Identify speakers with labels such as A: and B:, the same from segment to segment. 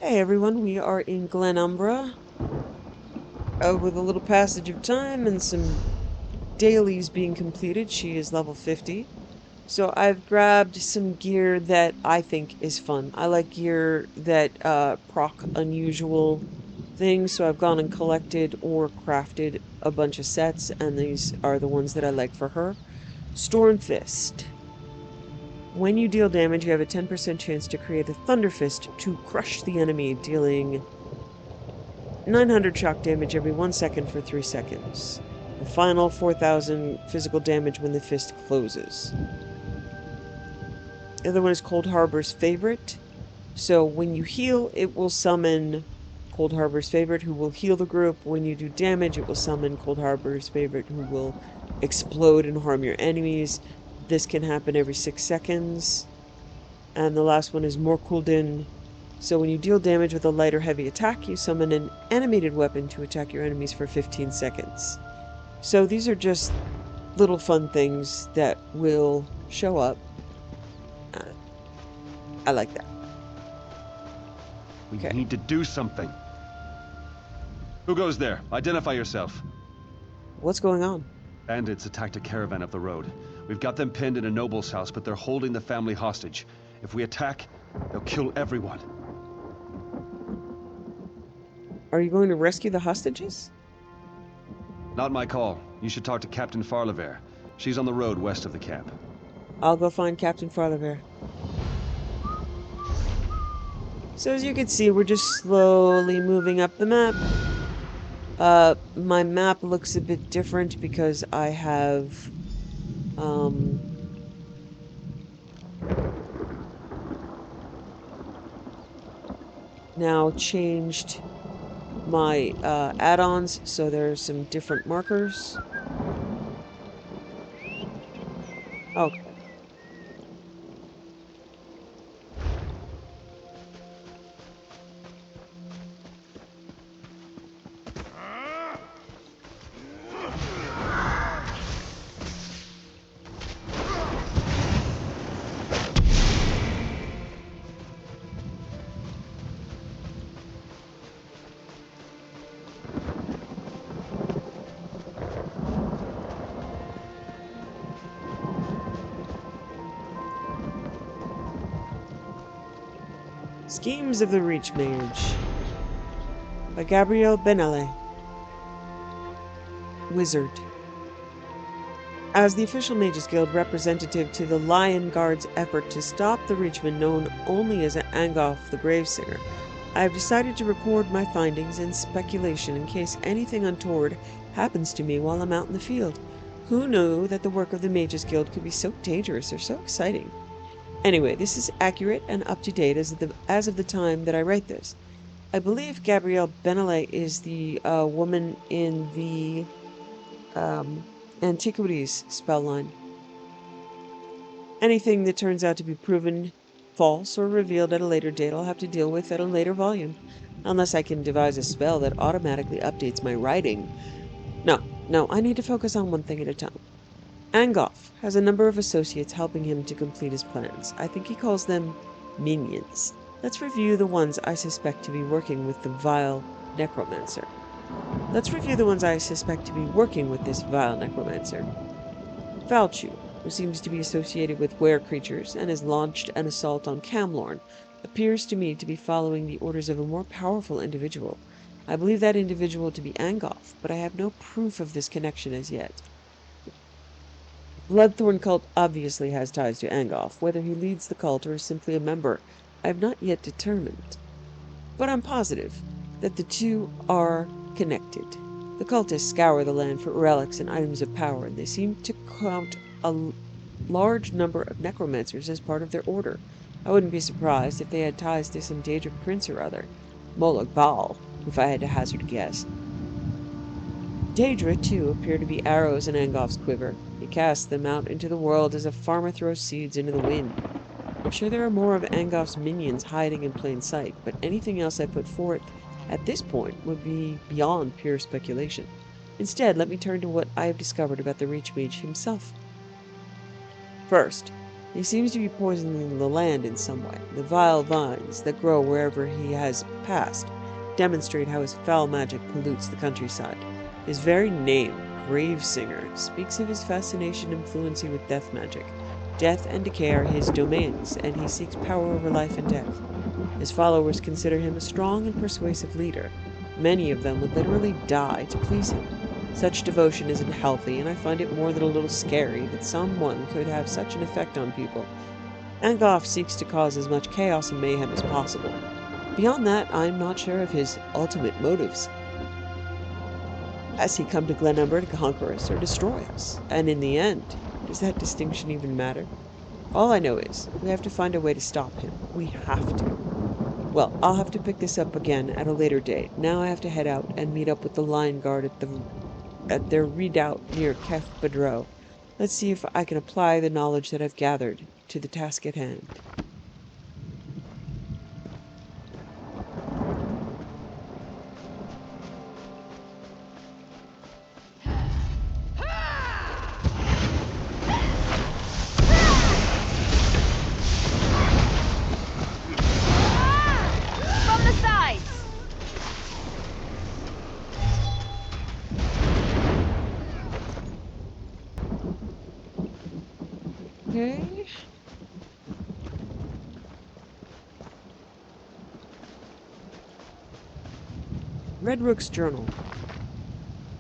A: Hey everyone, we are in Glenumbra, with a little passage of time and some dailies being completed. She is level 50. So I've grabbed some gear that I think is fun. I like gear that proc unusual things, so I've gone and collected or crafted a bunch of sets, and these are the ones that I like for her. Storm Fist. When you deal damage, you have a 10% chance to create a Thunder Fist to crush the enemy, dealing 900 shock damage every 1 second for 3 seconds. The final 4,000 physical damage when the fist closes. The other one is Cold Harbor's Favorite. So when you heal, it will summon Cold Harbor's Favorite, who will heal the group. When you do damage, it will summon Cold Harbor's Favorite, who will explode and harm your enemies. This can happen every 6 seconds. And the last one is Morkuldin. So when you deal damage with a light or heavy attack, you summon an animated weapon to attack your enemies for 15 seconds. So these are just little fun things that will show up. I like that.
B: We
A: Okay.
B: need to do something. Who goes there? Identify yourself.
A: What's going on?
B: Bandits attacked a caravan up the road. We've got them pinned in a noble's house, but they're holding the family hostage. If we attack, they'll kill everyone.
A: Are you going to rescue the hostages?
B: Not my call. You should talk to Captain Farlever. She's on the road west of the camp.
A: I'll go find Captain Farlever. So as you can see, we're just slowly moving up the map. My map looks a bit different because I have, now changed my, add-ons, so there's some different markers. Okay. Schemes of the Reach Mage by Gabrielle Benele. Wizard. As the official Mages Guild representative to the Lion Guard's effort to stop the Reachman known only as Angoff the Gravesinger, I have decided to record my findings and speculation in case anything untoward happens to me while I'm out in the field. Who knew that the work of the Mages Guild could be so dangerous or so exciting? Anyway, this is accurate and up to date as of the time that I write this. I believe Gabrielle Benele is the woman in the Antiquities spell line. Anything that turns out to be proven false or revealed at a later date I'll have to deal with at a later volume. Unless I can devise a spell that automatically updates my writing. No, I need to focus on one thing at a time. Angoff has a number of associates helping him to complete his plans. I think he calls them minions. Let's review the ones I suspect to be working with the vile necromancer. This vile necromancer. Valchu, who seems to be associated with were creatures and has launched an assault on Camlorn, appears to me to be following the orders of a more powerful individual. I believe that individual to be Angoff, but I have no proof of this connection as yet. Bloodthorn cult obviously has ties to Angoff. Whether he leads the cult or is simply a member, I have not yet determined. But I'm positive that the two are connected. The cultists scour the land for relics and items of power, and they seem to count a large number of necromancers as part of their order. I wouldn't be surprised if they had ties to some Daedric prince or other. Moloch Baal, if I had to hazard a guess. Daedra, too, appear to be arrows in Angoff's quiver. He casts them out into the world as a farmer throws seeds into the wind. I'm sure there are more of Angoff's minions hiding in plain sight, but anything else I put forth at this point would be beyond pure speculation. Instead, let me turn to what I have discovered about the Reach Mage himself. First, He seems to be poisoning the land in some way. The vile vines that grow wherever he has passed demonstrate how his foul magic pollutes the countryside. His very name, Gravesinger, speaks of his fascination and fluency with death magic. Death and decay are his domains, and he seeks power over life and death. His followers consider him a strong and persuasive leader. Many of them would literally die to please him. Such devotion isn't healthy, and I find it more than a little scary that someone could have such an effect on people. Angoff seeks to cause as much chaos and mayhem as possible. Beyond that, I'm not sure of his ultimate motives. Has he come to Glenumbra to conquer us or destroy us? And in the end, does that distinction even matter? All I know is, we have to find a way to stop him. We have to. Well, I'll have to pick this up again at a later date. Now I have to head out and meet up with the line guard at their redoubt near Kef Bedro. Let's see if I can apply the knowledge that I've gathered to the task at hand.
C: From the sides!
A: Okay. Red Rook's Journal.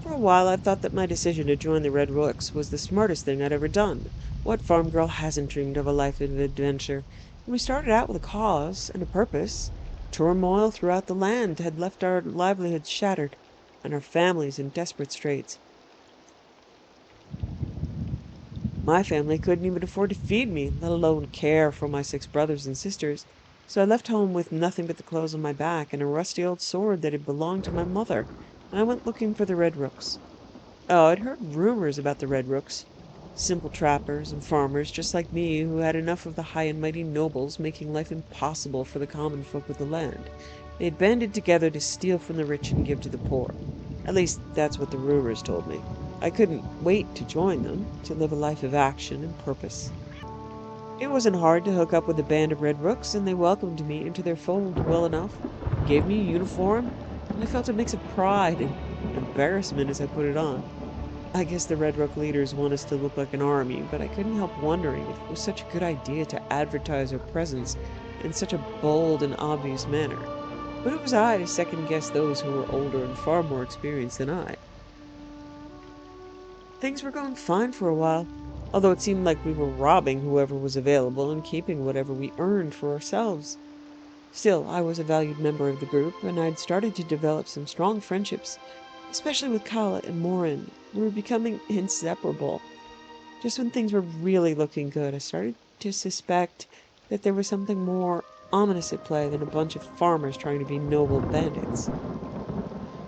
A: For a while I've thought that my decision to join the Red Rooks was the smartest thing I'd ever done. What farm girl hasn't dreamed of a life of adventure? And we started out with a cause and a purpose. Turmoil throughout the land had left our livelihoods shattered, and our families in desperate straits. My family couldn't even afford to feed me, let alone care for my 6 brothers and sisters, so I left home with nothing but the clothes on my back and a rusty old sword that had belonged to my mother, and I went looking for the Red Rooks. Oh, I'd heard rumors about the Red Rooks. Simple trappers and farmers just like me who had enough of the high and mighty nobles making life impossible for the common folk of the land. They'd banded together to steal from the rich and give to the poor. At least, that's what the rumors told me. I couldn't wait to join them, to live a life of action and purpose. It wasn't hard to hook up with a band of Red Rooks, and they welcomed me into their fold well enough, gave me a uniform, and I felt a mix of pride and embarrassment as I put it on. I guess the Red Rook leaders want us to look like an army, but I couldn't help wondering if it was such a good idea to advertise our presence in such a bold and obvious manner. But who was I to second guess those who were older and far more experienced than I? Things were going fine for a while, although it seemed like we were robbing whoever was available and keeping whatever we earned for ourselves. Still, I was a valued member of the group, and I'd started to develop some strong friendships, especially with Kala and Morin. We were becoming inseparable. Just when things were really looking good, I started to suspect that there was something more ominous at play than a bunch of farmers trying to be noble bandits.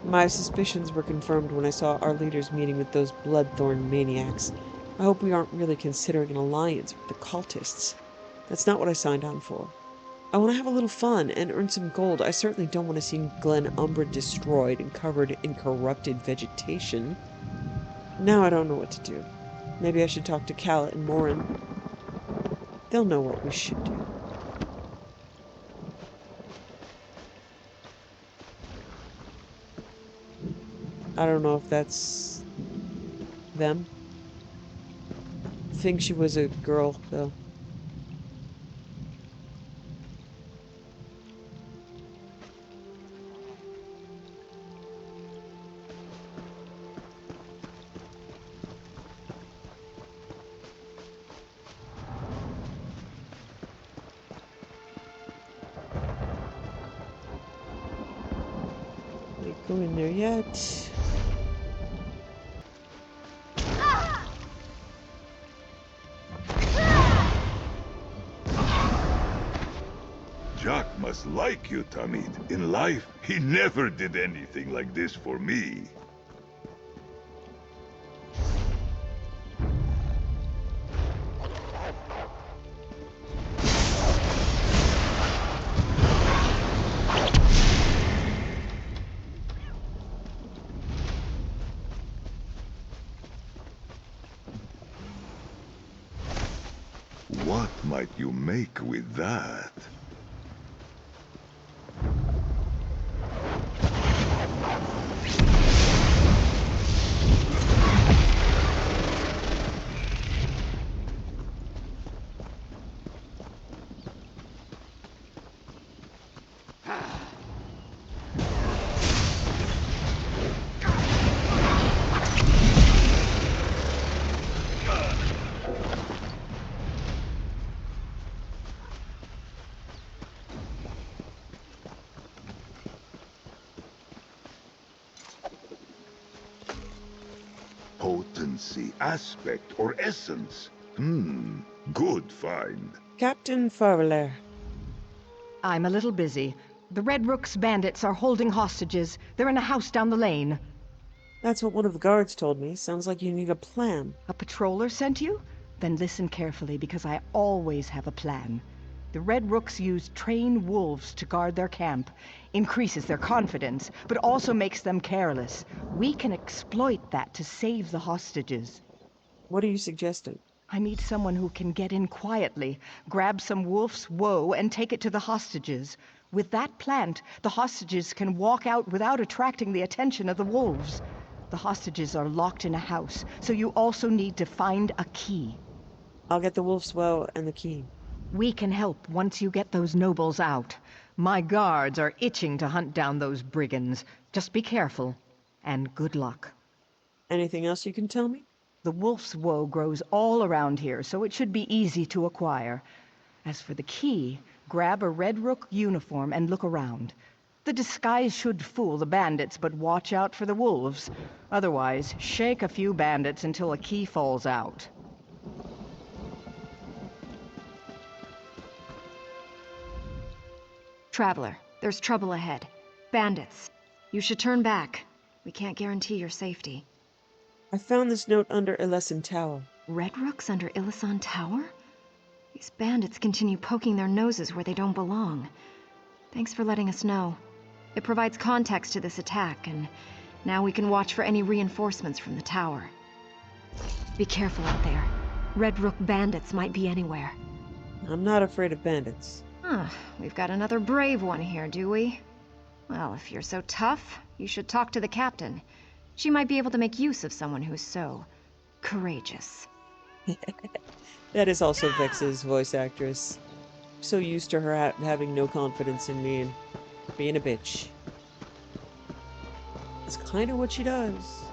A: My suspicions were confirmed when I saw our leaders meeting with those bloodthorn maniacs. I hope we aren't really considering an alliance with the cultists. That's not what I signed on for. I want to have a little fun and earn some gold. I certainly don't want to see Glen Umbra destroyed and covered in corrupted vegetation. Now I don't know what to do. Maybe I should talk to Callet and Morin. They'll know what we should do. I don't know if that's them. I think she was a girl, though. Can't go in there yet.
D: Jack must like you, Tamid. In life, he never did anything like this for me. What might you make with that? Potency, aspect, or essence? Good find.
A: Captain Farrelaire.
C: I'm a little busy. The Red Rook's bandits are holding hostages. They're in a house down the lane.
A: That's what one of the guards told me. Sounds like you need a plan.
C: A patroller sent you? Then listen carefully, because I always have a plan. The Red Rooks use trained wolves to guard their camp. Increases their confidence, but also makes them careless. We can exploit that to save the hostages.
A: What are you suggesting?
C: I need someone who can get in quietly, grab some wolf's woe, and take it to the hostages. With that plant, the hostages can walk out without attracting the attention of the wolves. The hostages are locked in a house, so you also need to find a key.
A: I'll get the wolf's woe and the key.
C: We can help once you get those nobles out. My guards are itching to hunt down those brigands. Just be careful, and good luck.
A: Anything else you can tell me?
C: The wolf's woe grows all around here, so it should be easy to acquire. As for the key, grab a Red Rook uniform and look around. The disguise should fool the bandits, but watch out for the wolves. Otherwise, shake a few bandits until a key falls out.
E: Traveler, there's trouble ahead. Bandits. You should turn back. We can't guarantee your safety.
A: I found this note under Elesan Tower.
E: Red Rooks under Ilisan Tower? These bandits continue poking their noses where they don't belong. Thanks for letting us know. It provides context to this attack, and now we can watch for any reinforcements from the tower. Be careful out there. Red Rook bandits might be anywhere.
A: I'm not afraid of bandits.
E: Huh, we've got another brave one here, do we? Well, if you're so tough, you should talk to the captain. She might be able to make use of someone who's so courageous.
A: That is also Vex's voice actress. I'm so used to her having no confidence in me and being a bitch. It's kind of what she does.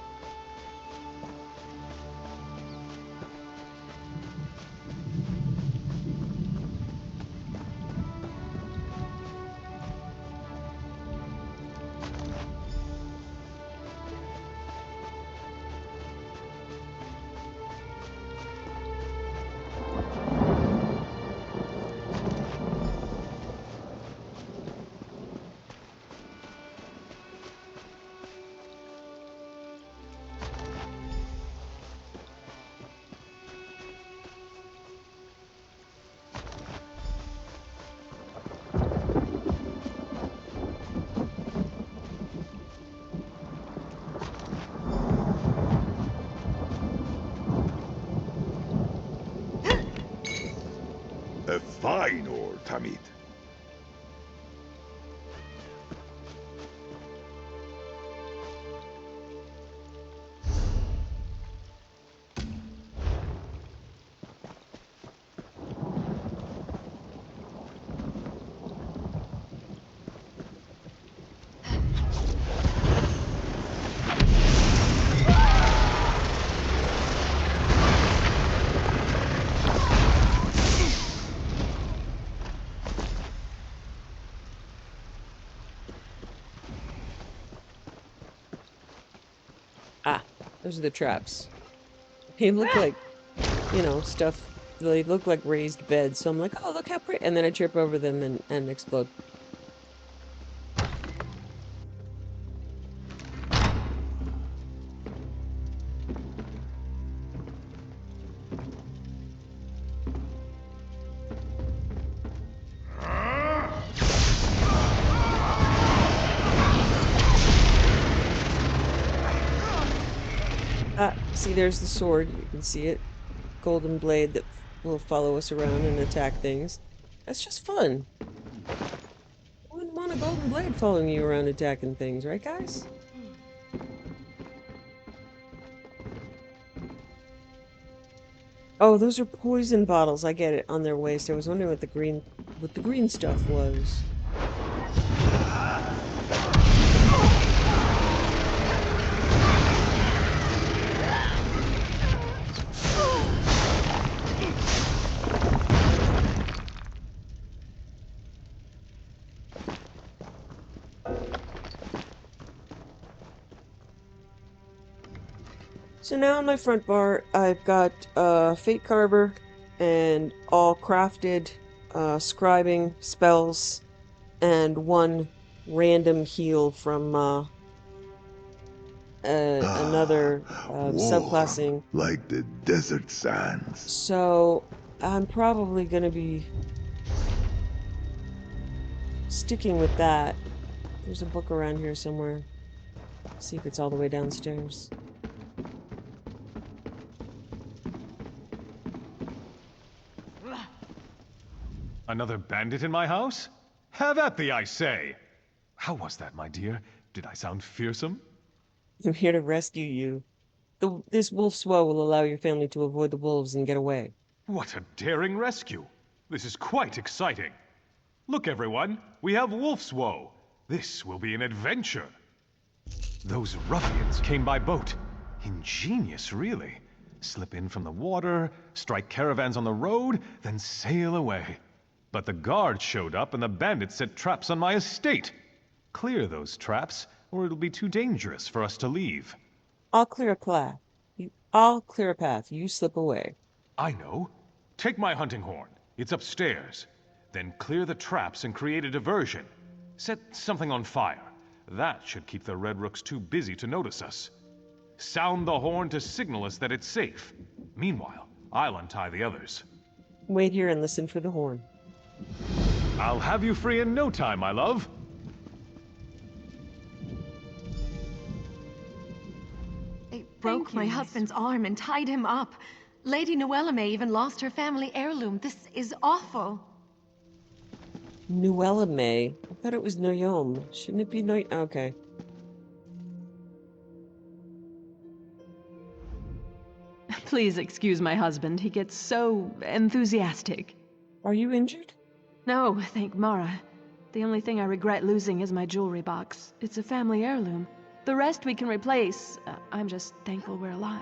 D: A fine ore, Tamid.
A: Ah, those are the traps. They look like, stuff. They look like raised beds, so I'm like, oh, look how pretty. And then I trip over them and explode. Ah, see, there's the sword. You can see it. Golden blade that will follow us around and attack things. That's just fun. Who wouldn't want a golden blade following you around attacking things, right, guys? Oh, those are poison bottles. I get it, on their waist. I was wondering what the green stuff was. So now on my front bar, I've got Fate Carver and all crafted scribing spells and one random heal from another
D: Warm,
A: subclassing.
D: like the desert sands.
A: So I'm probably going to be sticking with that. There's a book around here somewhere. See if it's all the way downstairs.
F: Another bandit in my house? Have at thee, I say! How was that, my dear? Did I sound fearsome?
A: I'm here to rescue you. This wolf's woe will allow your family to avoid the wolves and get away.
F: What a daring rescue! This is quite exciting. Look, everyone, we have Wolf's Woe. This will be an adventure. Those ruffians came by boat. Ingenious, really. Slip in from the water, strike caravans on the road, then sail away. But the guards showed up and the bandits set traps on my estate. Clear those traps, or it'll be too dangerous for us to leave.
A: I'll clear a path. I'll clear a path. You slip away.
F: I know. Take my hunting horn. It's upstairs. Then clear the traps and create a diversion. Set something on fire. That should keep the Red Rooks too busy to notice us. Sound the horn to signal us that it's safe. Meanwhile, I'll untie the others.
A: Wait here and listen for the horn.
F: I'll have you free in no time, my love.
E: They broke my husband's arm and tied him up. Lady Noellame even lost her family heirloom. This is awful.
A: Nuella-May? I thought it was Noyom. Shouldn't it be Okay.
C: Please excuse my husband. He gets so enthusiastic.
A: Are you injured?
C: No, thank Mara. The only thing I regret losing is my jewelry box. It's a family heirloom. The rest we can replace. I'm just thankful we're alive.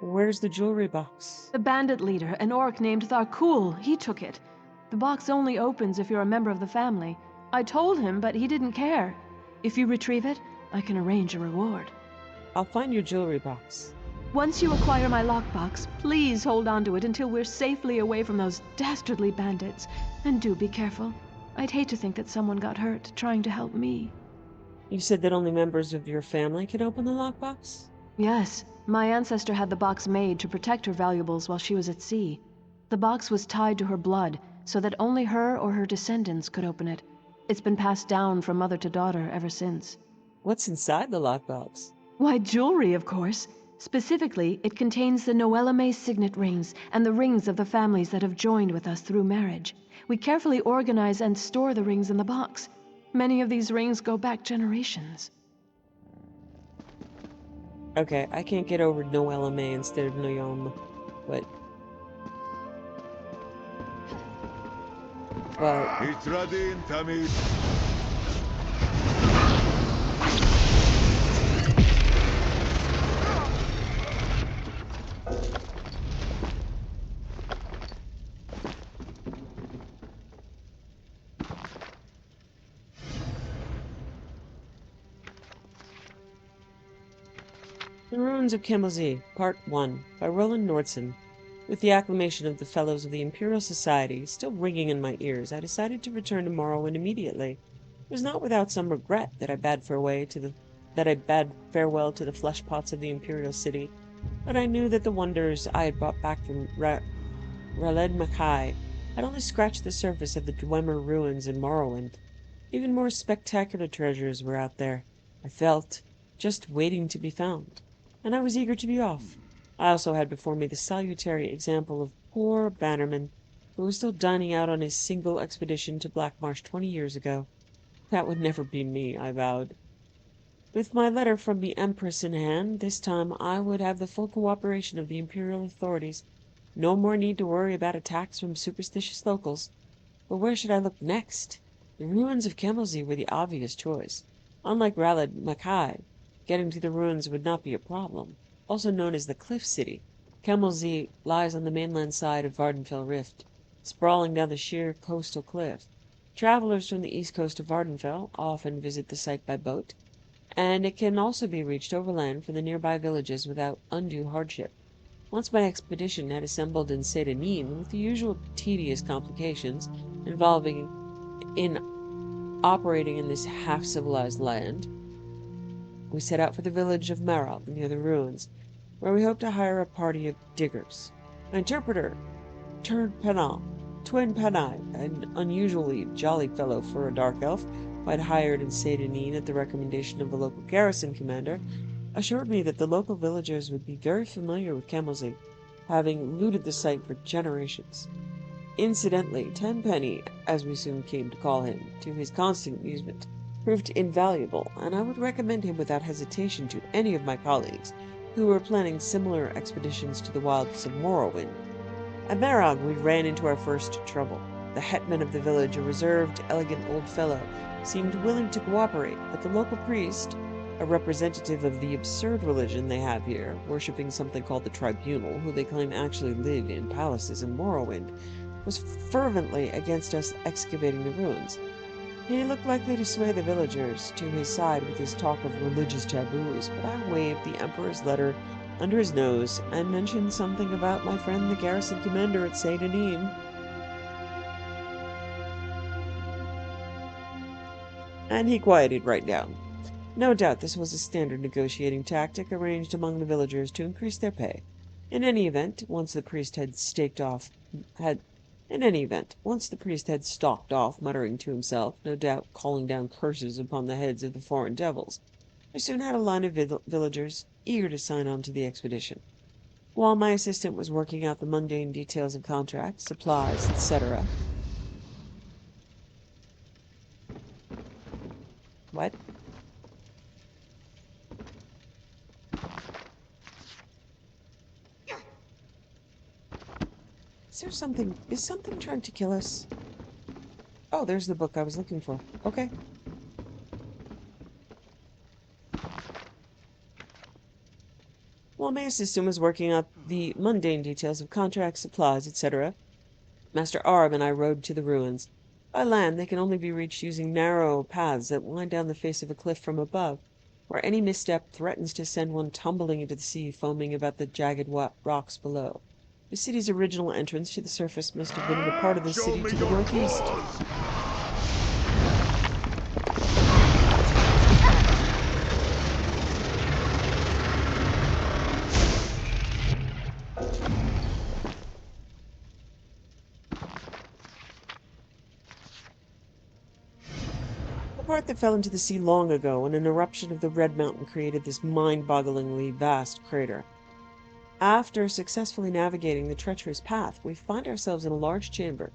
A: Where's the jewelry box?
C: The bandit leader, an orc named Tharkul, he took it. The box only opens if you're a member of the family. I told him, but he didn't care. If you retrieve it, I can arrange a reward.
A: I'll find your jewelry box.
C: Once you acquire my lockbox, please hold on to it until we're safely away from those dastardly bandits. And do be careful. I'd hate to think that someone got hurt trying to help me.
A: You said that only members of your family can open the lockbox?
C: Yes, my ancestor had the box made to protect her valuables while she was at sea. The box was tied to her blood, so that only her or her descendants could open it. It's been passed down from mother to daughter ever since.
A: What's inside the lockbox?
C: Why, jewelry, of course. Specifically, it contains the Noellame signet rings and the rings of the families that have joined with us through marriage. We carefully organize and store the rings in the box. Many of these rings go back generations.
A: Okay, I can't get over Noella-May instead of Noyom, but... Well...
D: Itradin, Tamid.
A: The Ruins of Kemmelzy, Part 1, by Roland Nordson. With the acclamation of the Fellows of the Imperial Society still ringing in my ears, I decided to return to Morrowind immediately. It was not without some regret that I bade farewell to the fleshpots of the Imperial City, but I knew that the wonders I had brought back from Raled Makai had only scratched the surface of the Dwemer ruins in Morrowind. Even more spectacular treasures were out there, I felt, just waiting to be found. And I was eager to be off. I also had before me the salutary example of Poor Bannerman, who was still dining out on his single expedition to Black Marsh 20 years ago. That would never be me, I vowed. With my letter from the Empress in hand, this time I would have the full cooperation of the Imperial authorities. No more need to worry about attacks from superstitious locals. But where should I look next? The ruins of Kemmelzy were the obvious choice. Unlike Raled Mackay, getting to the ruins would not be a problem. Also known as the Cliff City, Kemmelzy lies on the mainland side of Vardenfell Rift, sprawling down the sheer coastal cliff. Travelers from the east coast of Vardenfell often visit the site by boat, and it can also be reached overland from the nearby villages without undue hardship. Once my expedition had assembled in Sedanin, with the usual tedious complications involving in operating in this half-civilized land, we set out for the village of Marab near the ruins, where we hoped to hire a party of diggers. My interpreter, Twin Panai, an unusually jolly fellow for a dark elf who I'd hired in Sedanin at the recommendation of the local garrison commander, assured me that the local villagers would be very familiar with Kemmelzy, having looted the site for generations. Incidentally, Tenpenny, as we soon came to call him, to his constant amusement, proved invaluable, and I would recommend him without hesitation to any of my colleagues who were planning similar expeditions to the wilds of Morrowind. At Marag we ran into our first trouble. The hetman of the village, a reserved, elegant old fellow, seemed willing to cooperate, but the local priest, a representative of the absurd religion they have here, worshipping something called the Tribunal, who they claim actually live in palaces in Morrowind, was fervently against us excavating the ruins. He looked likely to sway the villagers to his side with his talk of religious taboos, but I waved the Emperor's letter under his nose and mentioned something about my friend the garrison commander at Sedanim. And he quieted right down. No doubt this was a standard negotiating tactic arranged among the villagers to increase their pay. In any event, once the priest had stalked off, muttering to himself, no doubt calling down curses upon the heads of the foreign devils, I soon had a line of villagers eager to sign on to the expedition. While my assistant was working out the mundane details of contracts, supplies, etc. What? Is something trying to kill us? Oh, there's the book I was looking for. Okay. While my assistant was working out the mundane details of contracts, supplies, etc., Master Arb and I rode to the ruins. By land, they can only be reached using narrow paths that wind down the face of a cliff from above, where any misstep threatens to send one tumbling into the sea foaming about the jagged rocks below. The city's original entrance to the surface must have been in the part of the
D: Show
A: city
D: me
A: to the
D: your
A: northeast.
D: claws!
A: The part that fell into the sea long ago when an eruption of the Red Mountain created this mind-bogglingly vast crater. After successfully navigating the treacherous path, we find ourselves in a large chamber,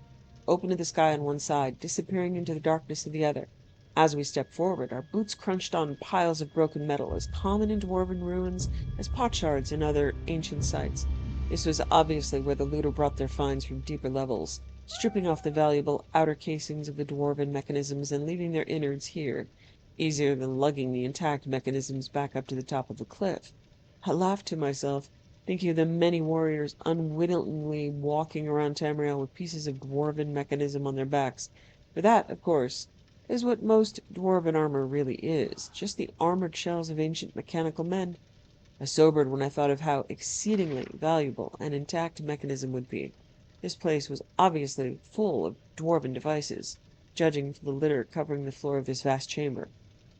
A: open to the sky on one side, disappearing into the darkness of the other. As we step forward, our boots crunched on piles of broken metal, as common in dwarven ruins as potsherds in other ancient sites. This was obviously where the looter brought their finds from deeper levels, stripping off the valuable outer casings of the dwarven mechanisms and leaving their innards here, easier than lugging the intact mechanisms back up to the top of the cliff. I laughed to myself, thinking of the many warriors unwittingly walking around Tamriel with pieces of dwarven mechanism on their backs. For that, of course, is what most dwarven armor really is, just the armored shells of ancient mechanical men. I sobered when I thought of how exceedingly valuable an intact mechanism would be. This place was obviously full of dwarven devices, judging from the litter covering the floor of this vast chamber.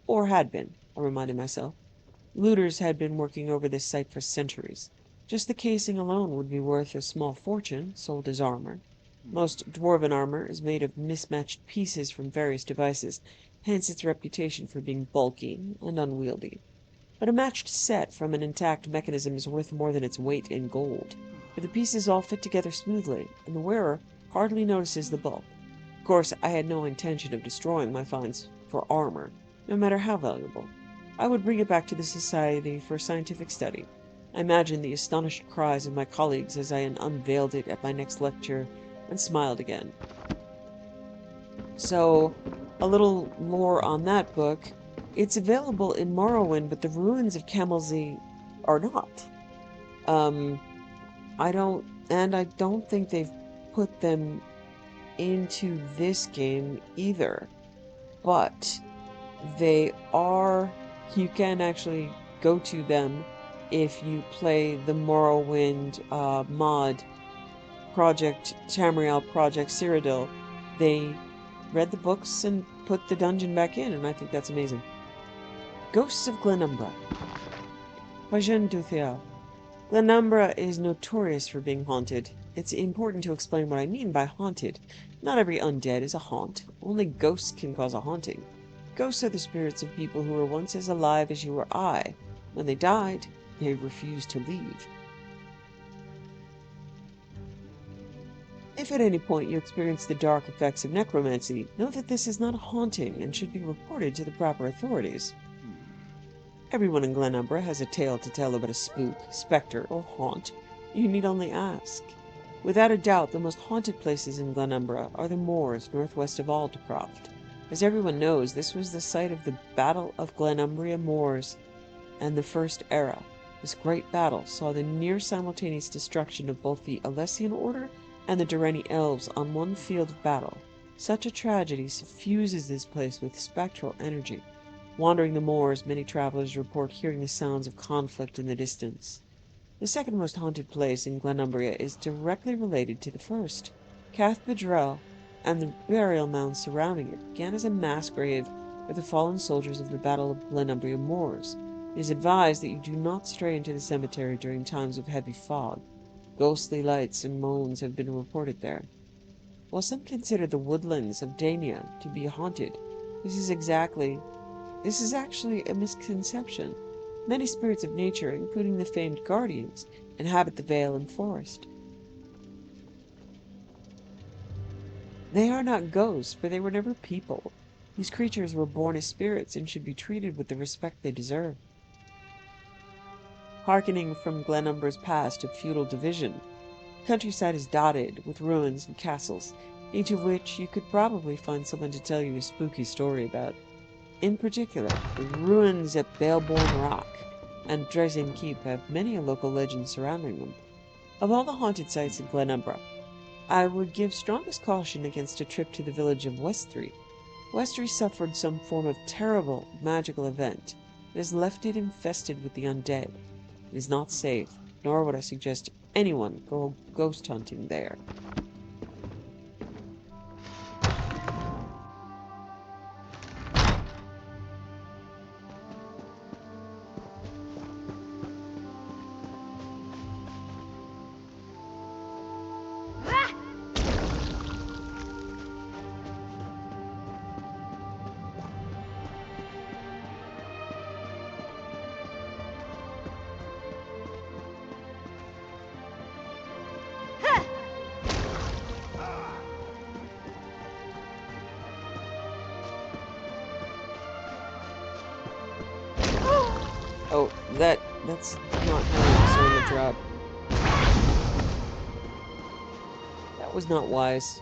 A: Or had been, I reminded myself. Looters had been working over this site for centuries. Just the casing alone would be worth a small fortune, sold as armor. Most dwarven armor is made of mismatched pieces from various devices, hence its reputation for being bulky and unwieldy. But a matched set from an intact mechanism is worth more than its weight in gold. but the pieces all fit together smoothly, and the wearer hardly notices the bulk. Of course, I had no intention of destroying my finds for armor, no matter how valuable. I would bring it back to the Society for Scientific Study. I imagined the astonished cries of my colleagues as I unveiled it at my next lecture, and smiled again. So, a little lore on that book. It's available in Morrowind, but the ruins of Camelzy are not. I don't think they've put them into this game either. But they are, you can actually go to them if you play the Morrowind mod Project Tamriel Project Cyrodiil. They read the books and put the dungeon back in, and I think that's amazing. Ghosts of Glenumbra by Jean Duthier. Glenumbra is notorious for being haunted. It's important to explain what I mean by haunted. Not every undead is a haunt. Only ghosts can cause a haunting. Ghosts are the spirits of people who were once as alive as you or I. When they died, they refused to leave. If at any point you experience the dark effects of necromancy, know that this is not a haunting and should be reported to the proper authorities. Everyone in Glenumbra has a tale to tell about a spook, specter, or haunt. You need only ask. Without a doubt, the most haunted places in Glenumbra are the moors northwest of Aldecroft. As everyone knows, this was the site of the Battle of Glenumbria Moors and the First Era. This great battle saw the near simultaneous destruction of both the Alessian Order and the Durrani Elves on one field of battle. Such a tragedy suffuses this place with spectral energy. Wandering the moors, many travelers report hearing the sounds of conflict in the distance. The second most haunted place in Glenumbria is directly related to the first. Cath Bedrell and the burial mound surrounding it began as a mass grave for the fallen soldiers of the Battle of Glenumbria Moors. It is advised that you do not stray into the cemetery during times of heavy fog. Ghostly lights and moans have been reported there. While some consider the woodlands of Dania to be haunted, this is actually a misconception. Many spirits of nature, including the famed guardians, inhabit the vale and forest. They are not ghosts, for they were never people. These creatures were born as spirits and should be treated with the respect they deserve. Harkening from Glenumbra's past of feudal division, the countryside is dotted with ruins and castles, each of which you could probably find someone to tell you a spooky story about. In particular, the ruins at Baleborn Rock and Dresden Keep have many a local legend surrounding them. Of all the haunted sites in Glenumbra, I would give strongest caution against a trip to the village of Westry. Westry suffered some form of terrible magical event that has left it infested with the undead. It is not safe, nor would I suggest anyone go ghost hunting there. Oh, that's not how you discern a drop. That was not wise.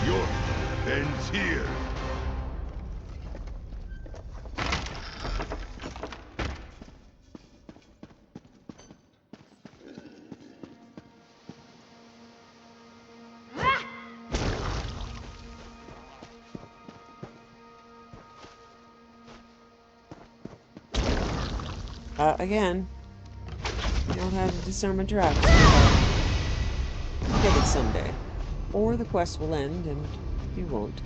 D: Your ends here.
A: Again, you don't have to disarm a trap. You'll get it someday. Or the quest will end and you won't.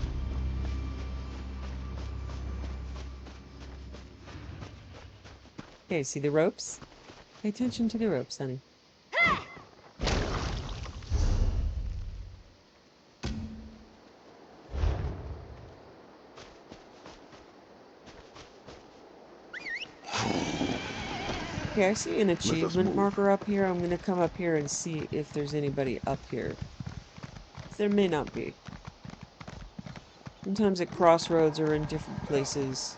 A: Okay, see the ropes? Pay attention to the ropes, honey. Okay, I see an achievement marker up here. I'm gonna come up here and see if there's anybody up here. There may not be. Sometimes at crossroads or in different places,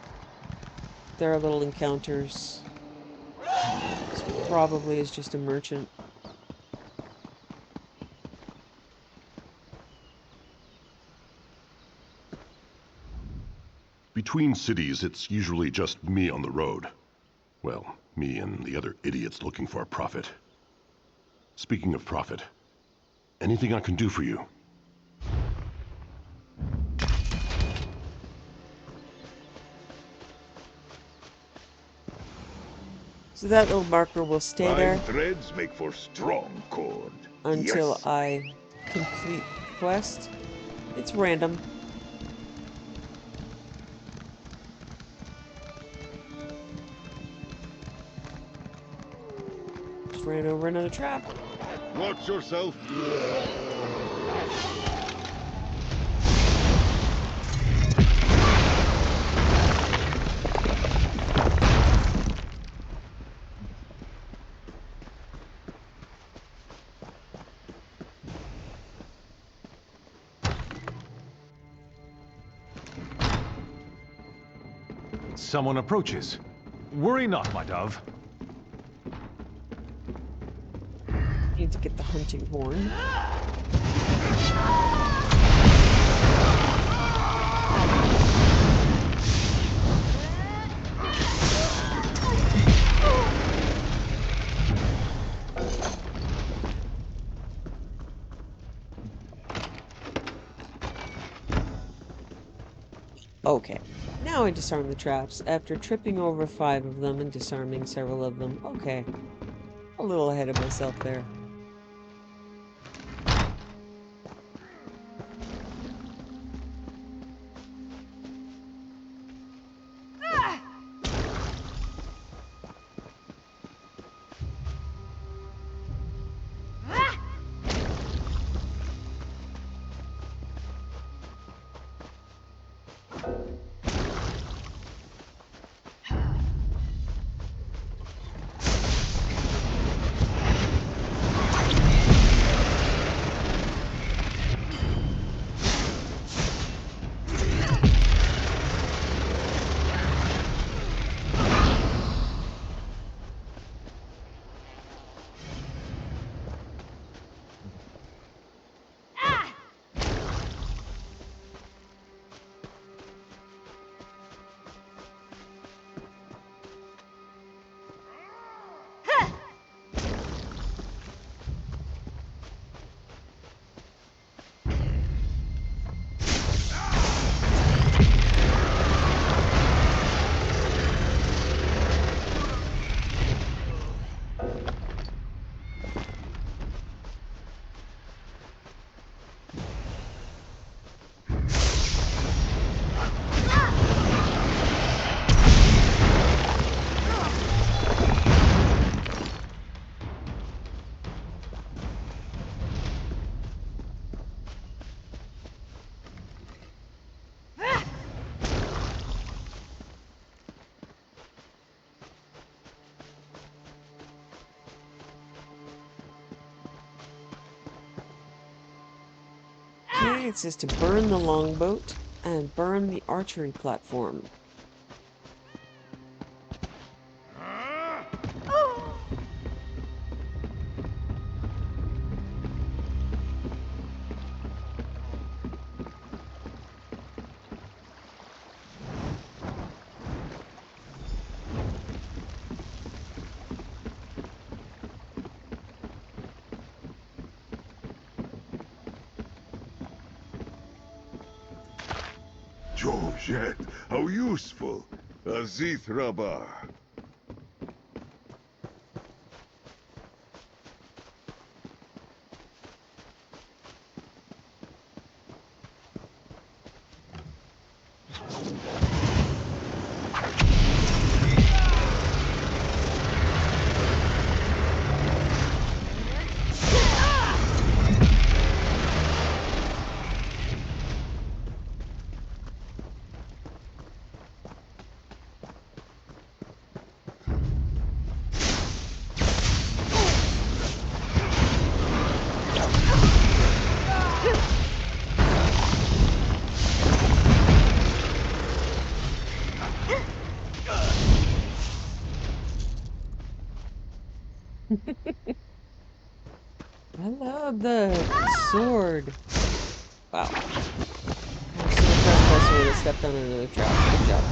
A: there are little encounters. This probably is just a merchant.
G: Between cities, it's usually just me on the road. Well, me and the other idiots looking for a profit. Speaking of profit, anything I can do for you?
A: So that little marker will stay there
D: Fine threads make for strong cord.
A: until
D: Yes.
A: I complete the quest. It's random. Just ran over another trap.
D: Watch yourself.
F: Someone approaches. Worry not, my dove.
A: Need to get the hunting horn. Okay, now I disarm the traps after tripping over 5 of them and disarming several of them. Okay, a little ahead of myself there. Okay, it says to burn the longboat and burn the archery platform.
D: Jojet, how useful. Azith Rabbar.
A: I love the sword. Wow. I'm so impressed by sword. I stepped on another trap. Good job.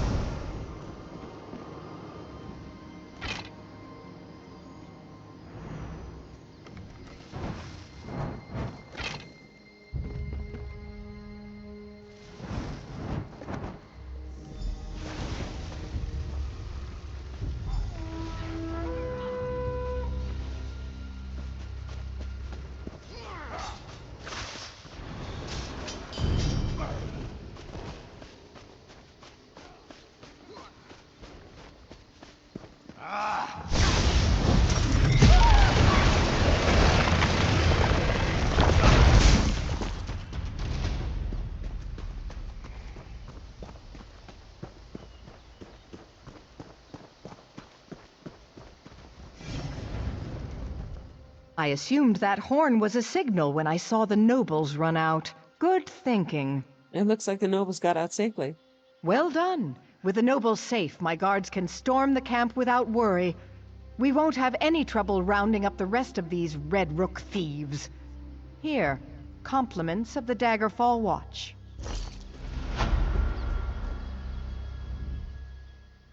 C: I assumed that horn was a signal when I saw the nobles run out. Good thinking.
A: It looks like the nobles got out safely.
C: Well done. With the nobles safe, my guards can storm the camp without worry. We won't have any trouble rounding up the rest of these Red Rook thieves. Here, compliments of the Daggerfall Watch.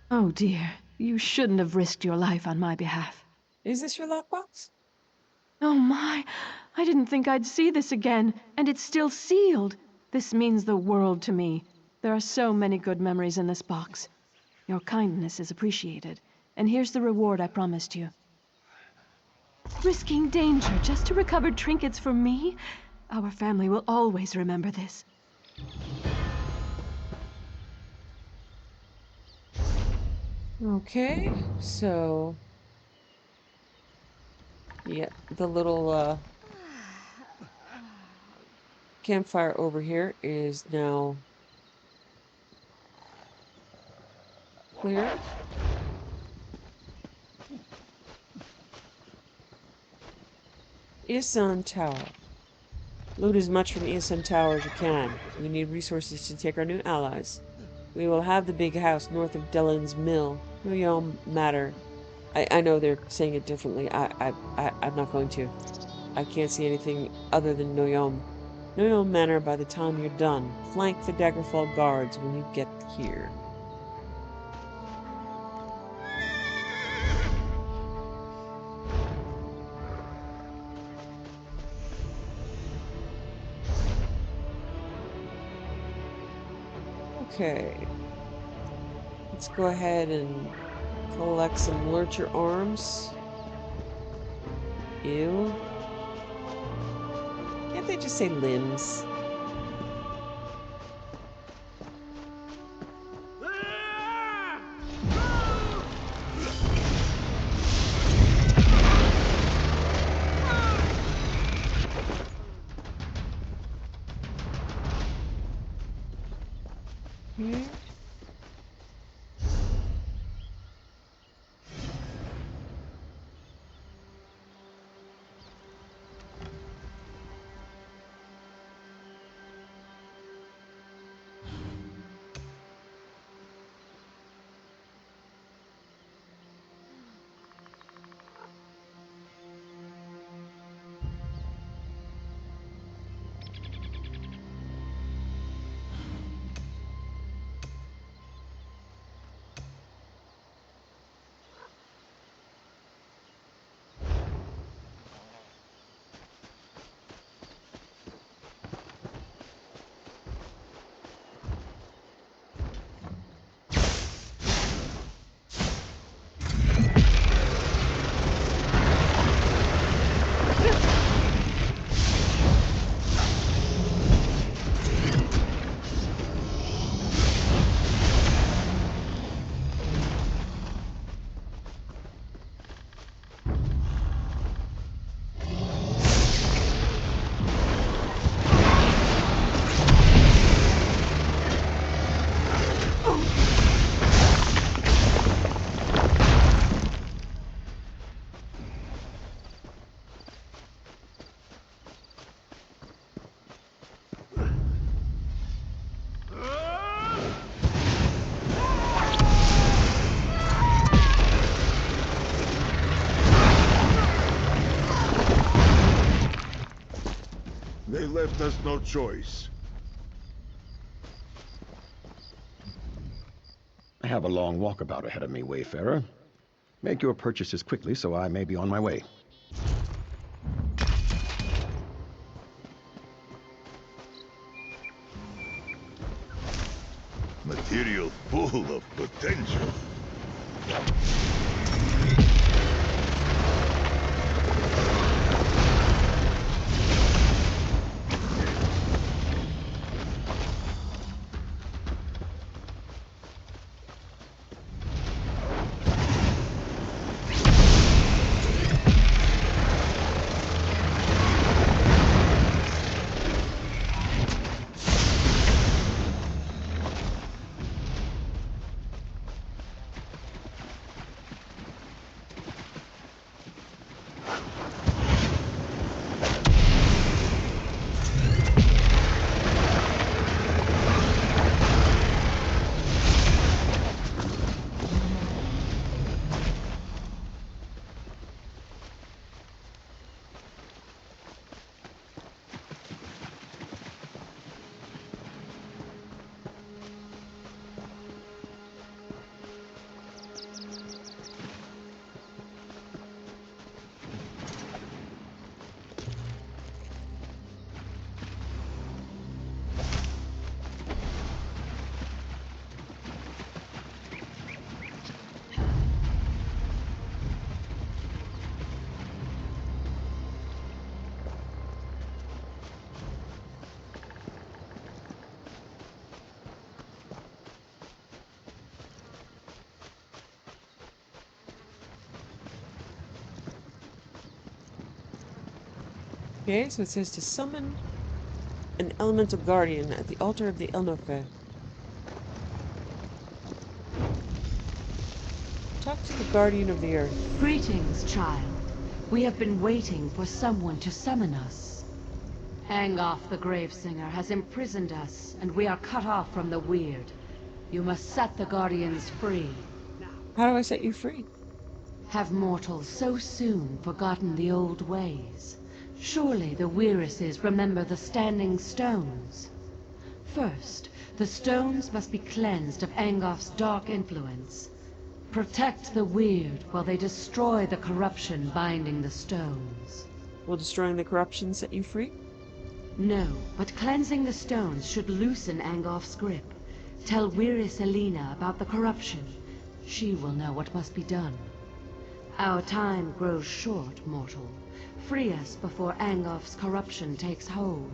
H: Oh dear, you shouldn't have risked your life on my behalf.
A: Is this your lockbox?
H: Oh my, I didn't think I'd see this again, and it's still sealed. This means the world to me. There are so many good memories in this box. Your kindness is appreciated, and here's the reward I promised you. Risking danger just to recover trinkets for me? Our family will always remember this.
A: Okay, so yeah, the little campfire over here is now clear. Isan Tower. Loot as much from Isan Tower as you can. We need resources to take our new allies. We will have the big house north of Dellen's Mill. No matter. I know they're saying it differently. I'm not going to. I can't see anything other than Noyom. Noyom Manor by the time you're done. Flank the Daggerfall guards when you get here. Okay. Let's go ahead and collect some lurcher arms. Ew. Can't they just say limbs? Hmm?
D: They left us no choice.
I: I have a long walkabout ahead of me, Wayfarer. Make your purchases quickly so I may be on my way.
D: Material full of potential.
A: Okay, so it says to summon an elemental guardian at the altar of the Elnofe. Talk to the guardian of the earth.
J: Greetings, child. We have been waiting for someone to summon us. Angof the Gravesinger has imprisoned us, and we are cut off from the Weird. You must set the Guardians free.
A: How do I set you free?
J: Have mortals so soon forgotten the old ways? Surely the Weiresses remember the Standing Stones. First, the stones must be cleansed of Angof's dark influence. Protect the Weird while they destroy the corruption binding the stones.
A: Will destroying the corruption set you free?
J: No, but cleansing the stones should loosen Angof's grip. Tell Weiris Elena about the corruption. She will know what must be done. Our time grows short, mortal. Free us before Angof's corruption takes hold.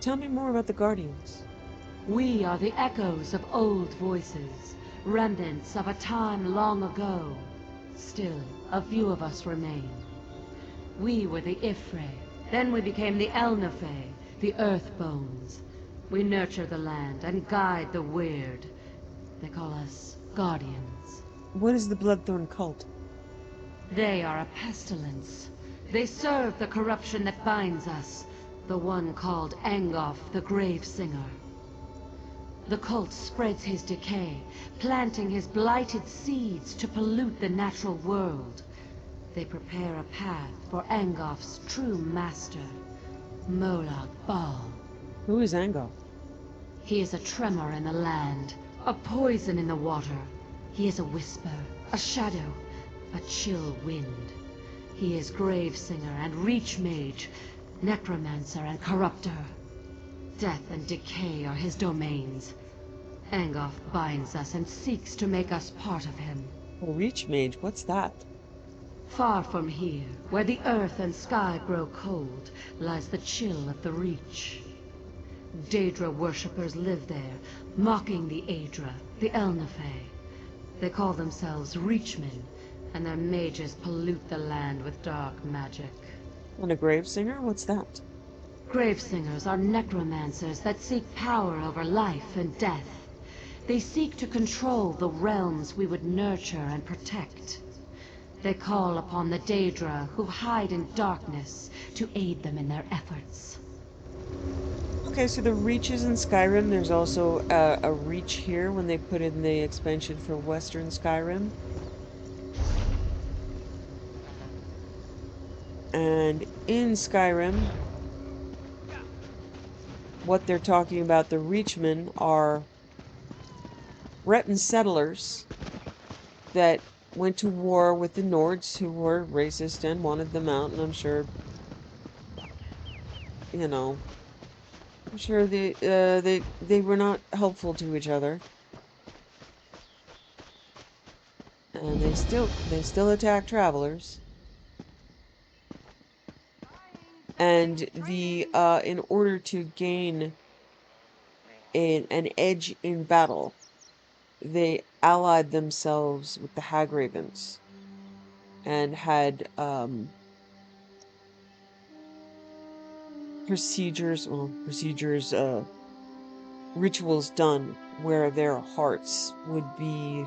A: Tell me more about the Guardians.
J: We are the echoes of old voices, remnants of a time long ago. Still, a few of us remain. We were the Ifre, then we became the Elnofe, the Earthbones. We nurture the land and guide the Weird. They call us Guardians.
A: What is the Bloodthorn cult?
J: They are a pestilence. They serve the corruption that binds us, the one called Angof the Gravesinger. The cult spreads his decay, planting his blighted seeds to pollute the natural world. They prepare a path for Angof's true master, Molag Bal.
A: Who is Angof?
J: He is a tremor in the land, a poison in the water. He is a whisper, a shadow, a chill wind. He is Gravesinger and Reach Mage, Necromancer and Corruptor. Death and decay are his domains. Angof binds us and seeks to make us part of him.
A: A Reach Mage, what's that?
J: Far from here, where the earth and sky grow cold, lies the chill of the Reach. Daedra worshippers live there, mocking the Aedra, the Elnofe. They call themselves Reachmen, and their mages pollute the land with dark magic.
A: And a Gravesinger, what's that?
J: Gravesingers are necromancers that seek power over life and death. They seek to control the realms we would nurture and protect. They call upon the Daedra who hide in darkness to aid them in their efforts.
A: Okay, so the Reaches in Skyrim, there's also a Reach here when they put in the expansion for Western Skyrim. And in Skyrim, what they're talking about, the Reachmen, are Breton settlers that went to war with the Nords, who were racist and wanted them out, and I'm sure, you know, I'm sure they were not helpful to each other. And they still attack travelers. And in order to gain an edge in battle, they allied themselves with the Hag Ravens and had rituals done where their hearts would be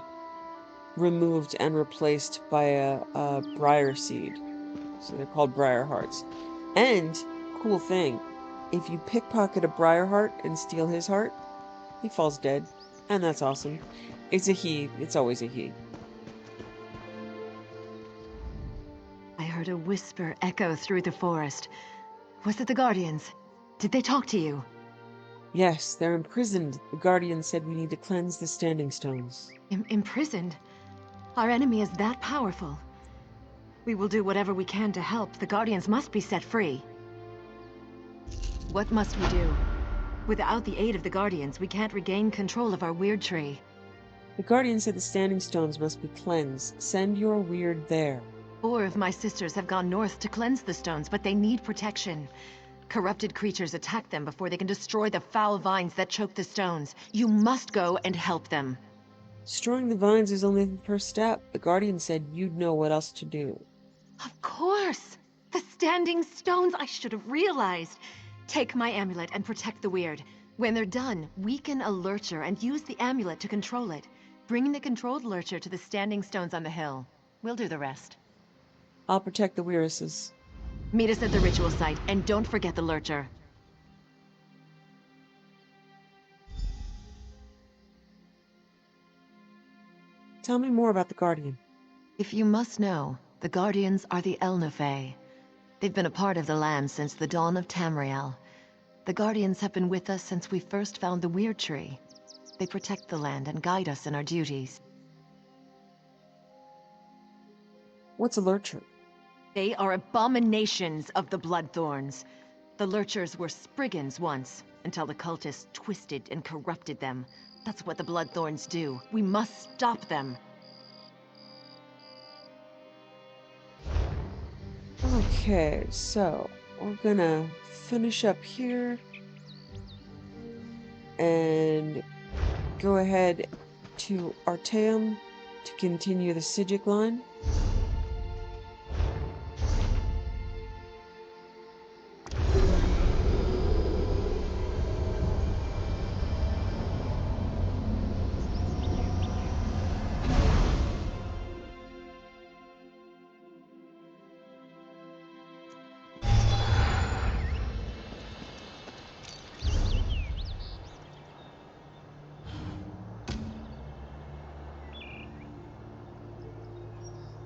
A: removed and replaced by a briar seed. So they're called briar hearts. And, cool thing, if you pickpocket a briar heart and steal his heart, he falls dead. And that's awesome. It's a he. It's always a he.
E: I heard a whisper echo through the forest. Was it the Guardians? Did they talk to you?
A: Yes, they're imprisoned. The Guardian said we need to cleanse the Standing Stones.
E: Imprisoned? Our enemy is that powerful. We will do whatever we can to help. The Guardians must be set free. What must we do? Without the aid of the Guardians, we can't regain control of our weird tree.
A: The Guardian said the Standing Stones must be cleansed. Send your weird there.
E: 4 of my sisters have gone north to cleanse the stones, but they need protection. Corrupted creatures attack them before they can destroy the foul vines that choke the stones. You must go and help them.
A: Destroying the vines is only the first step. The Guardian said you'd know what else to do.
E: Of course! The standing stones! I should have realized! Take my amulet and protect the weird. When they're done, weaken a lurcher and use the amulet to control it. Bring the controlled lurcher to the standing stones on the hill. We'll do the rest.
A: I'll protect the Weiruses.
E: Meet us at the ritual site, and don't forget the lurcher.
A: Tell me more about the Guardian.
E: If you must know, the Guardians are the Elnafey. They've been a part of the land since the dawn of Tamriel. The Guardians have been with us since we first found the Weird Tree. They protect the land and guide us in our duties.
A: What's a lurcher?
E: They are abominations of the Bloodthorns. The Lurchers were Spriggans once, until the cultists twisted and corrupted them. That's what the Bloodthorns do. We must stop them.
A: Okay, so we're gonna finish up here and go ahead to Artaeum to continue the Sijic line.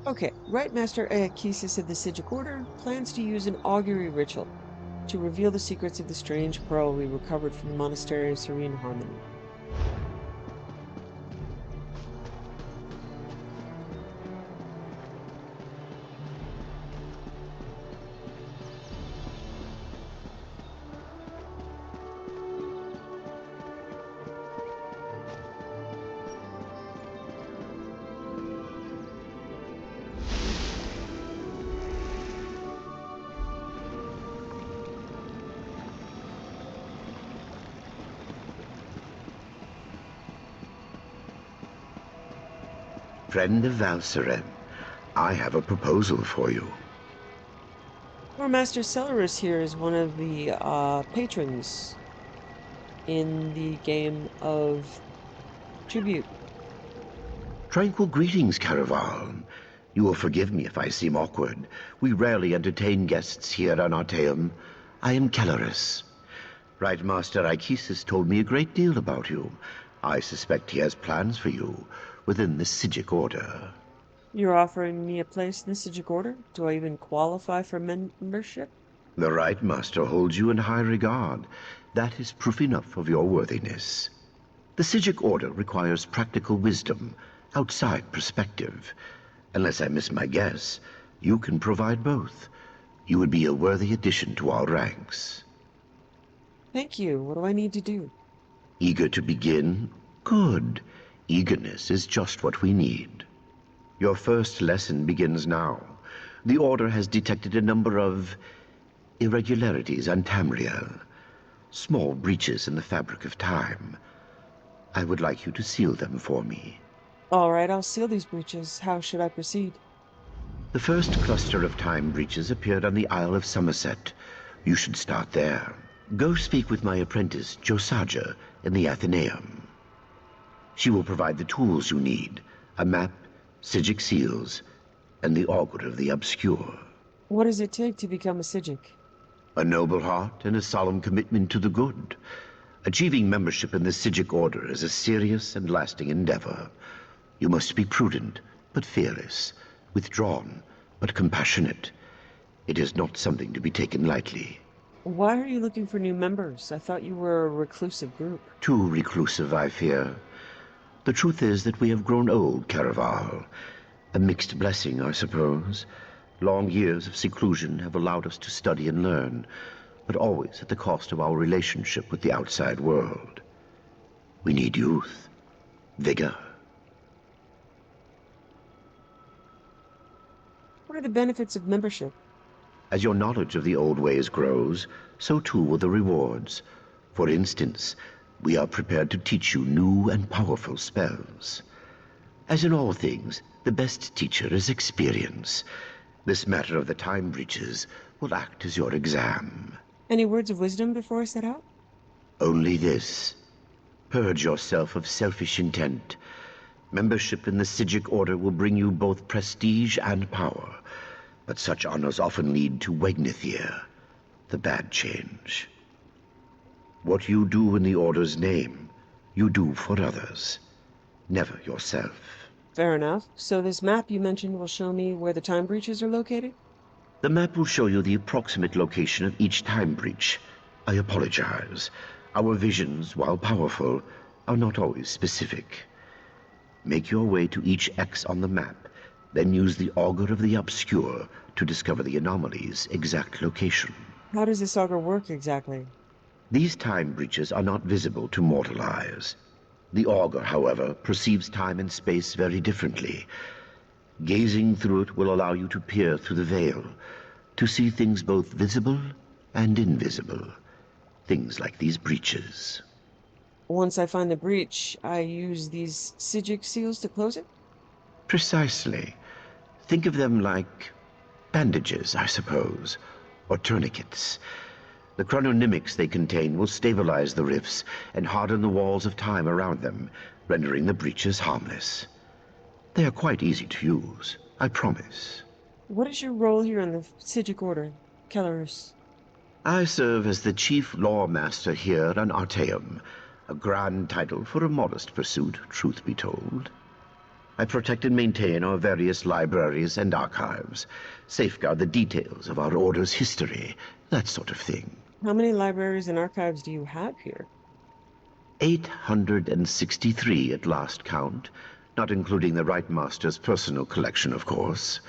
A: Okay, Right Master Aekisis of the Sijic Order plans to use an augury ritual to reveal the secrets of the strange pearl we recovered from the Monastery of Serene Harmony.
K: Friend of Valseren, I have a proposal for you.
A: Our Master Celerus here is one of the patrons in the game of Tribute.
K: Tranquil greetings, Caraval. You will forgive me if I seem awkward. We rarely entertain guests here on Artaeum. I am Celerus. Right Master Aekisis told me a great deal about you. I suspect he has plans for you within the Sijic Order.
A: You're offering me a place in the Sijic Order? Do I even qualify for membership?
K: The Right Master holds you in high regard. That is proof enough of your worthiness. The Psijic Order requires practical wisdom, outside perspective. Unless I miss my guess, you can provide both. You would be a worthy addition to our ranks.
A: Thank you. What do I need to do?
K: Eager to begin? Good. Eagerness is just what we need. Your first lesson begins now. The Order has detected a number of irregularities on Tamriel. Small breaches in the fabric of time. I would like you to seal them for me.
A: All right, I'll seal these breaches. How should I proceed?
K: The first cluster of time breaches appeared on the Isle of Somerset. You should start there. Go speak with my apprentice, Josaja, in the Athenaeum. She will provide the tools you need, a map, Psijic seals, and the Augur of the Obscure.
A: What does it take to become a Psijic?
K: A noble heart and a solemn commitment to the good. Achieving membership in the Psijic Order is a serious and lasting endeavor. You must be prudent, but fearless, withdrawn, but compassionate. It is not something to be taken lightly.
A: Why are you looking for new members? I thought you were a reclusive group.
K: Too reclusive, I fear. The truth is that we have grown old, Caraval. A mixed blessing, I suppose. Long years of seclusion have allowed us to study and learn, but always at the cost of our relationship with the outside world. We need youth, vigor.
A: What are the benefits of membership?
K: As your knowledge of the old ways grows, so too will the rewards. For instance, we are prepared to teach you new and powerful spells. As in all things, the best teacher is experience. This matter of the time breaches will act as your exam.
A: Any words of wisdom before I set out?
K: Only this. Purge yourself of selfish intent. Membership in the Psijic Order will bring you both prestige and power, but such honors often lead to Wegnithir, the bad change. What you do in the Order's name, you do for others, never yourself.
A: Fair enough. So this map you mentioned will show me where the time breaches are located?
K: The map will show you the approximate location of each time breach. I apologize. Our visions, while powerful, are not always specific. Make your way to each X on the map, then use the Augur of the Obscure to discover the anomaly's exact location.
A: How does this augur work exactly?
K: These time breaches are not visible to mortal eyes. The Augur, however, perceives time and space very differently. Gazing through it will allow you to peer through the veil, to see things both visible and invisible. Things like these breaches.
A: Once I find the breach, I use these Psijic seals to close it?
K: Precisely. Think of them like bandages, I suppose, or tourniquets. The chrononymics they contain will stabilize the rifts and harden the walls of time around them, rendering the breaches harmless. They are quite easy to use, I promise.
A: What is your role here in the Psijic Order, Kellerus?
K: I serve as the chief law master here on Artaeum, a grand title for a modest pursuit, truth be told. I protect and maintain our various libraries and archives, safeguard the details of our Order's history, that sort of thing.
A: How many libraries and archives do you have here?
K: 863 at last count, not including the Right Master's personal collection, of course.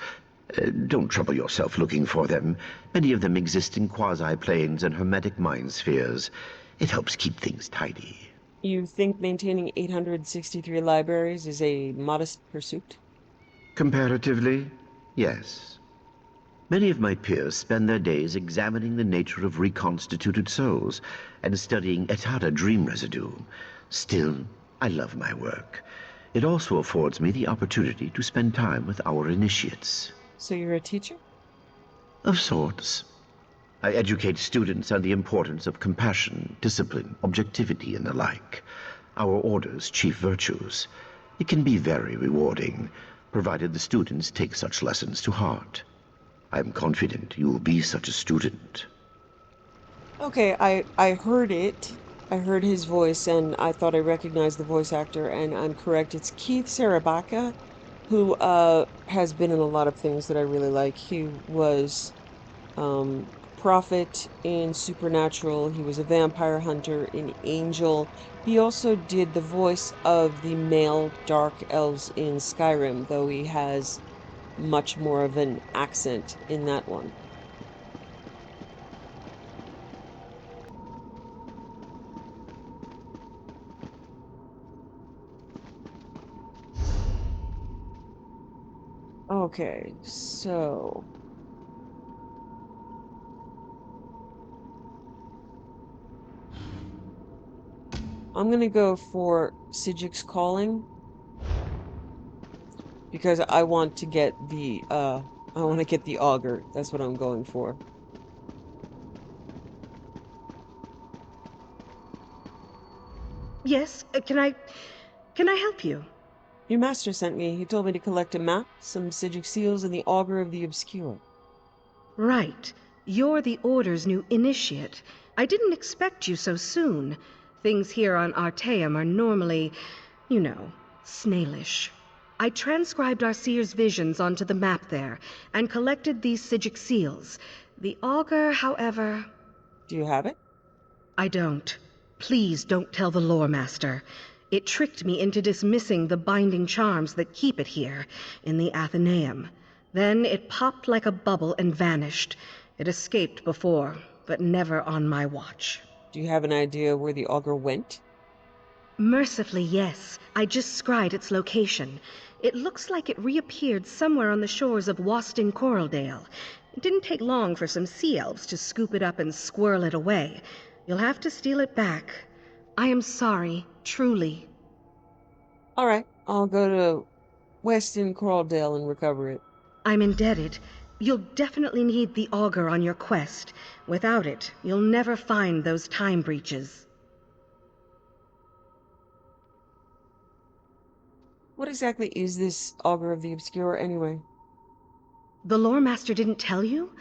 K: Don't trouble yourself looking for them. Many of them exist in quasi-planes and hermetic mind spheres. It helps keep things tidy.
A: You think maintaining 863 libraries is a modest pursuit?
K: Comparatively, yes. Many of my peers spend their days examining the nature of reconstituted souls and studying Etara dream residue. Still, I love my work. It also affords me the opportunity to spend time with our initiates.
A: So you're a teacher?
K: Of sorts. I educate students on the importance of compassion, discipline, objectivity, and the like. Our Order's chief virtues. It can be very rewarding, provided the students take such lessons to heart. I'm confident you will be such a student.
A: Okay, I heard it. I heard his voice, and I thought I recognized the voice actor, and I'm correct. It's Keith Sarabaka, who has been in a lot of things that I really like. He was prophet in Supernatural. He was a vampire hunter in Angel. He also did the voice of the male dark elves in Skyrim, though he has much more of an accent in that one. Okay, so I'm gonna go for Sigic's Calling because I want to get the Augur. That's what I'm going for.
L: Yes, can I help you?
A: Your master sent me. He told me to collect a map, some Sigic seals, and the Augur of the Obscure.
L: Right. You're the Order's new initiate. I didn't expect you so soon. Things here on Artaeum are normally, you know, snailish. I transcribed our seer's visions onto the map there, and collected these Sigic seals. The Augur, however...
A: Do you have it?
L: I don't. Please don't tell the Lore Master. It tricked me into dismissing the binding charms that keep it here, in the Athenaeum. Then it popped like a bubble and vanished. It escaped before, but never on my watch.
A: Do you have an idea where the Augur went?
L: Mercifully, yes. I just scried its location. It looks like it reappeared somewhere on the shores of Waston Coraldale. It didn't take long for some sea elves to scoop it up and squirrel it away. You'll have to steal it back. I am sorry, truly.
A: All right, I'll go to Weston Coraldale and recover it.
L: I'm indebted. You'll definitely need the Augur on your quest. Without it, you'll never find those time breaches.
A: What exactly is this Augur of the Obscure, anyway?
L: The Lore Master didn't tell you?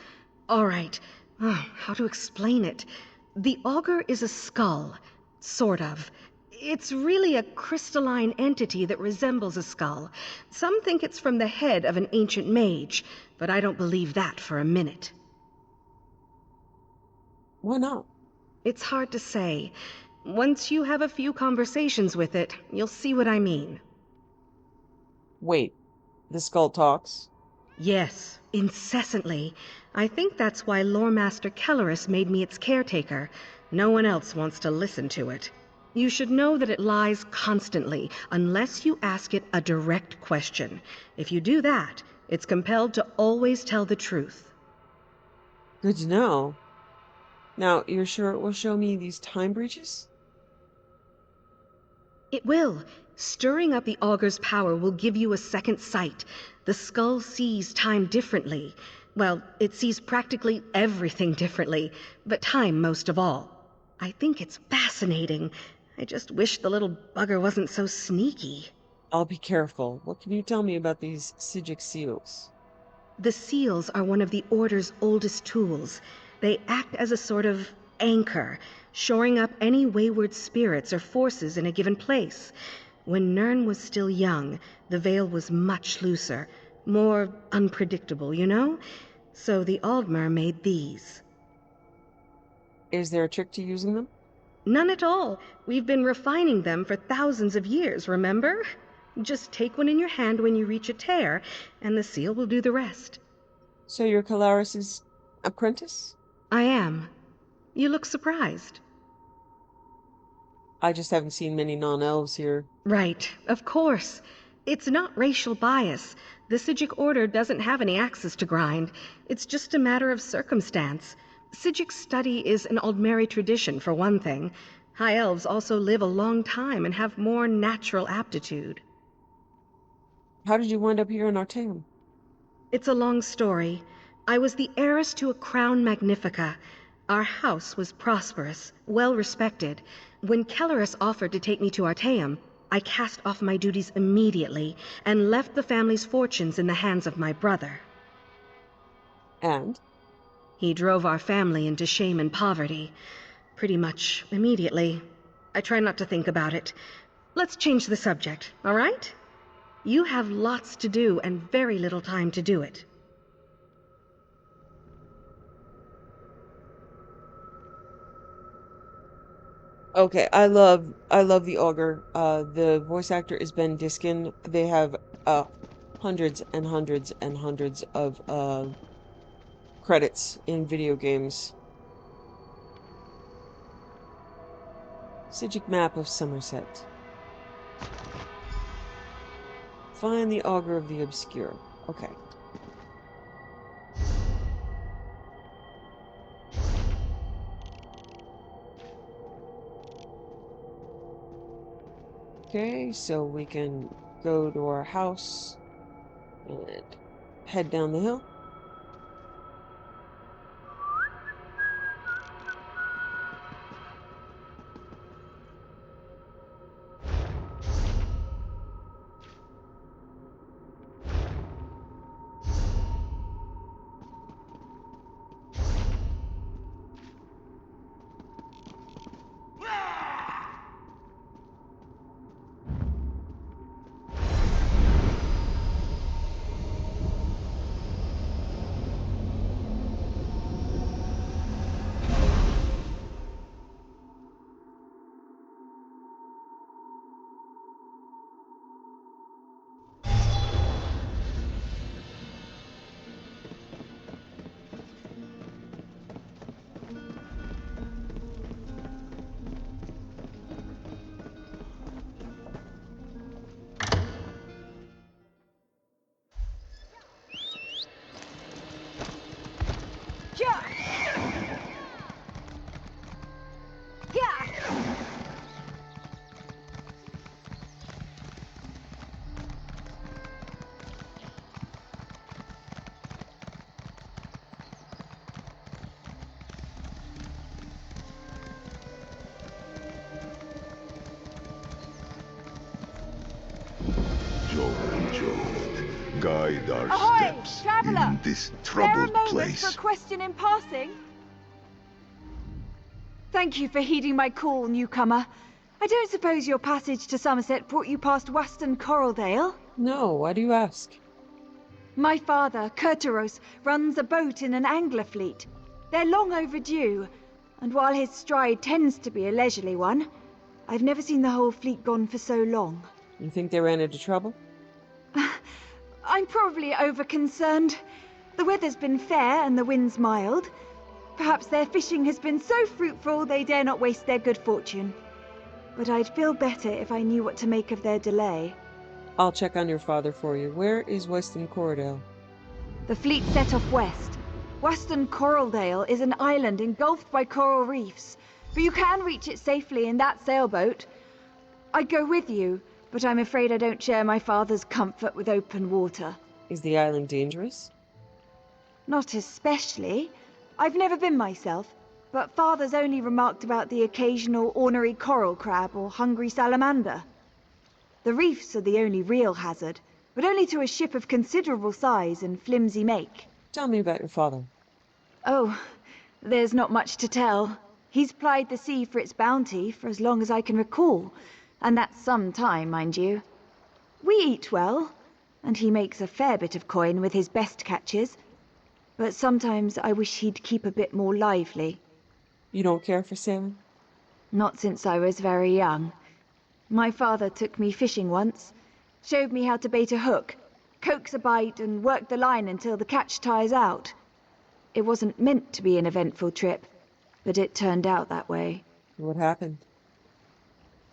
L: All right. How to explain it? The Augur is a skull. Sort of. It's really a crystalline entity that resembles a skull. Some think it's from the head of an ancient mage, but I don't believe that for a minute.
A: Why not?
L: It's hard to say. Once you have a few conversations with it, you'll see what I mean.
A: Wait, the skull talks?
L: Yes, incessantly. I think that's why Lore Master Kellerus made me its caretaker. No one else wants to listen to it. You should know that it lies constantly, unless you ask it a direct question. If you do that, it's compelled to always tell the truth.
A: Good to know. Now, you're sure it will show me these time breaches?
L: It will. Stirring up the Augur's power will give you a second sight. The skull sees time differently. Well, it sees practically everything differently, but time most of all. I think it's fascinating. I just wish the little bugger wasn't so sneaky.
A: I'll be careful. What can you tell me about these Sigic seals?
L: The seals are one of the Order's oldest tools. They act as a sort of anchor, shoring up any wayward spirits or forces in a given place. When Nirn was still young, the veil was much looser, more unpredictable, you know? So the Aldmer made these.
A: Is there a trick to using them?
L: None at all. We've been refining them for thousands of years, remember? Just take one in your hand when you reach a tear, and the seal will do the rest.
A: So you're Kellerus's apprentice?
L: I am. You look surprised.
A: I just haven't seen many non-elves here.
L: Right, of course. It's not racial bias. The Sigic Order doesn't have any axes to grind. It's just a matter of circumstance. Sigic study is an Aldmeri tradition, for one thing. High Elves also live a long time and have more natural aptitude.
A: How did you wind up here in Artaeum?
L: It's a long story. I was the heiress to a crown magnifica. Our house was prosperous, well respected. When Kellerus offered to take me to Artaeum, I cast off my duties immediately and left the family's fortunes in the hands of my brother.
A: And?
L: He drove our family into shame and poverty. Pretty much immediately. I try not to think about it. Let's change the subject, all right? You have lots to do and very little time to do it.
A: Okay, I love the Augur. The voice actor is Ben Diskin. They have hundreds and hundreds and hundreds of credits in video games. Sigic map of Somerset. Find the Augur of the Obscure. Okay. Okay, so we can go to our house and head down the hill.
D: Jove, guide our
C: Ahoy,
D: steps
C: traveler!
D: in this
C: Spare a
D: troubled
C: moment
D: place.
C: for a question in passing. Thank you for heeding my call, newcomer. I don't suppose your passage to Somerset brought you past Weston Coraldale?
A: No, why do you ask?
C: My father, Kurtaros, runs a boat in an angler fleet. They're long overdue, and while his stride tends to be a leisurely one, I've never seen the whole fleet gone for so long.
A: You think they ran into trouble?
C: I'm probably over-concerned. The weather's been fair and the wind's mild. Perhaps their fishing has been so fruitful they dare not waste their good fortune. But I'd feel better if I knew what to make of their delay.
A: I'll check on your father for you. Where is Weston Coraldale?
C: The fleet set off west. Weston Coraldale is an island engulfed by coral reefs, but you can reach it safely in that sailboat. I'd go with you, but I'm afraid I don't share my father's comfort with open water.
A: Is the island dangerous?
C: Not especially. I've never been myself, but Father's only remarked about the occasional ornery coral crab or hungry salamander. The reefs are the only real hazard, but only to a ship of considerable size and flimsy make.
A: Tell me about your father.
C: Oh, there's not much to tell. He's plied the sea for its bounty for as long as I can recall, and that's some time, mind you. We eat well, and he makes a fair bit of coin with his best catches. But sometimes I wish he'd keep a bit more lively.
A: You don't care for sailing?
C: Not since I was very young. My father took me fishing once, showed me how to bait a hook, coax a bite, and work the line until the catch tires out. It wasn't meant to be an eventful trip, but it turned out that way.
A: What happened?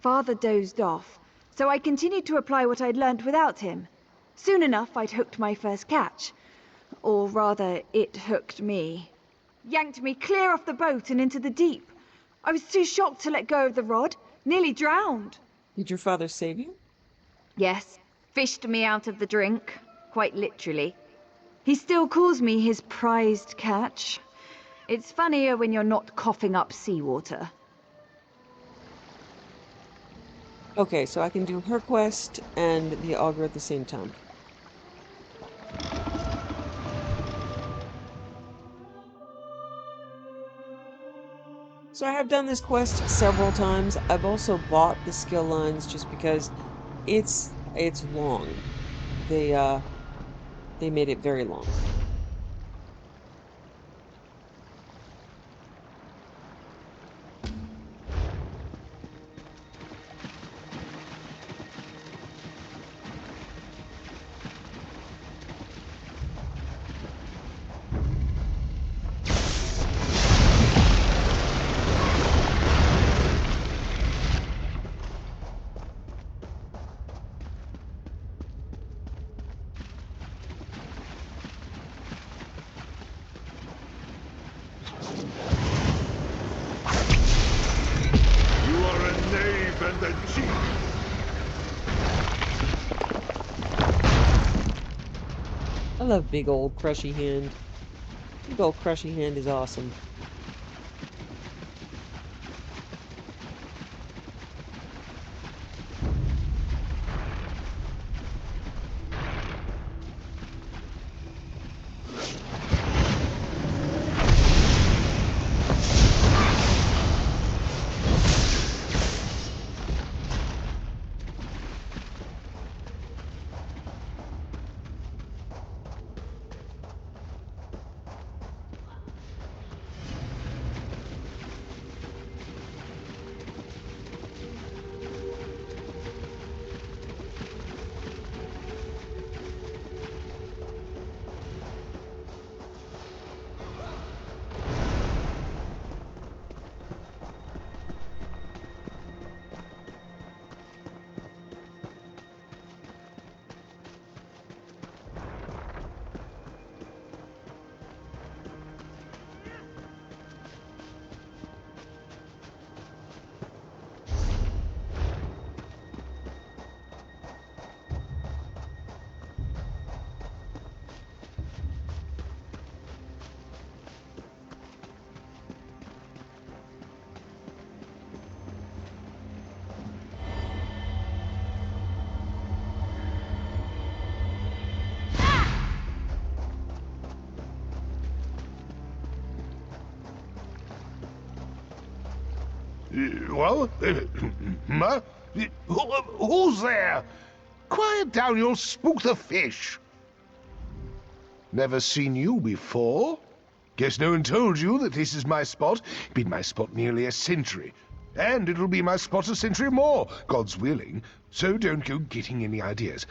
C: Father dozed off, so I continued to apply what I'd learnt without him. Soon enough, I'd hooked my first catch. Or rather, it hooked me. Yanked me clear off the boat and into the deep. I was too shocked to let go of the rod, nearly drowned.
A: Did your father save you?
C: Yes, fished me out of the drink, quite literally. He still calls me his prized catch. It's funnier when you're not coughing up seawater.
A: Okay, so I can do her quest and the Augur at the same time. So I have done this quest several times. I've also bought the skill lines just because it's long. They made it very long.
D: even the chief.
A: I love big old crushy hand. Big old crushy hand is awesome.
M: Well, who's there? Quiet down, you'll spook the fish. Never seen you before? Guess no one told you that this is my spot. Been my spot nearly a century. And it'll be my spot a century more, God's willing. So don't go getting any ideas.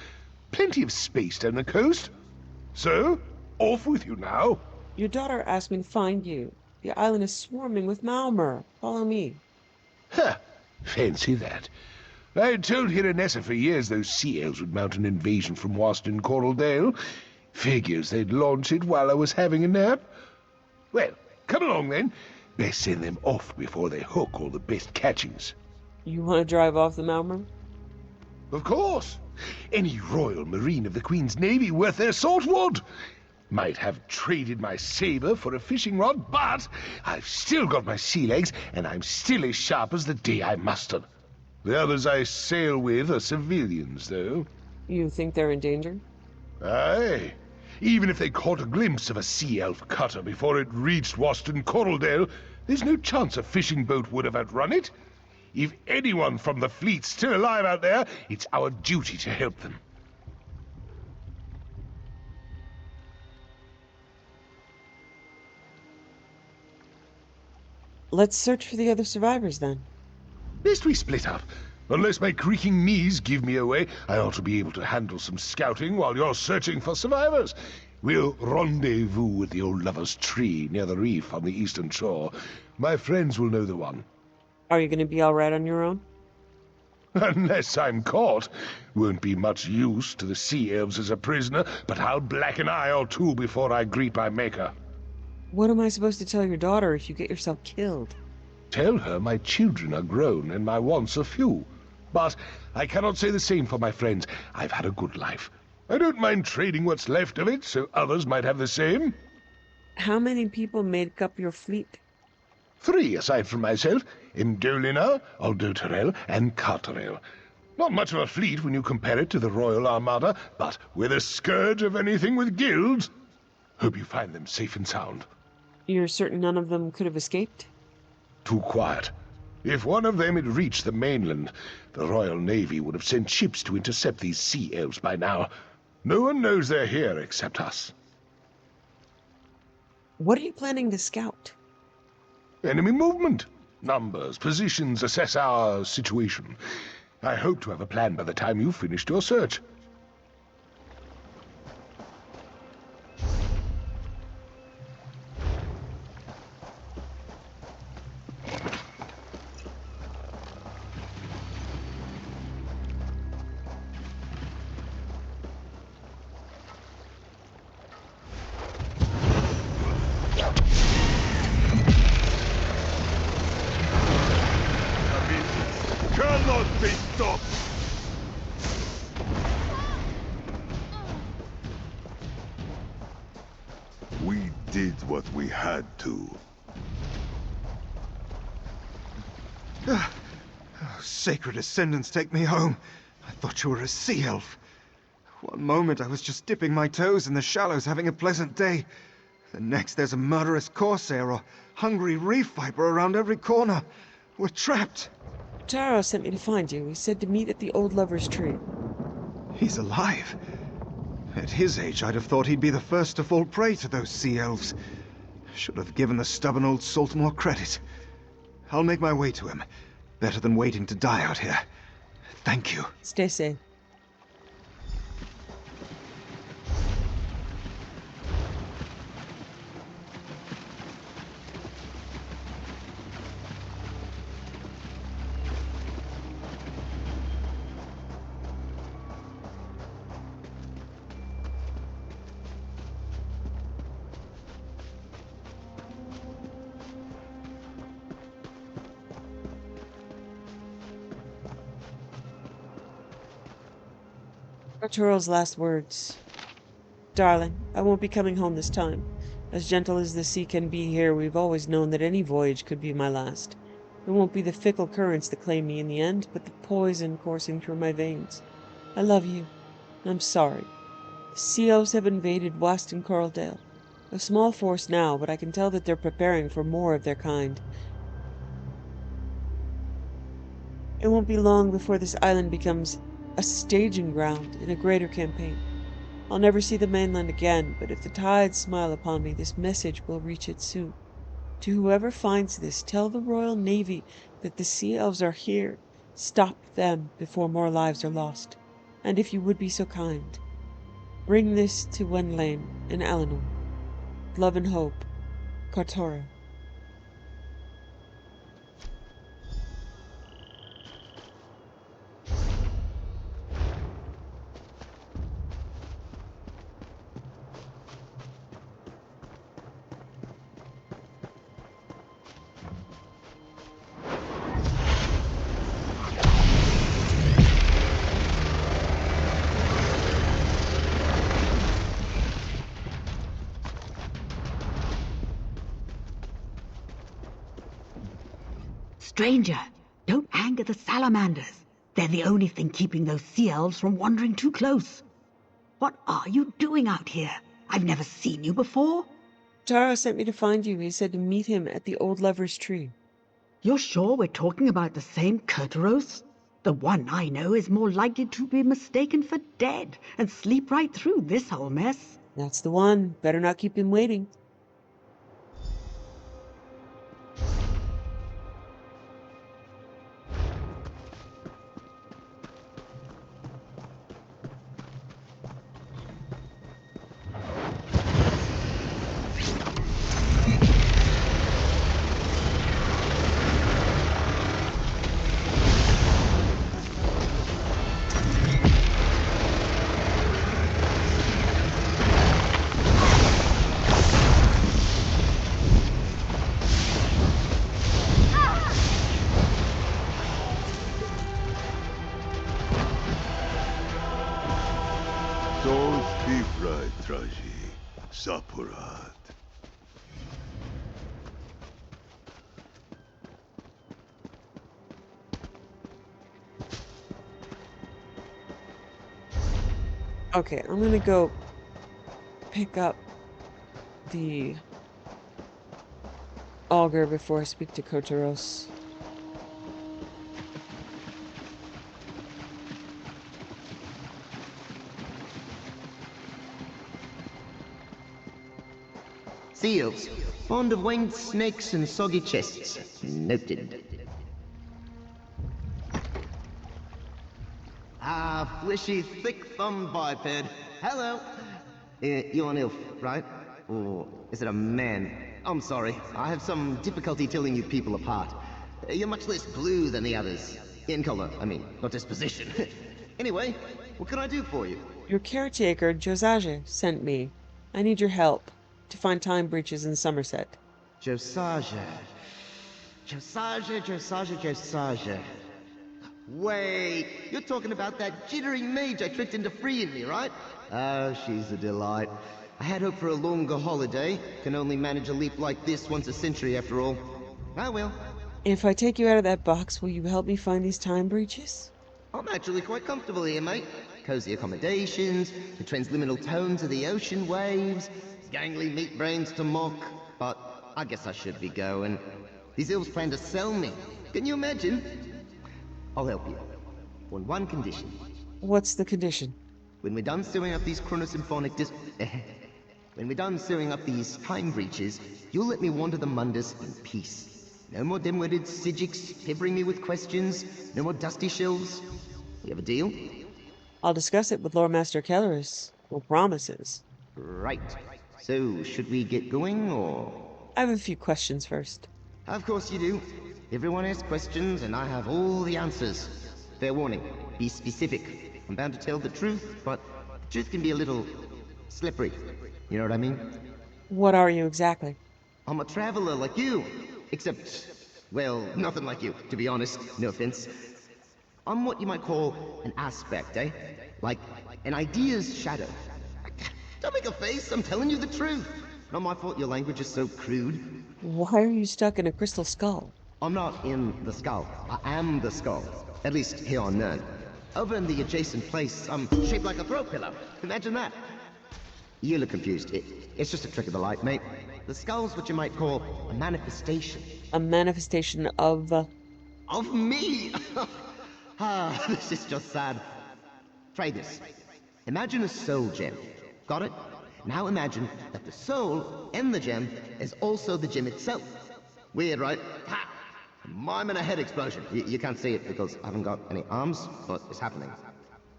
M: Plenty of space down the coast. So, off with you now.
A: Your daughter asked me to find you. The island is swarming with Malmer. Follow me.
M: Huh, fancy that. I told Hiranessa for years those sea elves would mount an invasion from Waston Coraldale. Figures they'd launch it while I was having a nap. Well, come along then. Best send them off before they hook all the best catchings.
A: You want to drive off the Malmer?
M: Of course. Any Royal Marine of the Queen's Navy worth their salt would. Might have traded my saber for a fishing rod, but I've still got my sea legs, and I'm still as sharp as the day I mustered. The others I sail with are civilians, though.
A: You think they're in danger?
M: Aye. Even if they caught a glimpse of a sea elf cutter before it reached Waston Coraldale, there's no chance a fishing boat would have outrun it. If anyone from the fleet's still alive out there, it's our duty to help them.
A: Let's search for the other survivors, then.
M: Best we split up. Unless my creaking knees give me away, I ought to be able to handle some scouting while you're searching for survivors. We'll rendezvous at the old lover's tree near the reef on the eastern shore. My friends will know the one.
A: Are you going to be all right on your own?
M: Unless I'm caught. Won't be much use to the sea elves as a prisoner, but I'll black an eye or two before I greet my maker.
A: What am I supposed to tell your daughter if you get yourself killed?
M: Tell her my children are grown and my wants are few. But I cannot say the same for my friends. I've had a good life. I don't mind trading what's left of it, so others might have the same.
A: How many people make up your fleet?
M: 3, aside from myself. Imdolina, Aldoterel, and Carterel. Not much of a fleet when you compare it to the Royal Armada, but we're the scourge of anything with guilds. Hope you find them safe and sound.
A: You're certain none of them could have escaped?
M: Too quiet. If one of them had reached the mainland, the Royal Navy would have sent ships to intercept these sea elves by now. No one knows they're here except us.
A: What are you planning to scout?
M: Enemy movement. Numbers, positions, assess our situation. I hope to have a plan by the time you've finished your search.
D: Cannot they stop? We did what we had to.
N: Sacred Ascendants, take me home. I thought you were a sea elf. One moment I was just dipping my toes in the shallows having a pleasant day. The next there's a murderous corsair or hungry reef viper around every corner. We're trapped.
A: Taro sent me to find you. He said to meet at the old lover's tree.
N: He's alive. At his age, I'd have thought he'd be the first to fall prey to those sea elves. Should have given the stubborn old salt more credit. I'll make my way to him. Better than waiting to die out here. Thank you.
A: Stay safe. Arturo's last words. Darling, I won't be coming home this time. As gentle as the sea can be here, we've always known that any voyage could be my last. It won't be the fickle currents that claim me in the end, but the poison coursing through my veins. I love you. I'm sorry. The sea elves have invaded Western Coraldale. A small force now, but I can tell that they're preparing for more of their kind. It won't be long before this island becomes a staging ground in a greater campaign. I'll never see the mainland again, but if the tides smile upon me, this message will reach it soon. To whoever finds this, tell the Royal Navy that the sea elves are here. Stop them before more lives are lost. And if you would be so kind, bring this to Wenlane and Eleanor. Love and hope, Kartora.
O: Stranger, don't anger the salamanders. They're the only thing keeping those sea elves from wandering too close. What are you doing out here? I've never seen you before.
A: Taro sent me to find you. He said to meet him at the old lover's tree.
O: You're sure we're talking about the same Kurtaros? The one I know is more likely to be mistaken for dead and sleep right through this whole mess.
A: That's the one. Better not keep him waiting.
D: Sapurat.
A: Okay, I'm gonna go pick up the Augur before I speak to Kotaros.
P: Seals. Fond of winged snakes and soggy chests. Noted. Ah, fleshy, thick-thumbed biped. Hello. You're an elf, right? Or is it a man? I'm sorry. I have some difficulty telling you people apart. You're much less blue than the others. In color, I mean, not disposition. Anyway, what can I do for you?
A: Your caretaker, Josage, sent me. I need your help to find time breaches in Somerset.
P: Josage. Wait, you're talking about that jittering mage I tricked into freeing me, right? Oh, she's a delight. I had hoped for a longer holiday. Can only manage a leap like this once a century, after all. I will.
A: If I take you out of that box, will you help me find these time breaches?
P: I'm actually quite comfortable here, mate. Cozy accommodations, the transliminal tones of the ocean waves, gangly meat brains to mock. But I guess I should be going. These elves plan to sell me. Can you imagine? I'll help you. On one condition.
A: What's the condition?
P: When we're done sewing up these chronosymphonic when we're done sewing up these time breaches, you'll let me wander the Mundus in peace. No more dim-witted Sijiks peppering me with questions. No more dusty shells. We have a deal?
A: I'll discuss it with Lord Master Kelleris. No promises.
P: Right. So, should we get going, or...?
A: I have a few questions first.
P: Of course you do. Everyone asks questions, and I have all the answers. Fair warning, be specific. I'm bound to tell the truth, but the truth can be a little... slippery. You know what I mean?
A: What are you exactly?
P: I'm a traveler like you. Except, well, nothing like you, to be honest. No offense. I'm what you might call an aspect, eh? Like an idea's shadow. Don't make a face, I'm telling you the truth. Not my fault your language is so crude.
A: Why are you stuck in a crystal skull?
P: I'm not in the skull. I am the skull. At least here on Nern. Over in the adjacent place, I'm shaped like a throat pillow. Imagine that. You look confused. It's just a trick of the light, mate. The skull's what you might call a manifestation.
A: A manifestation of...
P: Of me? Ah, this is just sad. Try this. Imagine a soul gem. Got it? Now imagine that the soul in the gem is also the gem itself. Weird, right? Ha! Miming a head explosion. You can't see it because I haven't got any arms, but it's happening.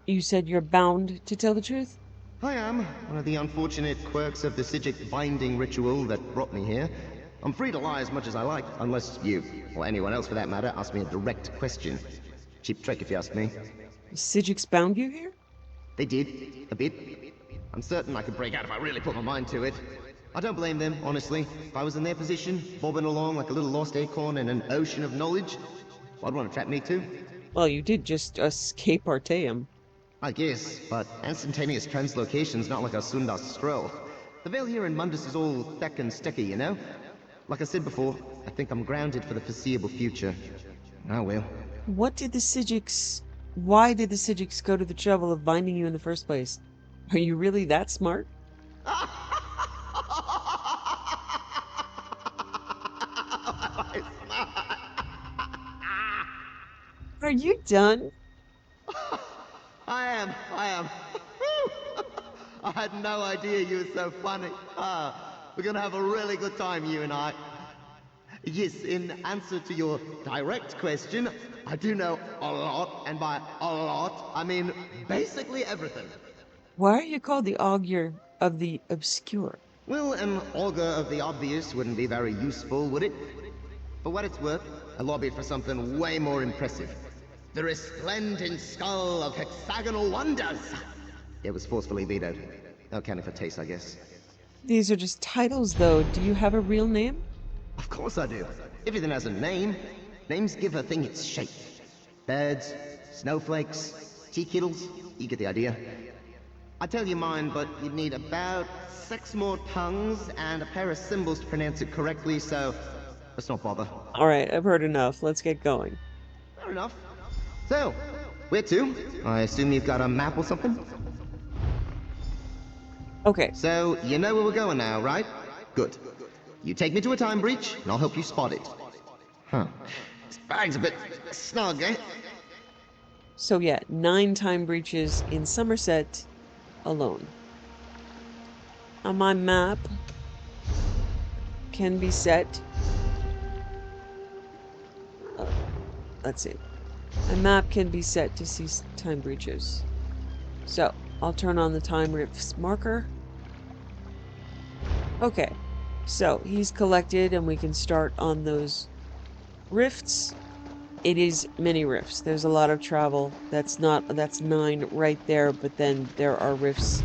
A: You said you're bound to tell the truth?
P: I am. One of the unfortunate quirks of the Sijic binding ritual that brought me here. I'm free to lie as much as I like, unless you, or anyone else for that matter, ask me a direct question. Cheap trick if you ask me.
A: The Sijics bound you here?
P: They did. A bit. I'm certain I could break out if I really put my mind to it. I don't blame them, honestly. If I was in their position, bobbing along like a little lost acorn in an ocean of knowledge, I'd want to trap me too.
A: Well, you did just escape Arteum.
P: I guess, but instantaneous translocation's not like a Sundas scroll. The veil here in Mundus is all thick and sticky, you know? Like I said before, I think I'm grounded for the foreseeable future. I will.
A: What did the Sijics... Why did the Sijics go to the trouble of binding you in the first place? Are you really that smart? Are you done?
P: I am. I had no idea you were so funny. We're gonna have a really good time, you and I. Yes, in answer to your direct question, I do know a lot, and by a lot, I mean basically everything.
A: Why are you called the Augur of the Obscure?
P: Well, an augur of the obvious wouldn't be very useful, would it? For what it's worth, I lobbied for something way more impressive. The resplendent skull of hexagonal wonders! It was forcefully vetoed. No counting for taste, I guess.
A: These are just titles, though. Do you have a real name?
P: Of course I do. Everything has a name. Names give a thing its shape. Birds, snowflakes, tea kettles, you get the idea. I'd tell you mine, but you'd need about 6 more tongues and a pair of cymbals to pronounce it correctly, so let's not bother.
A: Alright, I've heard enough. Let's get going.
P: Fair enough. So, where to? I assume you've got a map or something?
A: Okay.
P: So, you know where we're going now, right? Good. You take me to a time breach, and I'll help you spot it. Huh. This bag's a bit snug, eh?
A: So yeah, 9 time breaches in Somerset alone. On my map can be set... let's see. A map can be set to see time breaches. So, I'll turn on the time rifts marker. Okay, so he's collected and we can start on those rifts. It is many rifts. There's a lot of travel. That's 9 right there, but then there are rifts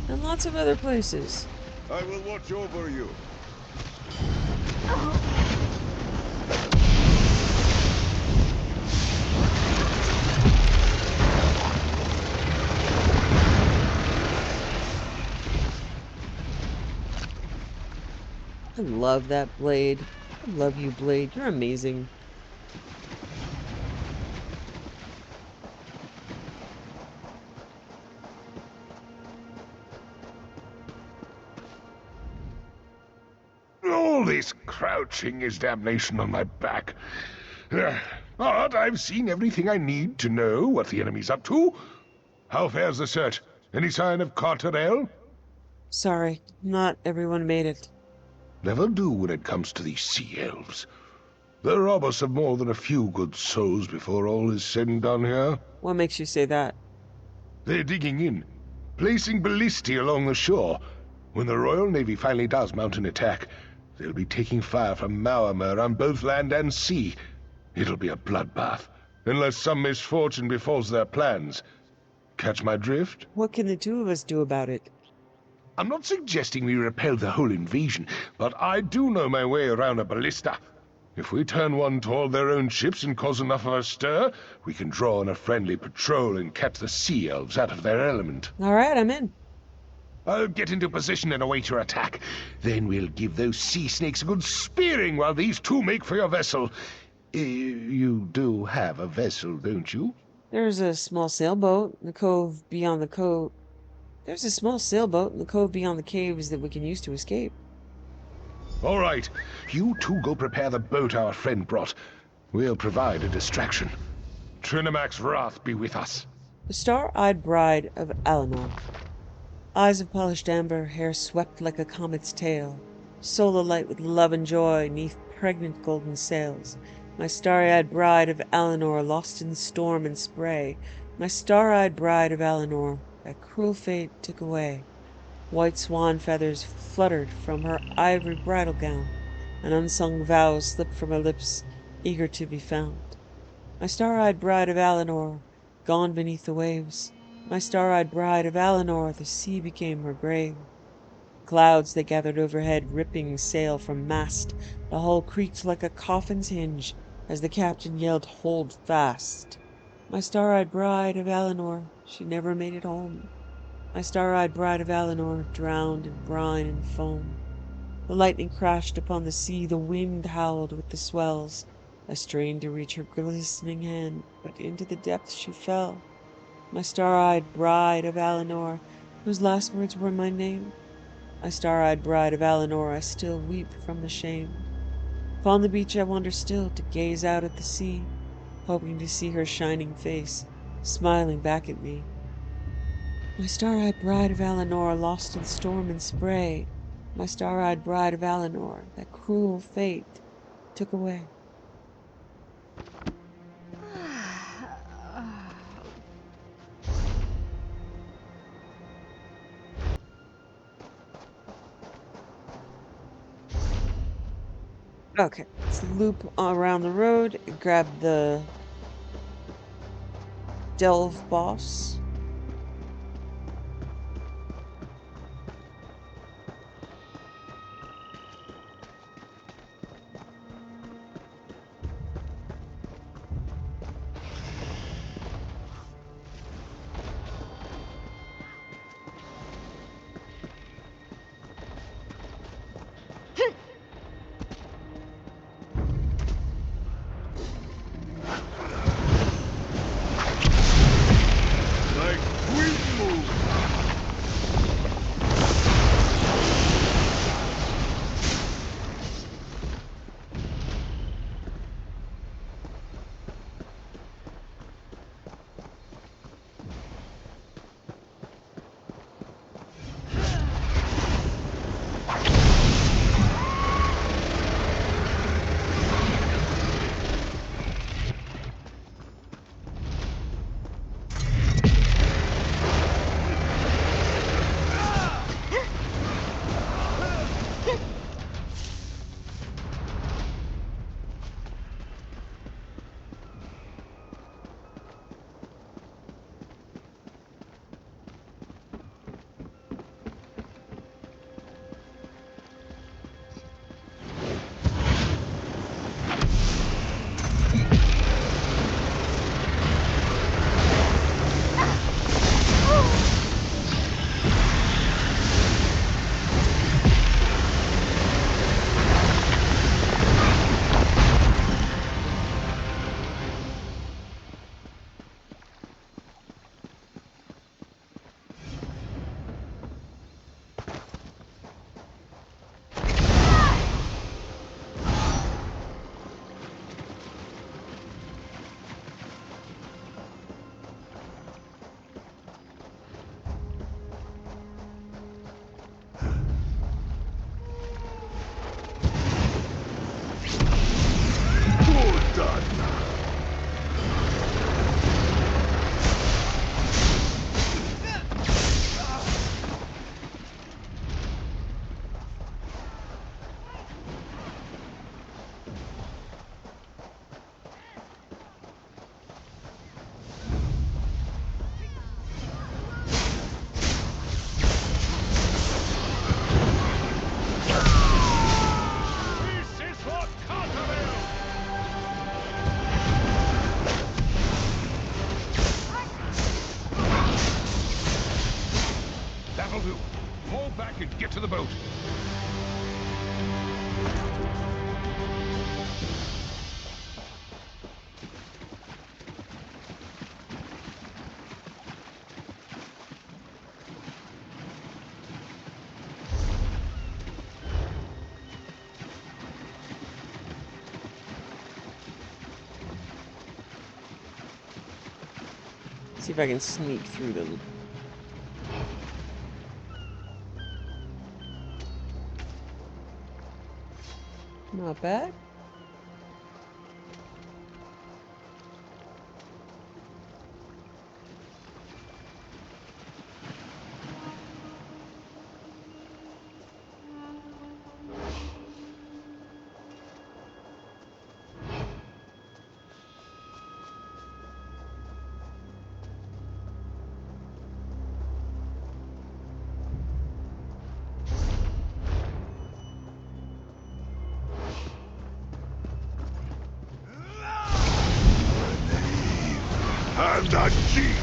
A: and lots of other places.
D: I will watch over you.
A: Oh. I love that blade. I love you, Blade. You're amazing.
M: All this crouching is damnation on my back. But I've seen everything I need to know what the enemy's up to. How fares the search? Any sign of Carterel?
A: Sorry, not everyone made it.
M: Never do when it comes to these sea elves. They'll rob us of more than a few good souls before all is said and done here.
A: What makes you say that?
M: They're digging in, placing ballistae along the shore. When the Royal Navy finally does mount an attack, they'll be taking fire from Maormer on both land and sea. It'll be a bloodbath, unless some misfortune befalls their plans. Catch my drift?
A: What can the two of us do about it?
M: I'm not suggesting we repel the whole invasion, but I do know my way around a ballista. If we turn one toward their own ships and cause enough of a stir, we can draw on a friendly patrol and catch the sea elves out of their element.
A: All right, I'm in.
M: I'll get into position and await your attack. Then we'll give those sea snakes a good spearing while these two make for your vessel. You do have a vessel, don't you?
A: There's a small sailboat in the cove beyond the cove. There's a small sailboat in the cove beyond the caves that we can use to escape.
M: All right. You two go prepare the boat our friend brought. We'll provide a distraction. Trinamac's wrath be with us.
A: The star-eyed bride of Alinor. Eyes of polished amber, hair swept like a comet's tail. Soul alight with love and joy, neath pregnant golden sails. My starry-eyed bride of Alinor, lost in storm and spray. My star-eyed bride of Alinor, that cruel fate took away. White swan feathers fluttered from her ivory bridal gown. An unsung vow slipped from her lips, eager to be found. My star-eyed bride of Alinor, gone beneath the waves. My star-eyed bride of Alinor, the sea became her grave. Clouds they gathered overhead, ripping sail from mast. The hull creaked like a coffin's hinge as the captain yelled, "Hold fast!" My star-eyed bride of Alinor, she never made it home. My star-eyed bride of Alinor, drowned in brine and foam. The lightning crashed upon the sea, the wind howled with the swells. I strained to reach her glistening hand, but into the depths she fell. My star-eyed bride of Alinor, whose last words were my name. My star-eyed bride of Alinor, I still weep from the shame. Upon the beach I wander still to gaze out at the sea, hoping to see her shining face, smiling back at me. My star-eyed bride of Alinor, lost in storm and spray. My star-eyed bride of Alinor, that cruel fate took away. Okay, let's loop around the road, grab the Delve boss.
M: done.
D: That'll do. Fall back and get to the boat.
A: See if I can sneak through them. Not bad.
M: And the jeep!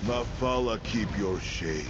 M: Mafala, keep your shade.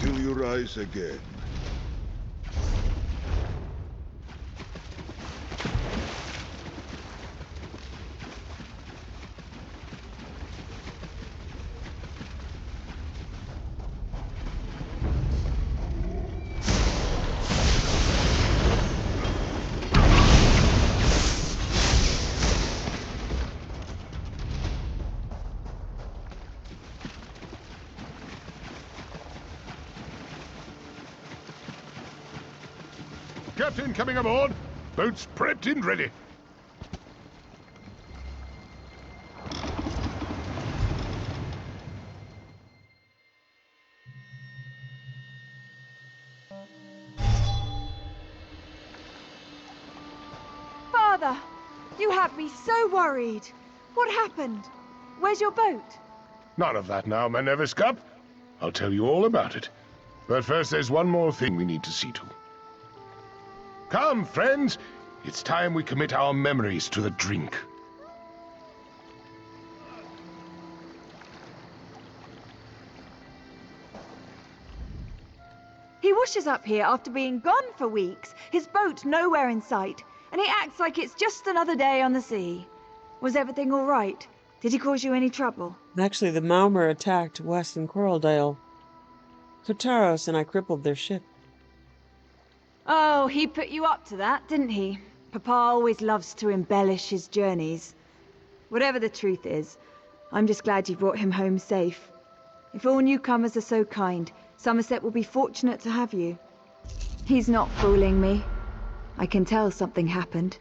M: Until you rise again. Captain coming aboard. Boats prepped and ready.
Q: Father! You had me so worried. What happened? Where's your boat?
M: None of that now, my Nevis Cup. I'll tell you all about it. But first, there's one more thing we need to see to. Come, friends. It's time we commit our memories to the drink.
Q: He washes up here after being gone for weeks, his boat nowhere in sight, and he acts like it's just another day on the sea. Was everything all right? Did he cause you any trouble?
A: Actually, the Maumur attacked Western Coraldale. Kotaros and I crippled their ship.
Q: Oh, he put you up to that, didn't he? Papa always loves to embellish his journeys. Whatever the truth is, I'm just glad you brought him home safe. If all newcomers are so kind, Somerset will be fortunate to have you. He's not fooling me. I can tell something happened.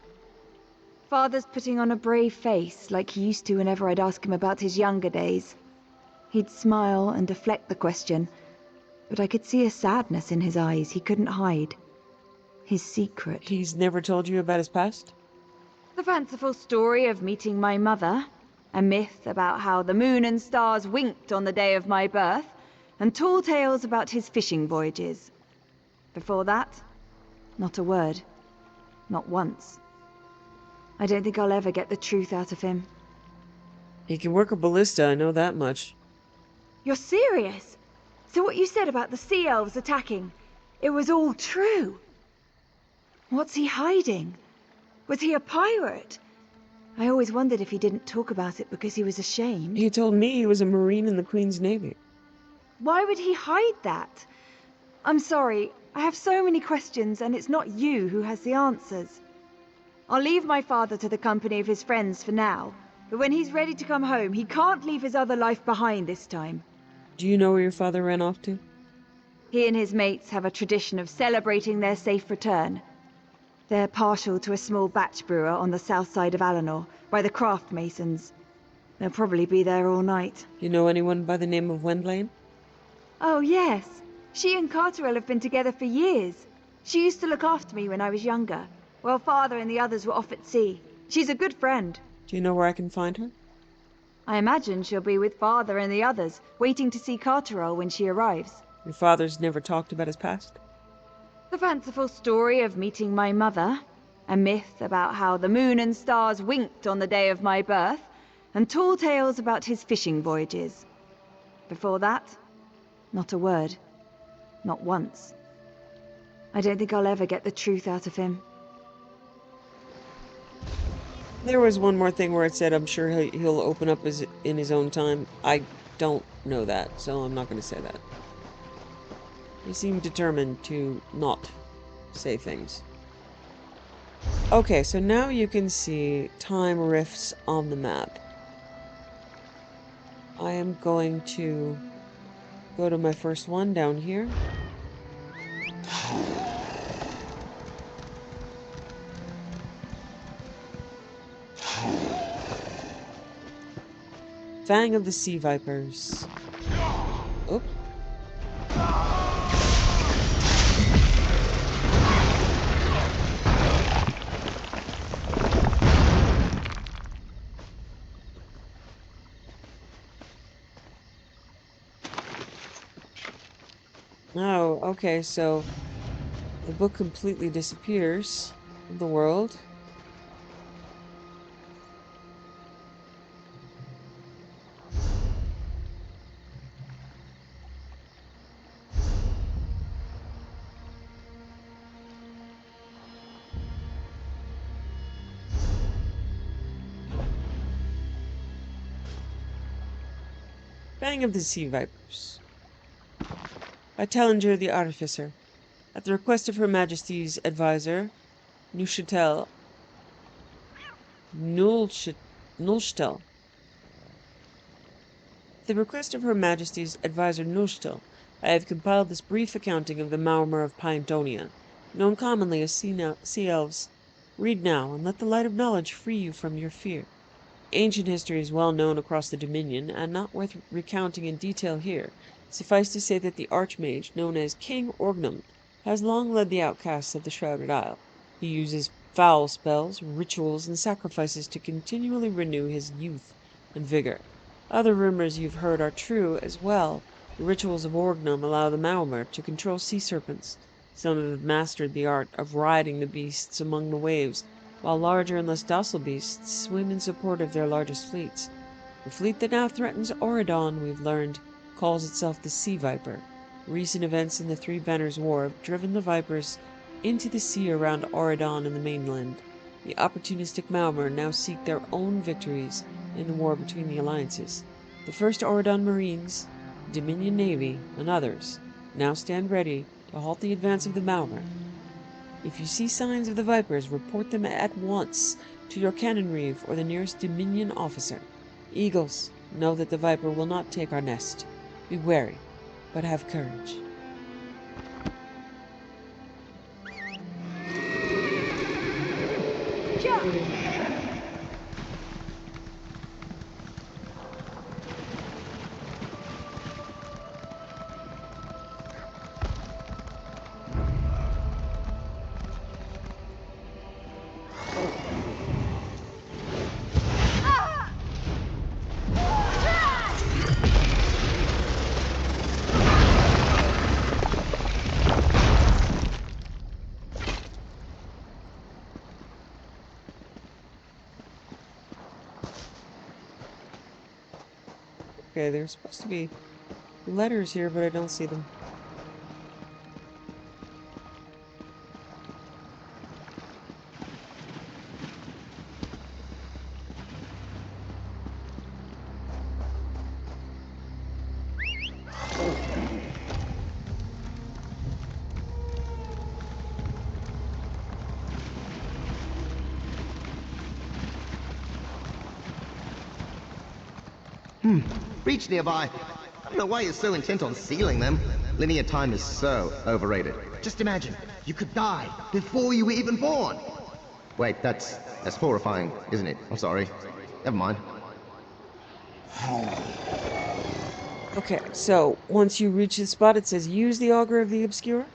Q: Father's putting on a brave face, like he used to whenever I'd ask him about his younger days. He'd smile and deflect the question, but I could see a sadness in his eyes he couldn't hide. His secret.
A: He's never told you about his past?
Q: The fanciful story of meeting my mother, a myth about how the moon and stars winked on the day of my birth, and tall tales about his fishing voyages. Before that, not a word. Not once. I don't think I'll ever get the truth out of him.
A: He can work a ballista, I know that much.
Q: You're serious? So what you said about the sea elves attacking, it was all true? What's he hiding? Was he a pirate? I always wondered if he didn't talk about it because he was ashamed.
A: He told me he was a Marine in the Queen's Navy.
Q: Why would he hide that? I'm sorry, I have so many questions and it's not you who has the answers. I'll leave my father to the company of his friends for now, but when he's ready to come home, he can't leave his other life behind this time.
A: Do you know where your father ran off to?
Q: He and his mates have a tradition of celebrating their safe return. They're partial to a small batch brewer on the south side of Alinor, by the craft masons. They'll probably be there all night.
A: You know anyone by the name of Wendlane?
Q: Oh, yes. She and Carterell have been together for years. She used to look after me when I was younger, while Father and the others were off at sea. She's a good friend.
A: Do you know where I can find her?
Q: I imagine she'll be with Father and the others, waiting to see Carterell when she arrives.
A: Your father's never talked about his past?
Q: The fanciful story of meeting my mother, a myth about how the moon and stars winked on the day of my birth, and tall tales about his fishing voyages. Before that, not a word. Not once. I don't think I'll ever get the truth out of him.
A: There was one more thing where it said I'm sure he'll open up in his own time. I don't know that, so I'm not going to say that. He seemed determined to not say things. Okay, so now you can see time rifts on the map. I am going to go to my first one down here. Fang of the Sea Vipers. Oop. Oh, okay, so the book completely disappears from the world. Fang of the Sea Vipers. By Tellinger the Artificer. At the request of Her Majesty's advisor, Neuchâtel. At the request of Her Majesty's advisor Neuchâtel, I have compiled this brief accounting of the Maormer of Pyantonia, known commonly as sea elves. Read now, and let the light of knowledge free you from your fear. Ancient history is well known across the Dominion, and not worth recounting in detail here. Suffice to say that the Archmage, known as King Orgnum, has long led the outcasts of the Shrouded Isle. He uses foul spells, rituals, and sacrifices to continually renew his youth and vigor. Other rumors you've heard are true as well. The rituals of Orgnum allow the Maormer to control sea serpents. Some have mastered the art of riding the beasts among the waves, while larger and less docile beasts swim in support of their largest fleets. The fleet that now threatens Auridon, we've learned, calls itself the Sea Viper. Recent events in the Three Banners War have driven the Vipers into the sea around Auridon and the mainland. The opportunistic Maormer now seek their own victories in the war between the alliances. The first Auridon Marines, Dominion Navy, and others now stand ready to halt the advance of the Maormer. If you see signs of the Vipers, report them at once to your cannon reeve or the nearest Dominion officer. Eagles, know that the Viper will not take our nest. Be wary, but have courage. Okay, there's supposed to be letters here, but I don't see them.
P: Reach nearby. I don't know why you're so intent on sealing them. Linear time is so overrated. Just imagine, you could die before you were even born. Wait, that's horrifying, isn't it? I'm sorry. Never mind.
A: Okay, so once you reach this spot, it says use the Augur of the Obscure.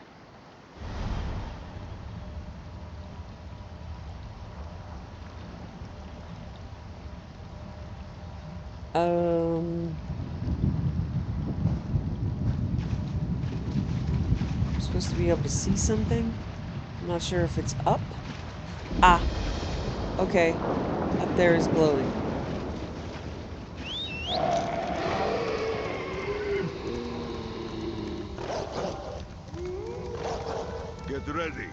A: I'm supposed to be able to see something. I'm not sure if it's up. Ah, okay. Up there is glowing.
D: Get ready.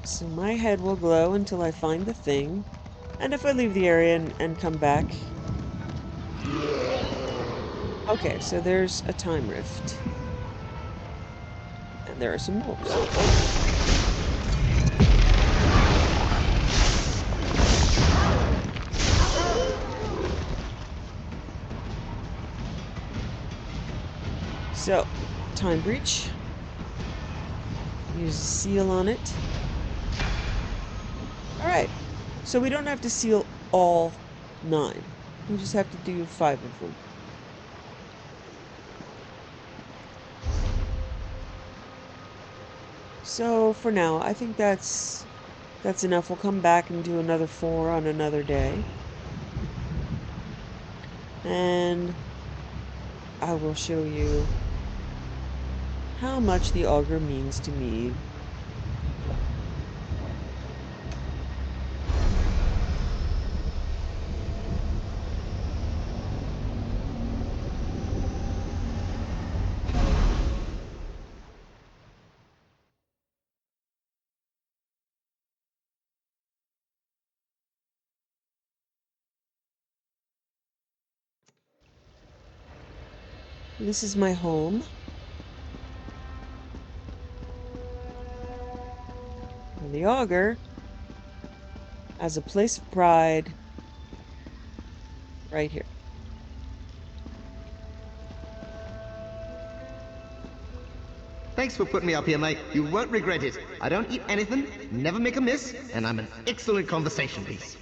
A: So my head will glow until I find the thing. And if I leave the area and come back. Okay, so there's a time rift. And there are some wolves. So, time breach. Use a seal on it. Alright, so we don't have to seal all 9. We just have to do 5 of them. So for now, I think that's enough. We'll come back and do another 4 on another day. And I will show you how much the Augur means to me. This is my home. And the Augur has a place of pride right here.
P: Thanks for putting me up here, mate. You won't regret it. I don't eat anything, never make a miss, and I'm an excellent conversation piece.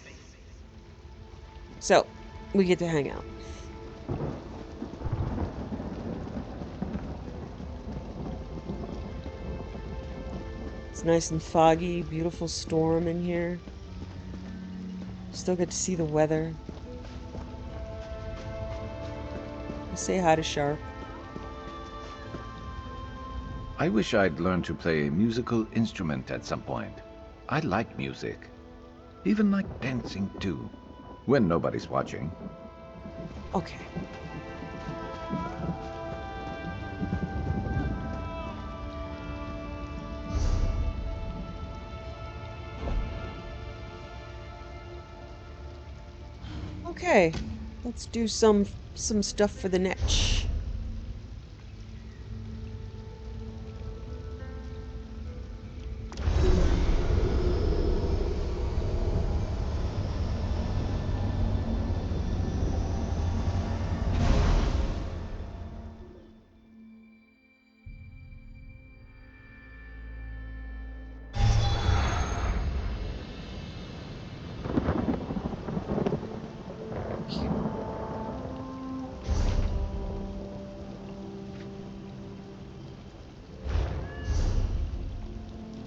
A: So, we get to hang out. It's nice and foggy, beautiful storm in here. Still get to see the weather. Say hi to Sharp.
R: I wish I'd learned to play a musical instrument at some point. I like music. Even like dancing too. When nobody's watching.
A: Okay. Okay, let's do some stuff for the Netch.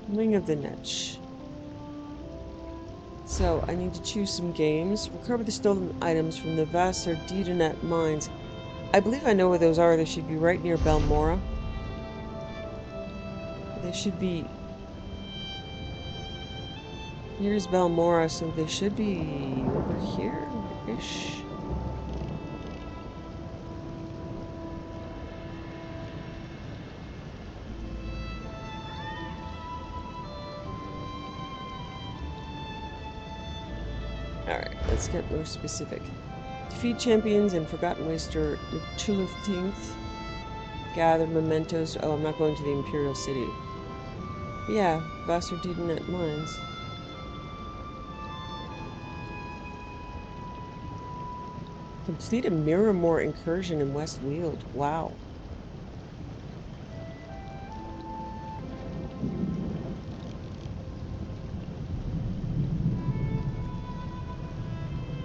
A: Wing of the Netch. So, I need to choose some games. Recover the stolen items from the Vasardidanet mines. I believe I know where those are. They should be right near Balmora. They should be... Here's Balmora, so they should be over here-ish. Alright, let's get more specific. Defeat champions and Forgotten Waster the 15th. Gather mementos. Oh, I'm not going to the Imperial City. Yeah, Vassar-Dedenet Mines. Complete a Miramore incursion in West Weald. Wow.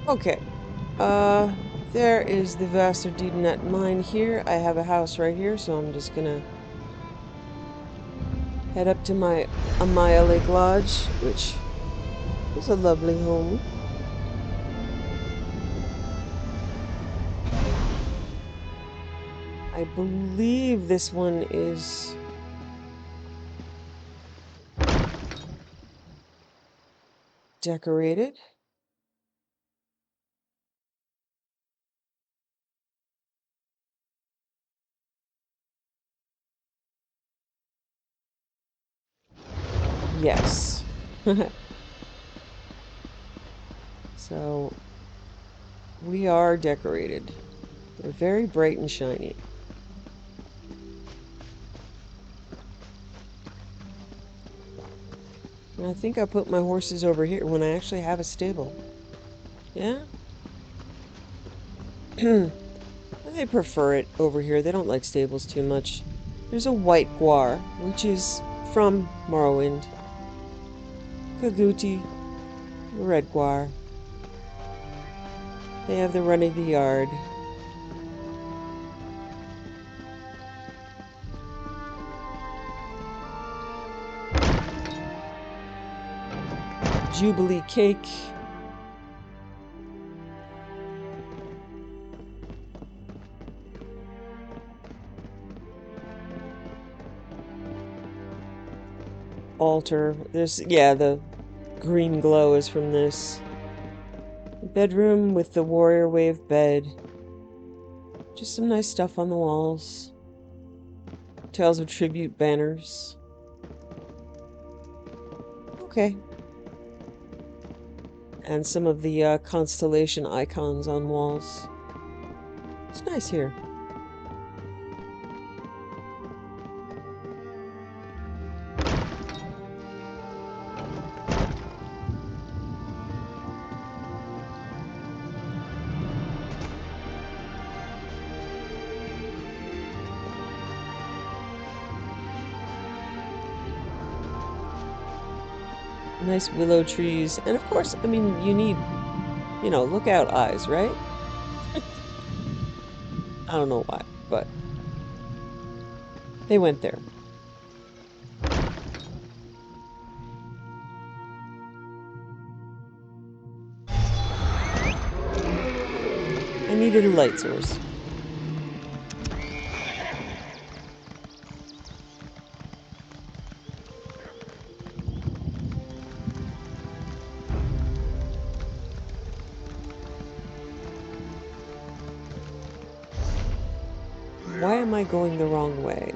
A: Okay. There is the Vassar-Dedenet mine here. I have a house right here, so I'm just gonna head up to my Amaya Lake Lodge, which is a lovely home. I believe this one is decorated. Yes. So, we are decorated. They're very bright and shiny. And I think I put my horses over here when I actually have a stable. Yeah? They prefer it over here. They don't like stables too much. There's a white guar, which is from Morrowind. Kaguti, the red guar. They have the run of the yard. Jubilee cake. Altar. There's, yeah, the green glow is from this. Bedroom with the warrior wave bed. Just some nice stuff on the walls. Tales of Tribute banners. Okay. And some of the constellation icons on walls. It's nice here. Nice willow trees. And of course, I mean, you need, you know, lookout eyes, right? I don't know why, but they went there. I needed a light source. Why am I going the wrong way?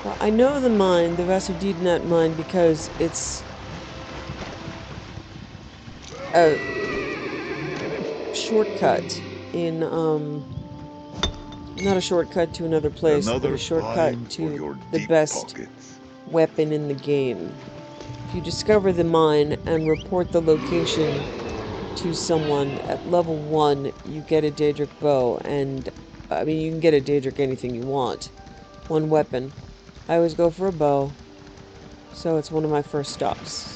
A: Well, I know the mine, the Vassar-Dedenet mine, because it's a shortcut in, not a shortcut to another place, but a shortcut to the best weapon in the game. If you discover the mine and report the location to someone at level 1, you get a Daedric bow, and, I mean, you can get a Daedric anything you want. One weapon. I always go for a bow, so it's one of my first stops.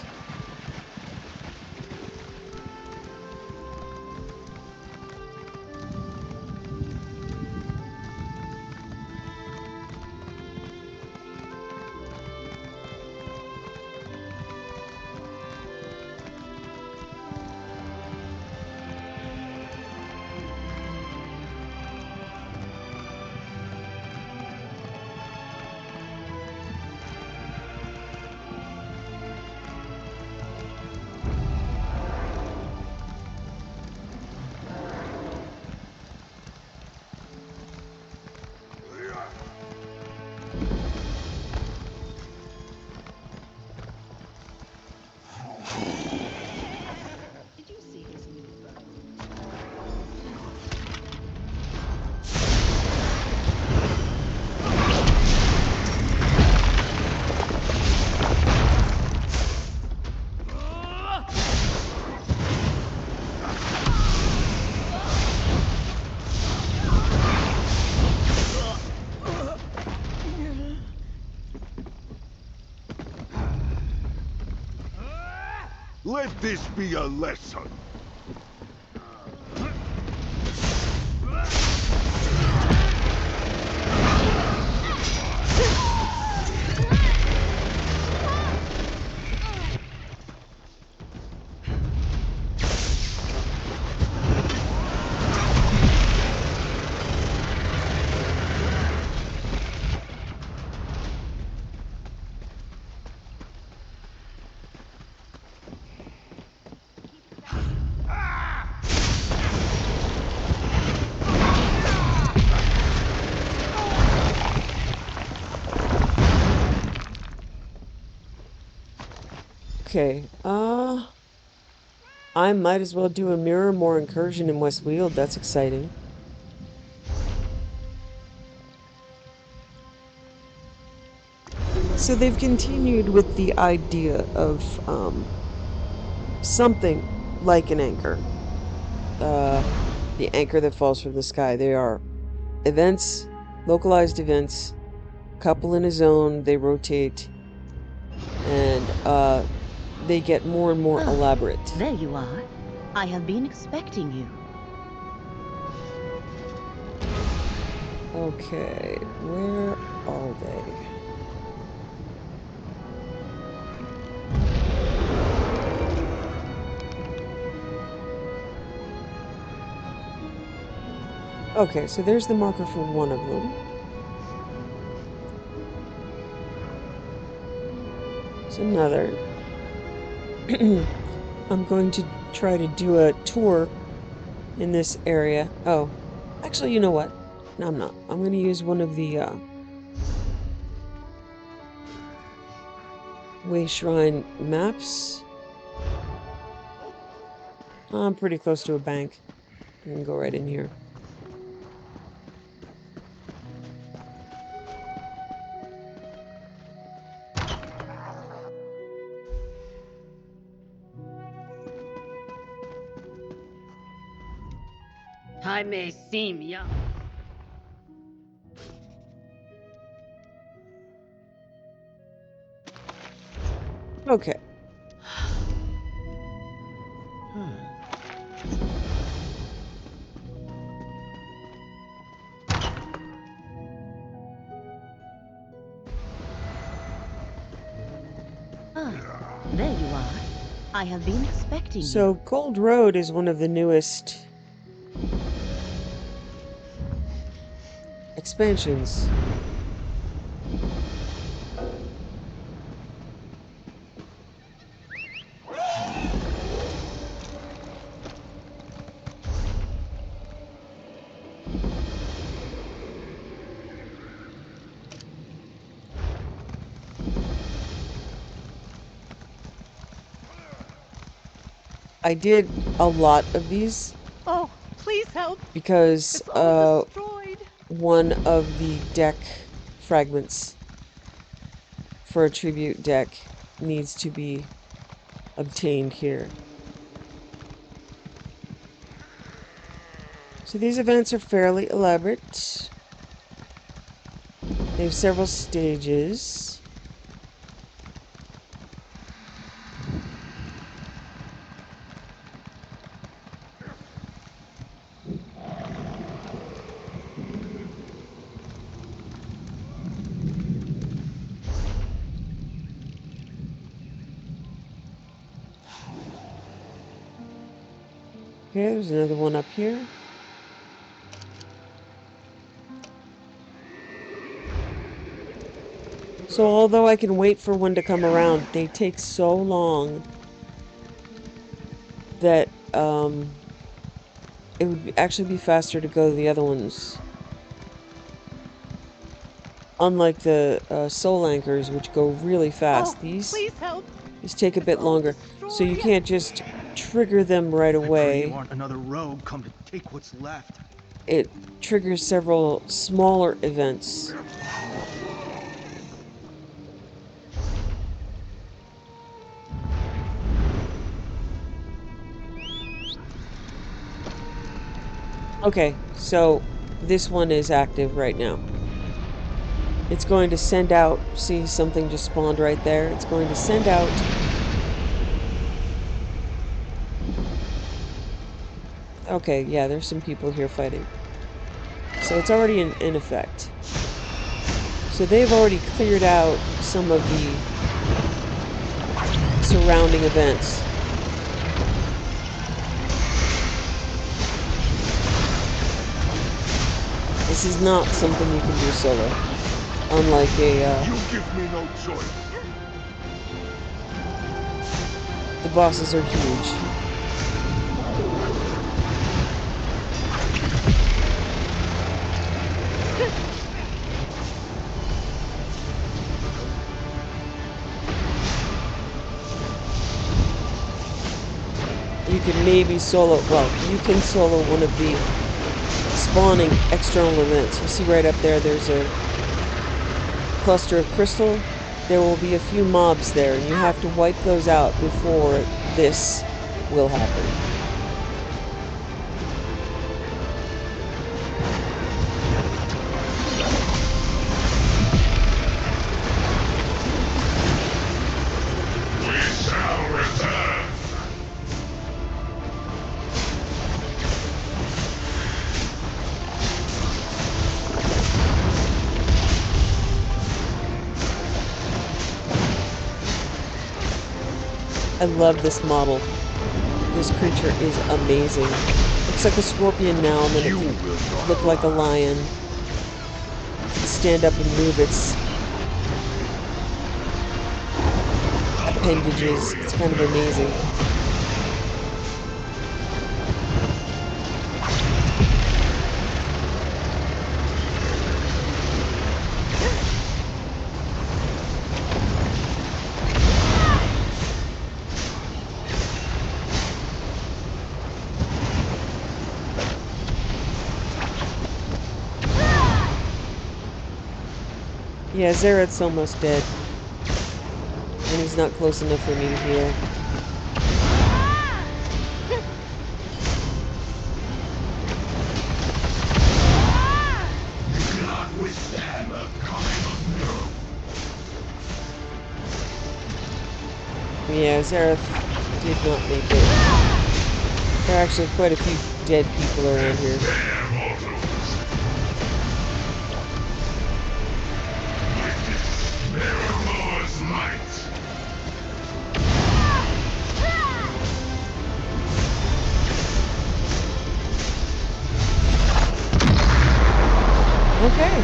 D: Let this be a lesson.
A: Okay, I might as well do a mirror more incursion in Westweald. That's exciting. So they've continued with the idea of something like an anchor. The anchor that falls from the sky. They are events, localized events, couple in a zone, they rotate, and they get more and more elaborate.
S: There you are. I have been expecting you.
A: Okay, where are they? Okay, so there's the marker for one of them. There's another. I'm going to try to do a tour in this area. Oh, actually, you know what? No, I'm not. I'm going to use one of the Way Shrine maps. I'm pretty close to a bank. I can go right in here.
J: I may seem young.
A: Okay.
S: There you are. I have been expecting you.
A: So, Gold Road is one of the newest expansions. I did a lot of these.
S: Oh, please help.
A: Because one of the deck fragments for a tribute deck needs to be obtained here. So these events are fairly elaborate. They have several stages. Okay, there's another one up here. So although I can wait for one to come around, they take so long that it would actually be faster to go to the other ones. Unlike the soul anchors, which go really fast, these take a bit longer. So you can't just trigger them right away.
N: You aren't another rogue come to take what's left.
A: It triggers several smaller events. Okay, so this one is active right now. It's going to send out, see something just spawned right there. It's going to send out Okay, yeah, there's some people here fighting. So it's already in effect. So they've already cleared out some of the surrounding events. This is not something you can do solo. Unlike a,
D: You give me no choice.
A: the bosses are huge. You can maybe solo, well, you can solo one of the spawning external events. You see right up there, there's a cluster of crystal. There will be a few mobs there, and you have to wipe those out before this will happen.
D: We shall return.
A: I love this model. This creature is amazing. Looks like a scorpion now, and then it can look like a lion. It can stand up and move its appendages. It's kind of amazing. Yeah, Xerath's almost dead. And he's not close enough for me to heal.
D: Not withstand the coming of no.
A: Yeah, Xerath did not make it. There are actually quite a few dead people around here.
D: Miracle's might.
A: Okay.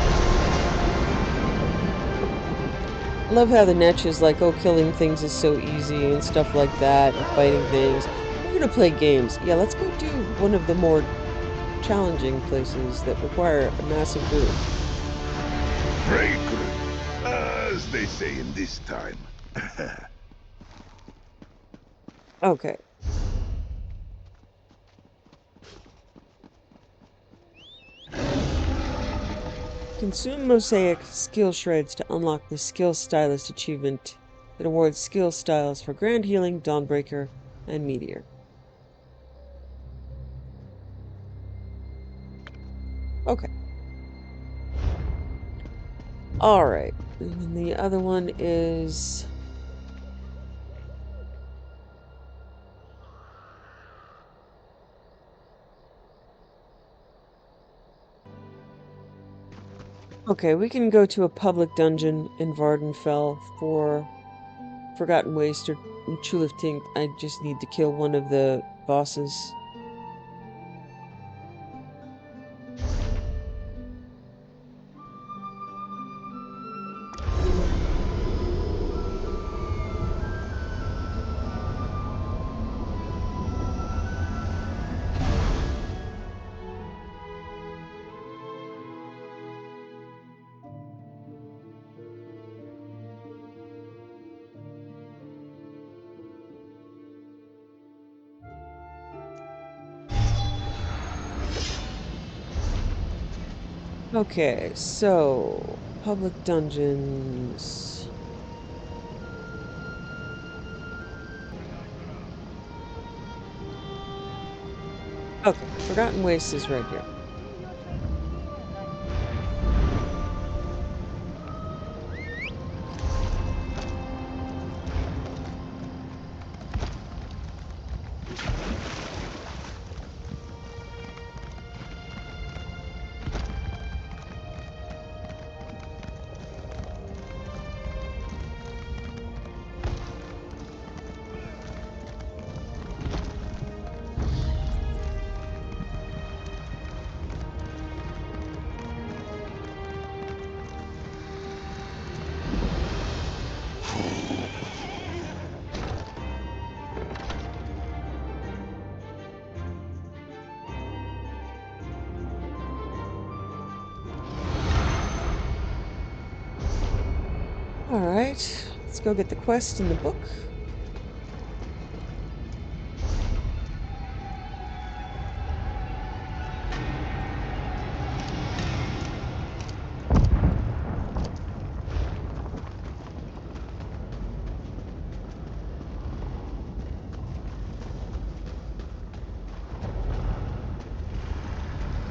A: Love how the Netch is like, oh, killing things is so easy and stuff like that, and fighting things. We're gonna play games. Yeah, let's go do one of the more challenging places that require a massive boot.
D: Fragrant, as they say in this time.
A: Okay. Consume Mosaic skill shreds to unlock the Skill Stylist achievement that awards skill styles for Grand Healing, Dawnbreaker, and Meteor. Okay. Alright. And then the other one is... Okay, we can go to a public dungeon in Vardenfell for Forgotten Waste or Chulifting. I just need to kill one of the bosses. Okay, so public dungeons. Okay, Forgotten Waste is right here. Alright, let's go get the quest in the book.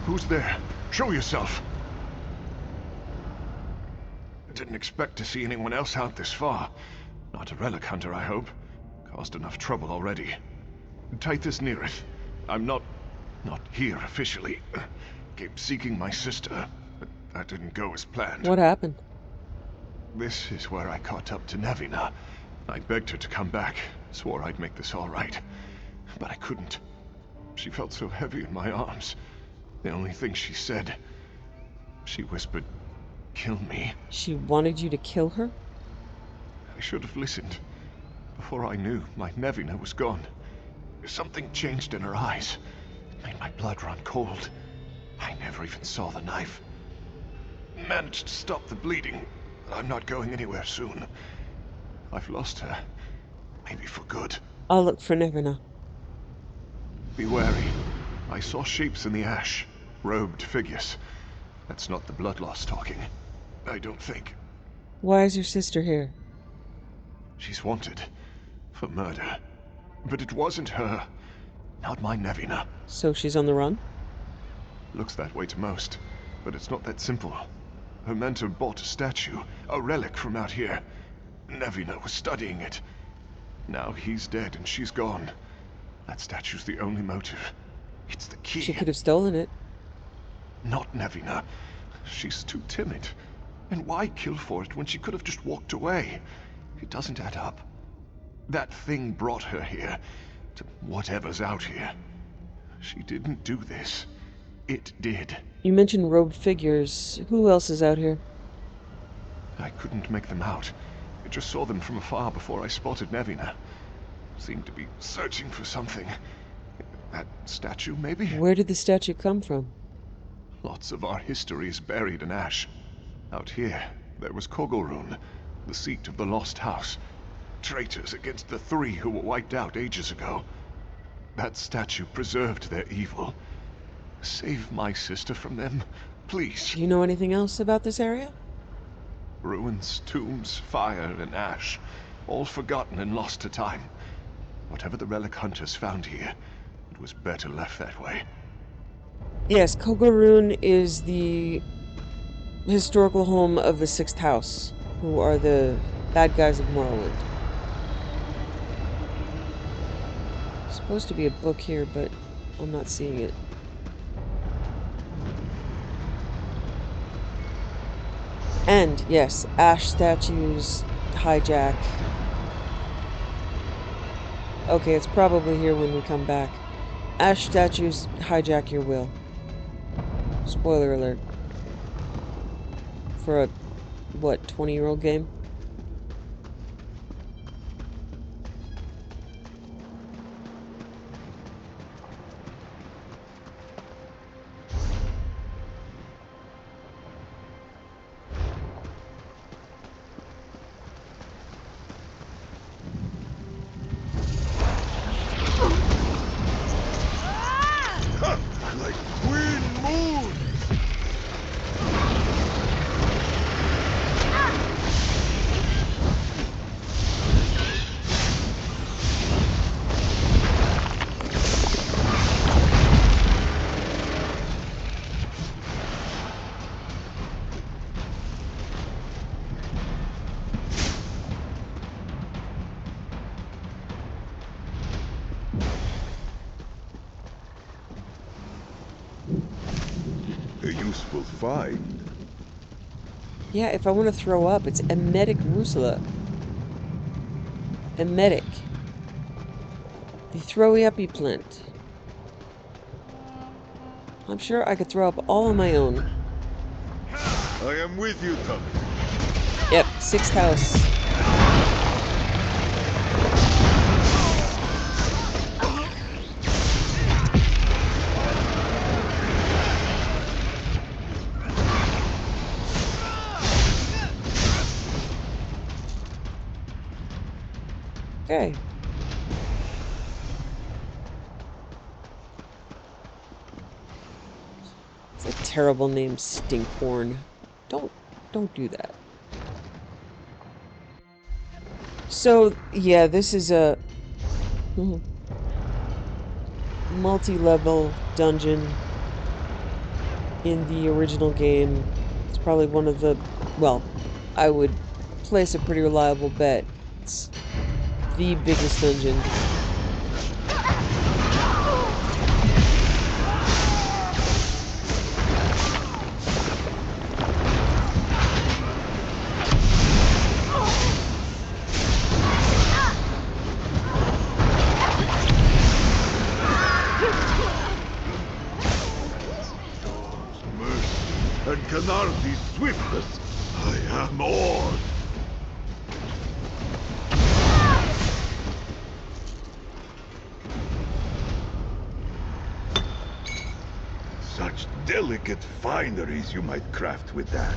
G: Who's there? Show yourself! I didn't expect to see anyone else out this far. Not a relic hunter, I hope. Caused enough trouble already. Tithus near it. I'm not here officially. Came seeking my sister, but that didn't go as planned.
A: What happened?
G: This is where I caught up to Nevina. I begged her to come back, swore I'd make this all right. But I couldn't. She felt so heavy in my arms. The only thing she said, she whispered, "Kill me."
A: She wanted you to kill her?
G: I should have listened. Before I knew, my Nevina was gone. Something changed in her eyes. Made my blood run cold. I never even saw the knife. Managed to stop the bleeding. I'm not going anywhere soon. I've lost her. Maybe for good.
A: I'll look for Nevina.
G: Be wary. I saw shapes in the ash. Robed figures. That's not the blood loss talking. I don't think.
A: Why is your sister here?
G: She's wanted. For murder. But it wasn't her. Not my Nevina.
A: So she's on the run?
G: Looks that way to most. But it's not that simple. Her mentor bought a statue. A relic from out here. Nevina was studying it. Now he's dead and she's gone. That statue's the only motive. It's the key.
A: She could have stolen it.
G: Not Nevina. She's too timid. And why kill for it when she could have just walked away? It doesn't add up. That thing brought her here. To whatever's out here. She didn't do this. It did.
A: You mentioned robed figures. Who else is out here?
G: I couldn't make them out. I just saw them from afar before I spotted Nevina. Seemed to be searching for something. That statue, maybe?
A: Where did the statue come from?
G: Lots of our history is buried in ash. Out here, there was Augur, the seat of the Lost House. Traitors against the three who were wiped out ages ago. That statue preserved their evil. Save my sister from them, please.
A: Do you know anything else about this area?
G: Ruins, tombs, fire, and ash. All forgotten and lost to time. Whatever the relic hunters found here, it was better left that way.
A: Yes, Augur is the historical home of the Sixth House, who are the bad guys of Morrowind. Supposed to be a book here, but I'm not seeing it. And, yes, ash statues hijack. Okay, it's probably here when we come back. Ash statues hijack your will. Spoiler alert. For a, what, 20-year-old game?
D: Like wind moon! A useful find.
A: Yeah, if I want to throw up, it's emetic Rusula. Emetic. The throwy-uppy plant. I'm sure I could throw up all on my own.
D: I am with you, Tommy.
A: Yep, Sixth House. Okay. It's a terrible name, Stinkhorn. Don't do that. So, yeah, this is a multi-level dungeon in the original game. It's probably one of the, well, I would place a pretty reliable bet. It's the biggest dungeon.
D: And Canardi's swiftness, I am awed. Such delicate fineries you might craft with that.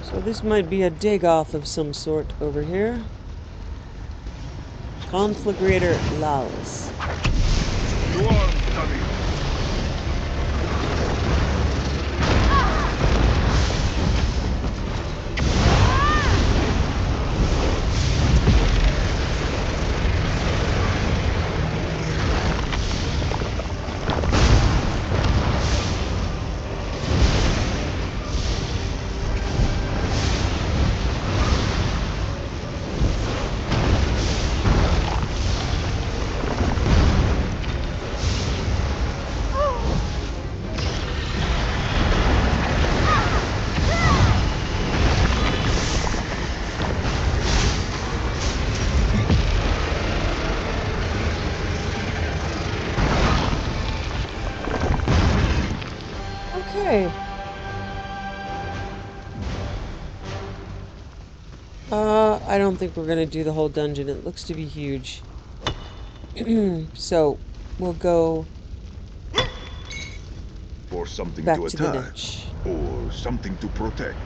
A: So this might be a Dagoth of some sort over here. Conflagrator Laos.
D: Go on, Tommy.
A: Okay. I don't think we're gonna do the whole dungeon. It looks to be huge. So, we'll go
D: For something
A: back
D: to
A: to the
D: attack,
A: Netch.
D: or something to protect.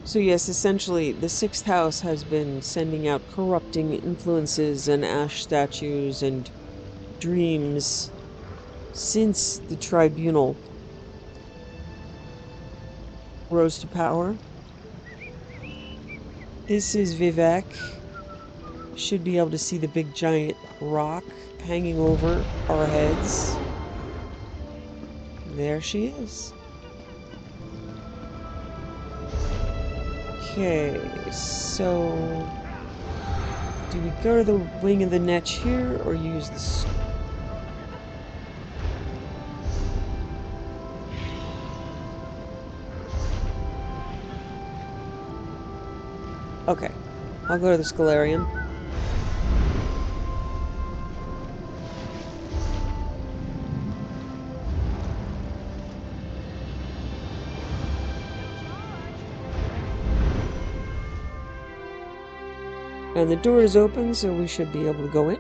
A: So yes, essentially, the sixth house has been sending out corrupting influences and ash statues and dreams since the tribunal rose to power. This is Vivek. Should be able to see the big giant rock hanging over our heads. There she is. Okay, so do we go to the wing of the Netch here or use this? Okay, I'll go to the Scalarium. And the door is open, so we should be able to go in.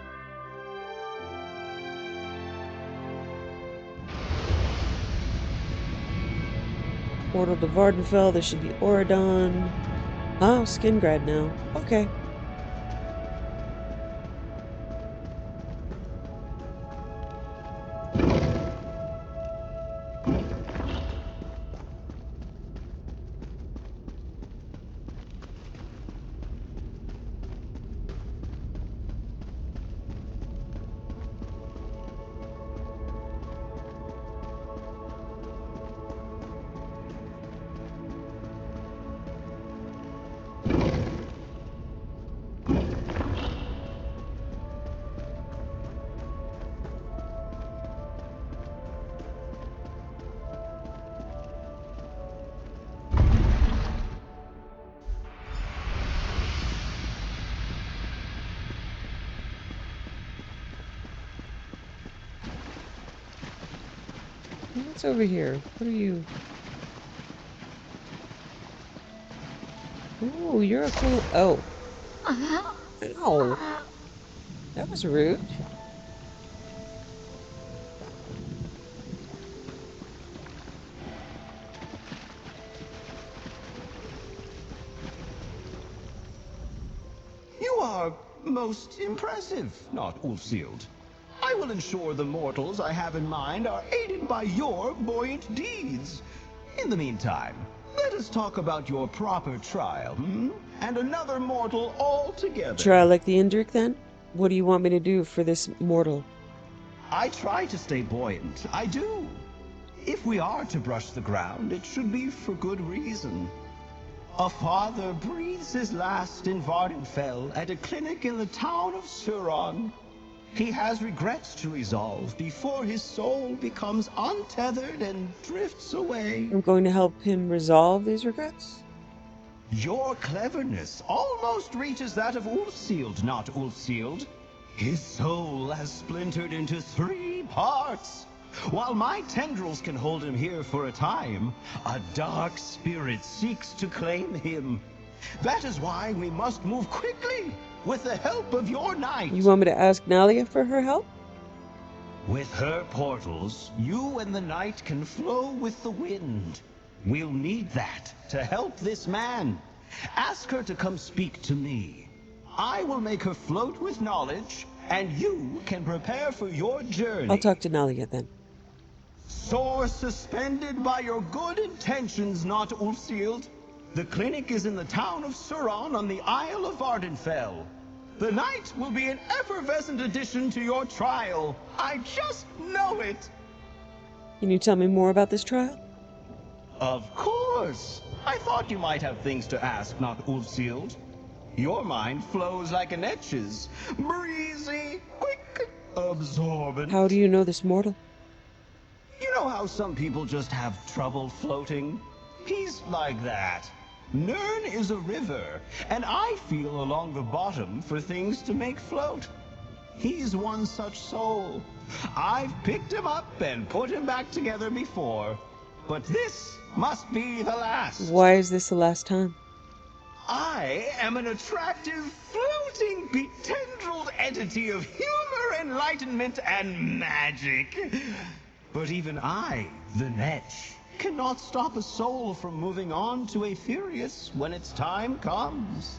A: Portal to Vardenfell, there should be Auradon. Oh, Skingrad now. Okay. What's over here? What are you? Ooh, you're a cool... Oh. Ow. That was rude.
T: You are most impressive, not Ulfsild. I will ensure the mortals I have in mind are aided by your buoyant deeds. In the meantime, let us talk about your proper trial, and another mortal altogether.
A: Try like the Indrik, then? What do you want me to do for this mortal?
T: I try to stay buoyant, I do. If we are to brush the ground, it should be for good reason. A father breathes his last in Vardenfell at a clinic in the town of Suron. He has regrets to resolve before his soul becomes untethered and drifts away.
A: I'm going to help him resolve these regrets?
T: Your cleverness almost reaches that of Ulfsild, not Ulfsild. His soul has splintered into 3 parts. While my tendrils can hold him here for a time, a dark spirit seeks to claim him. That is why we must move quickly, with the help of your knight.
A: You want me to ask Nalia for her help?
T: With her portals, you and the knight can flow with the wind. We'll need that to help this man. Ask her to come speak to me. I will make her float with knowledge, and you can prepare for your journey.
A: I'll talk to Nalia then.
T: Soar suspended by your good intentions, not Ulfsild. The clinic is in the town of Suron on the Isle of Vardenfell. The night will be an effervescent addition to your trial. I just know it.
A: Can you tell me more about this trial?
T: Of course. I thought you might have things to ask, not Ulfsild. Your mind flows like a Netch's. Breezy, quick, absorbent.
A: How do you know this mortal?
T: You know how some people just have trouble floating? He's like that. Nirn is a river, and I feel along the bottom for things to make float. He's one such soul. I've picked him up and put him back together before, but this must be the last.
A: Why is this the last time?
T: I am an attractive, floating, betendrilled entity of humor, enlightenment, and magic. But even I, the Netch, cannot stop a soul from moving on to Aetherius when its time comes.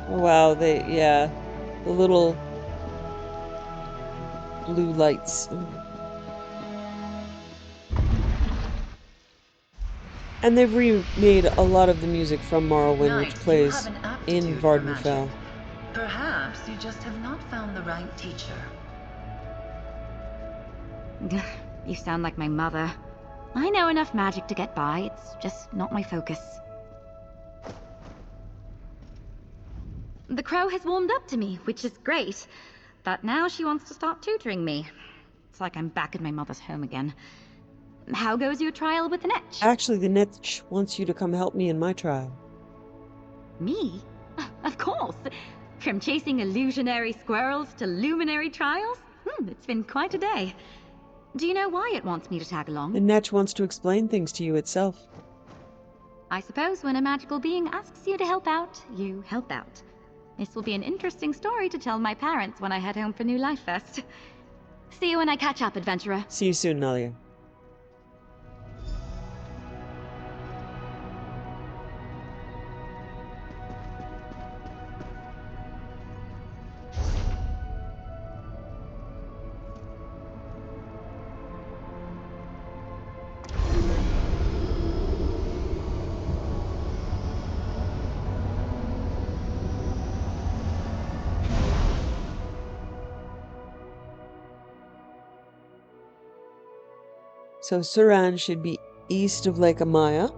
A: Wow, yeah, the little blue lights. And they've remade a lot of the music from Morrowind, which plays in Vardenfell.
U: Perhaps you just have not found the right teacher.
E: You sound like my mother. I know enough magic to get by, it's just not my focus. The crow has warmed up to me, which is great. But now she wants to start tutoring me. It's like I'm back in my mother's home again. How goes your trial with the Netch?
A: Actually, the Netch wants you to come help me in my trial.
E: Me? Of course. From chasing illusionary squirrels to luminary trials? It's been quite a day. Do you know why it wants me to tag along?
A: The Netch wants to explain things to you itself.
E: I suppose when a magical being asks you to help out, you help out. This will be an interesting story to tell my parents when I head home for New Life Fest. See you when I catch up, adventurer.
A: See you soon, Nalia. So Suran should be east of Lake Amaya.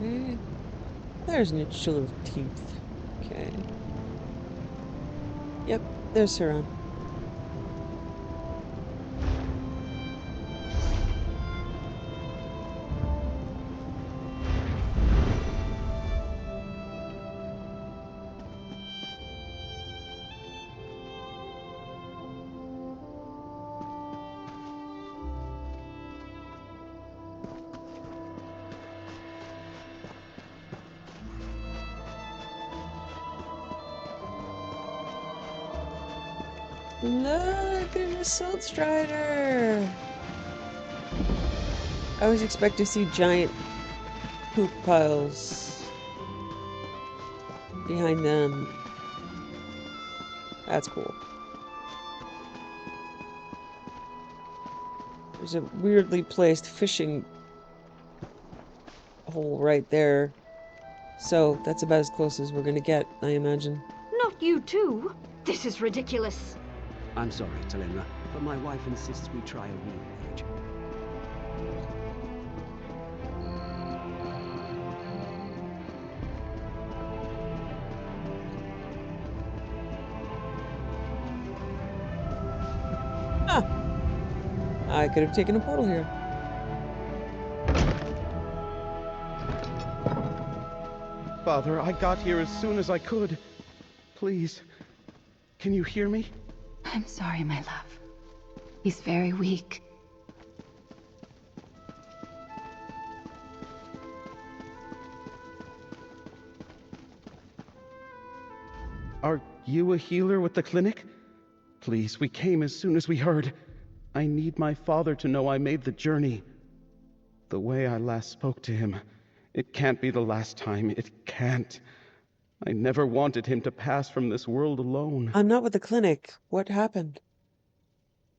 A: Okay. There's Netch, level 15th. Okay. Yep, there's Saran. Look, an assault strider! I always expect to see giant poop piles behind them. That's cool. There's a weirdly placed fishing hole right there. So that's about as close as we're gonna get, I imagine.
Q: Not you too. This is ridiculous.
B: I'm sorry, Talenra, but my wife insists we try a real voyage.
A: Ah! I could have taken a portal here.
V: Father, I got here as soon as I could. Please, can you hear me?
J: I'm sorry, my love. He's very weak.
V: Are you a healer with the clinic? Please, we came as soon as we heard. I need my father to know I made the journey. The way I last spoke to him, it can't be the last time. It can't. I never wanted him to pass from this world alone.
A: I'm not with the clinic. What happened?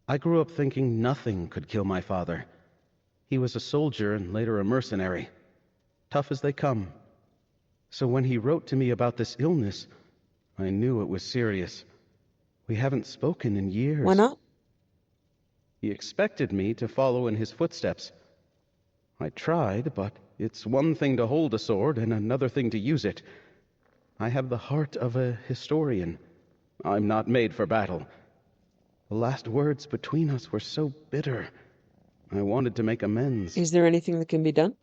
V: I grew up thinking nothing could kill my father. He was a soldier and later a mercenary. Tough as they come. So when he wrote to me about this illness, I knew it was serious. We haven't spoken in years.
A: Why not?
V: He expected me to follow in his footsteps. I tried, but it's one thing to hold a sword and another thing to use it. I have the heart of a historian. I'm not made for battle. The last words between us were so bitter. I wanted to make amends.
A: Is there anything that can be done?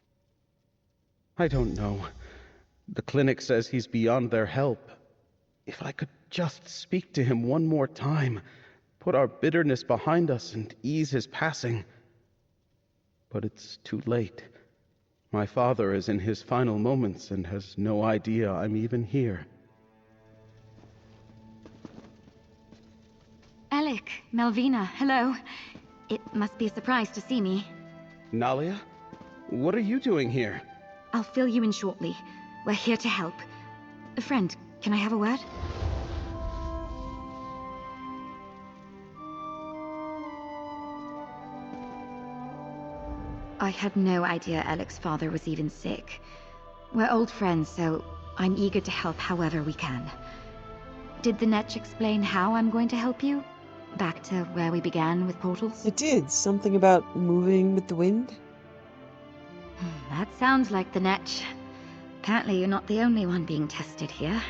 V: I don't know. The clinic says he's beyond their help. If I could just speak to him one more time, put our bitterness behind us and ease his passing. But it's too late. My father is in his final moments and has no idea I'm even here.
E: Alec, Malvina, hello. It must be a surprise to see me.
V: Nalia? What are you doing here?
E: I'll fill you in shortly. We're here to help. A friend, can I have a word? I had no idea Alec's father was even sick. We're old friends, so I'm eager to help however we can. Did the Netch explain how I'm going to help you? Back to where we began with portals?
A: It did. Something about moving with the wind?
E: That sounds like the Netch. Apparently you're not the only one being tested here.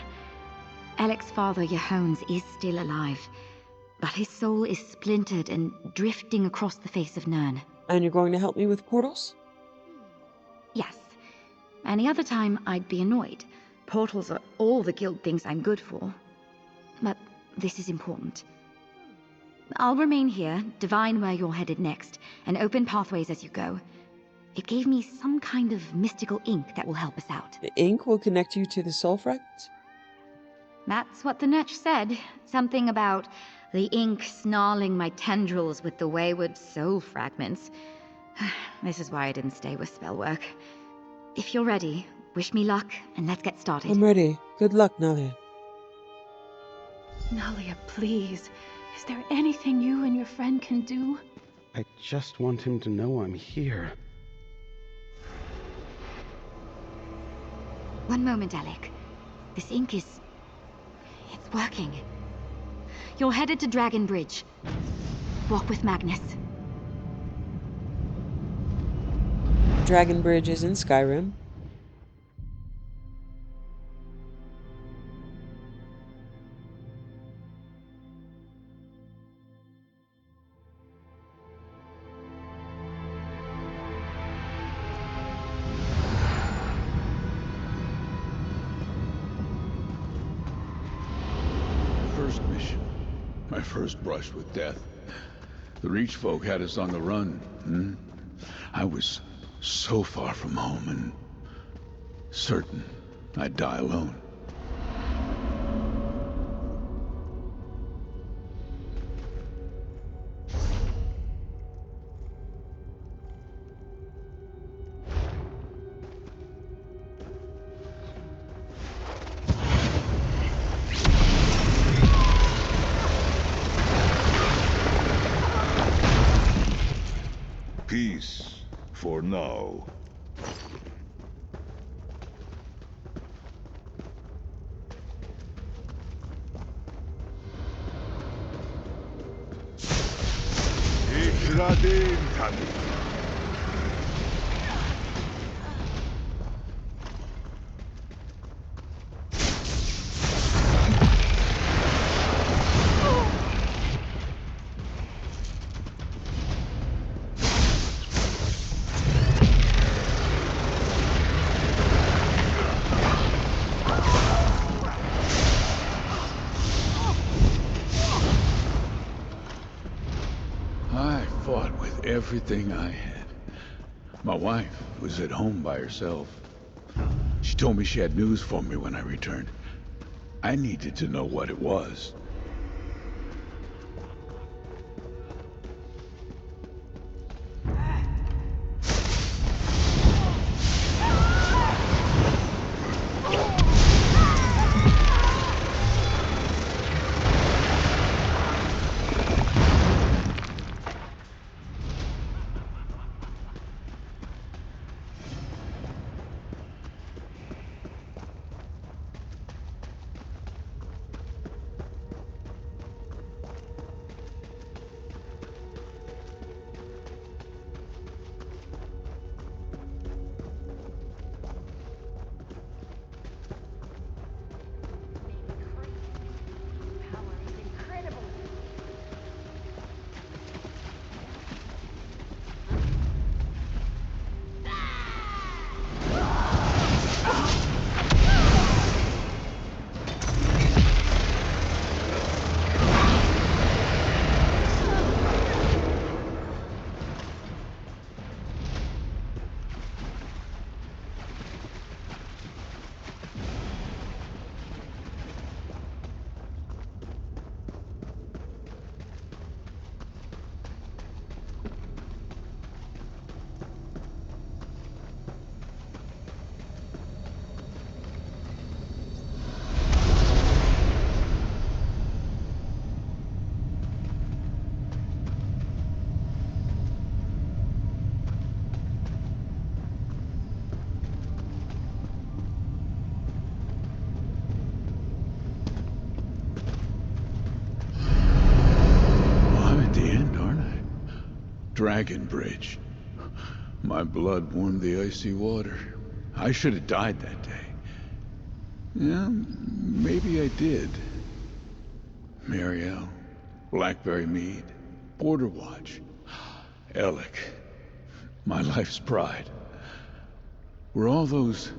E: Alec's father, Yehones, is still alive, but his soul is splintered and drifting across the face of Nirn.
A: And you're going to help me with portals?
E: Yes. Any other time, I'd be annoyed. Portals are all the guild things I'm good for. But this is important. I'll remain here, divine where you're headed next, and open pathways as you go. It gave me some kind of mystical ink that will help us out.
A: The ink will connect you to the soul fragments?
E: That's what the Netch said. Something about the ink snarling my tendrils with the wayward soul fragments. This is why I didn't stay with spell work. If you're ready, wish me luck, and let's get started.
A: I'm ready. Good luck, Nalia.
H: Nalia, please. Is there anything you and your friend can do?
V: I just want him to know I'm here.
E: One moment, Alec. This ink is... it's working. You're headed to Dragon Bridge. Walk with Magnus.
A: Dragon Bridge is in Skyrim.
D: first mission. My first brush with death. The Reach folk had us on the run. I was so far from home and certain I'd die alone. Peace for now. Ikradin Tami. Everything I had. My wife was at home by herself. She told me she had news for me when I returned. I needed to know what it was. Dragon Bridge. My blood warmed the icy water. I should have died that day. Yeah, maybe I did. Mariel, Blackberry Mead, Border Watch, Alec, my life's pride. Were all those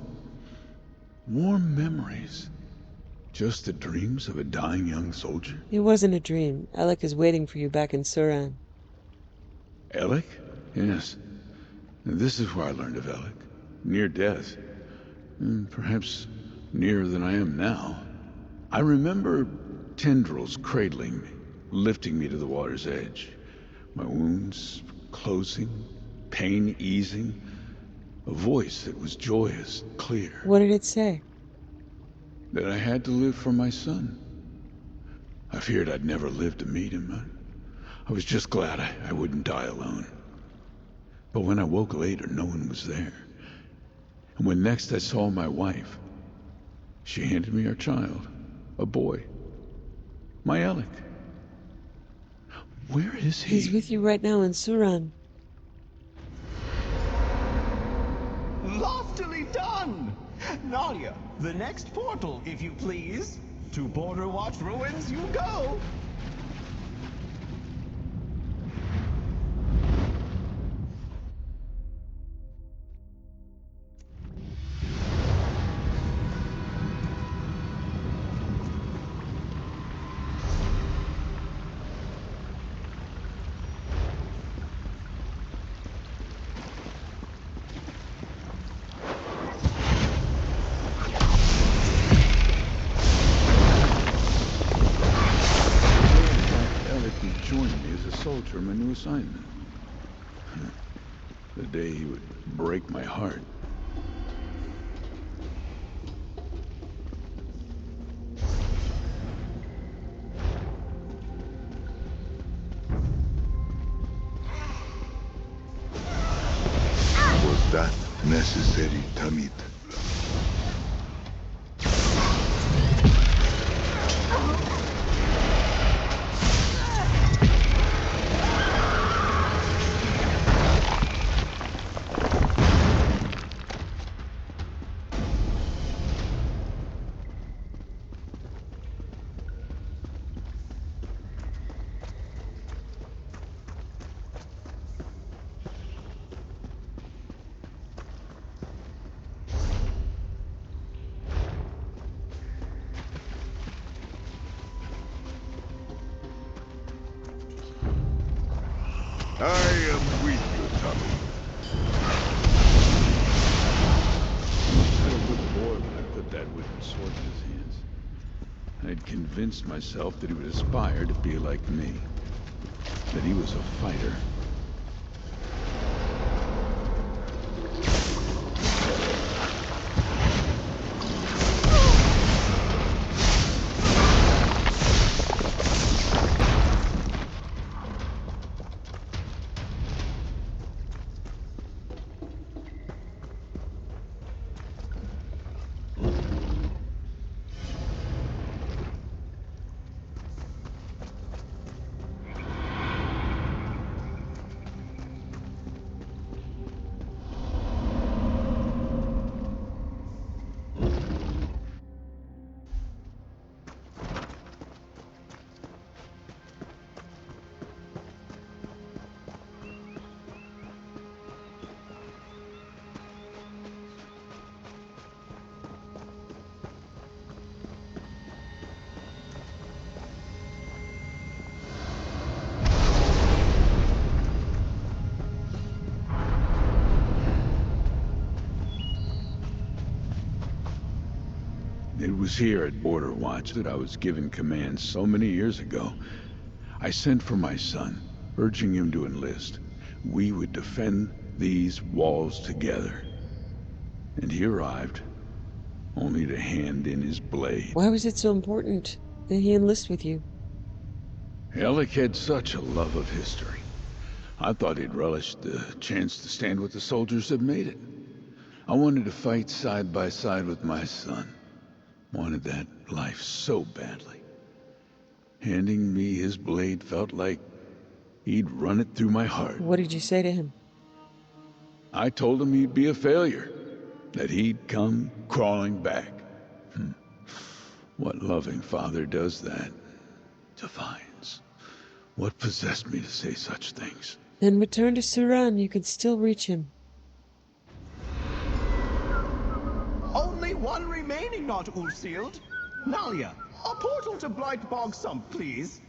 D: warm memories just the dreams of a dying young soldier?
A: It wasn't a dream. Alec is waiting for you back in Suran.
D: Alec? Yes. This is where I learned of Alec. Near death. Perhaps nearer than I am now. I remember tendrils cradling me, lifting me to the water's edge. My wounds closing, pain easing. A voice that was joyous, clear.
A: What did it say?
D: That I had to live for my son. I feared I'd never live to meet him. I was just glad I wouldn't die alone. But when I woke later, no one was there. And when next I saw my wife, she handed me our child, a boy. My Alec. Where is he?
A: He's with you right now in Suran.
T: Loftily done! Nadia, the next portal, if you please. To Border Watch ruins you go!
D: assignment. The day he would break my heart.
F: Was that necessary, Tamid? I am with you, Tommy.
D: I had a good boy when I put that wicked sword in his hands. I'd convinced myself that he would aspire to be like me. That he was a fighter. It was here at Border Watch that I was given command so many years ago. I sent for my son, urging him to enlist. We would defend these walls together. And he arrived, only to hand in his blade.
A: Why was it so important that he enlist with you?
D: Alec had such a love of history. I thought he'd relish the chance to stand with the soldiers that made it. I wanted to fight side by side with my son. Wanted that life so badly. Handing me his blade felt like he'd run it through my heart.
A: What did you say to him?
D: I told him he'd be a failure. That he'd come crawling back. What loving father does that? Divines. What possessed me to say such things?
A: Then return to Suran. You could still reach him.
T: Only one remaining not all-sealed. Nalia, a portal to Blight Bog Sump, please.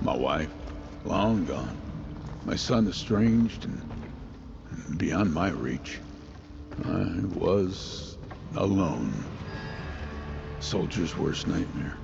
D: My wife, long gone. My son estranged and beyond my reach. I was alone. Soldier's worst nightmare.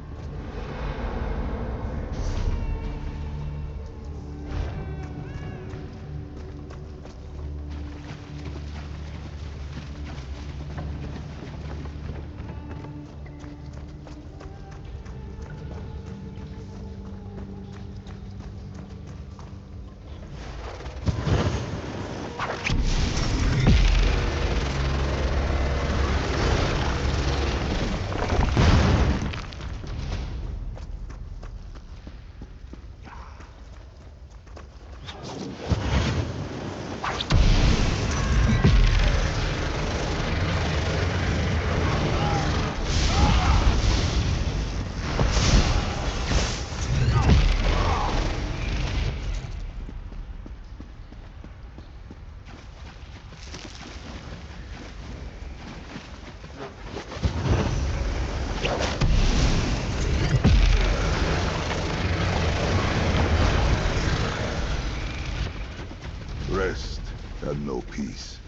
F: Rest and know peace.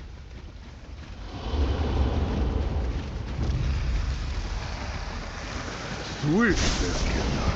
F: Swiftness cannot.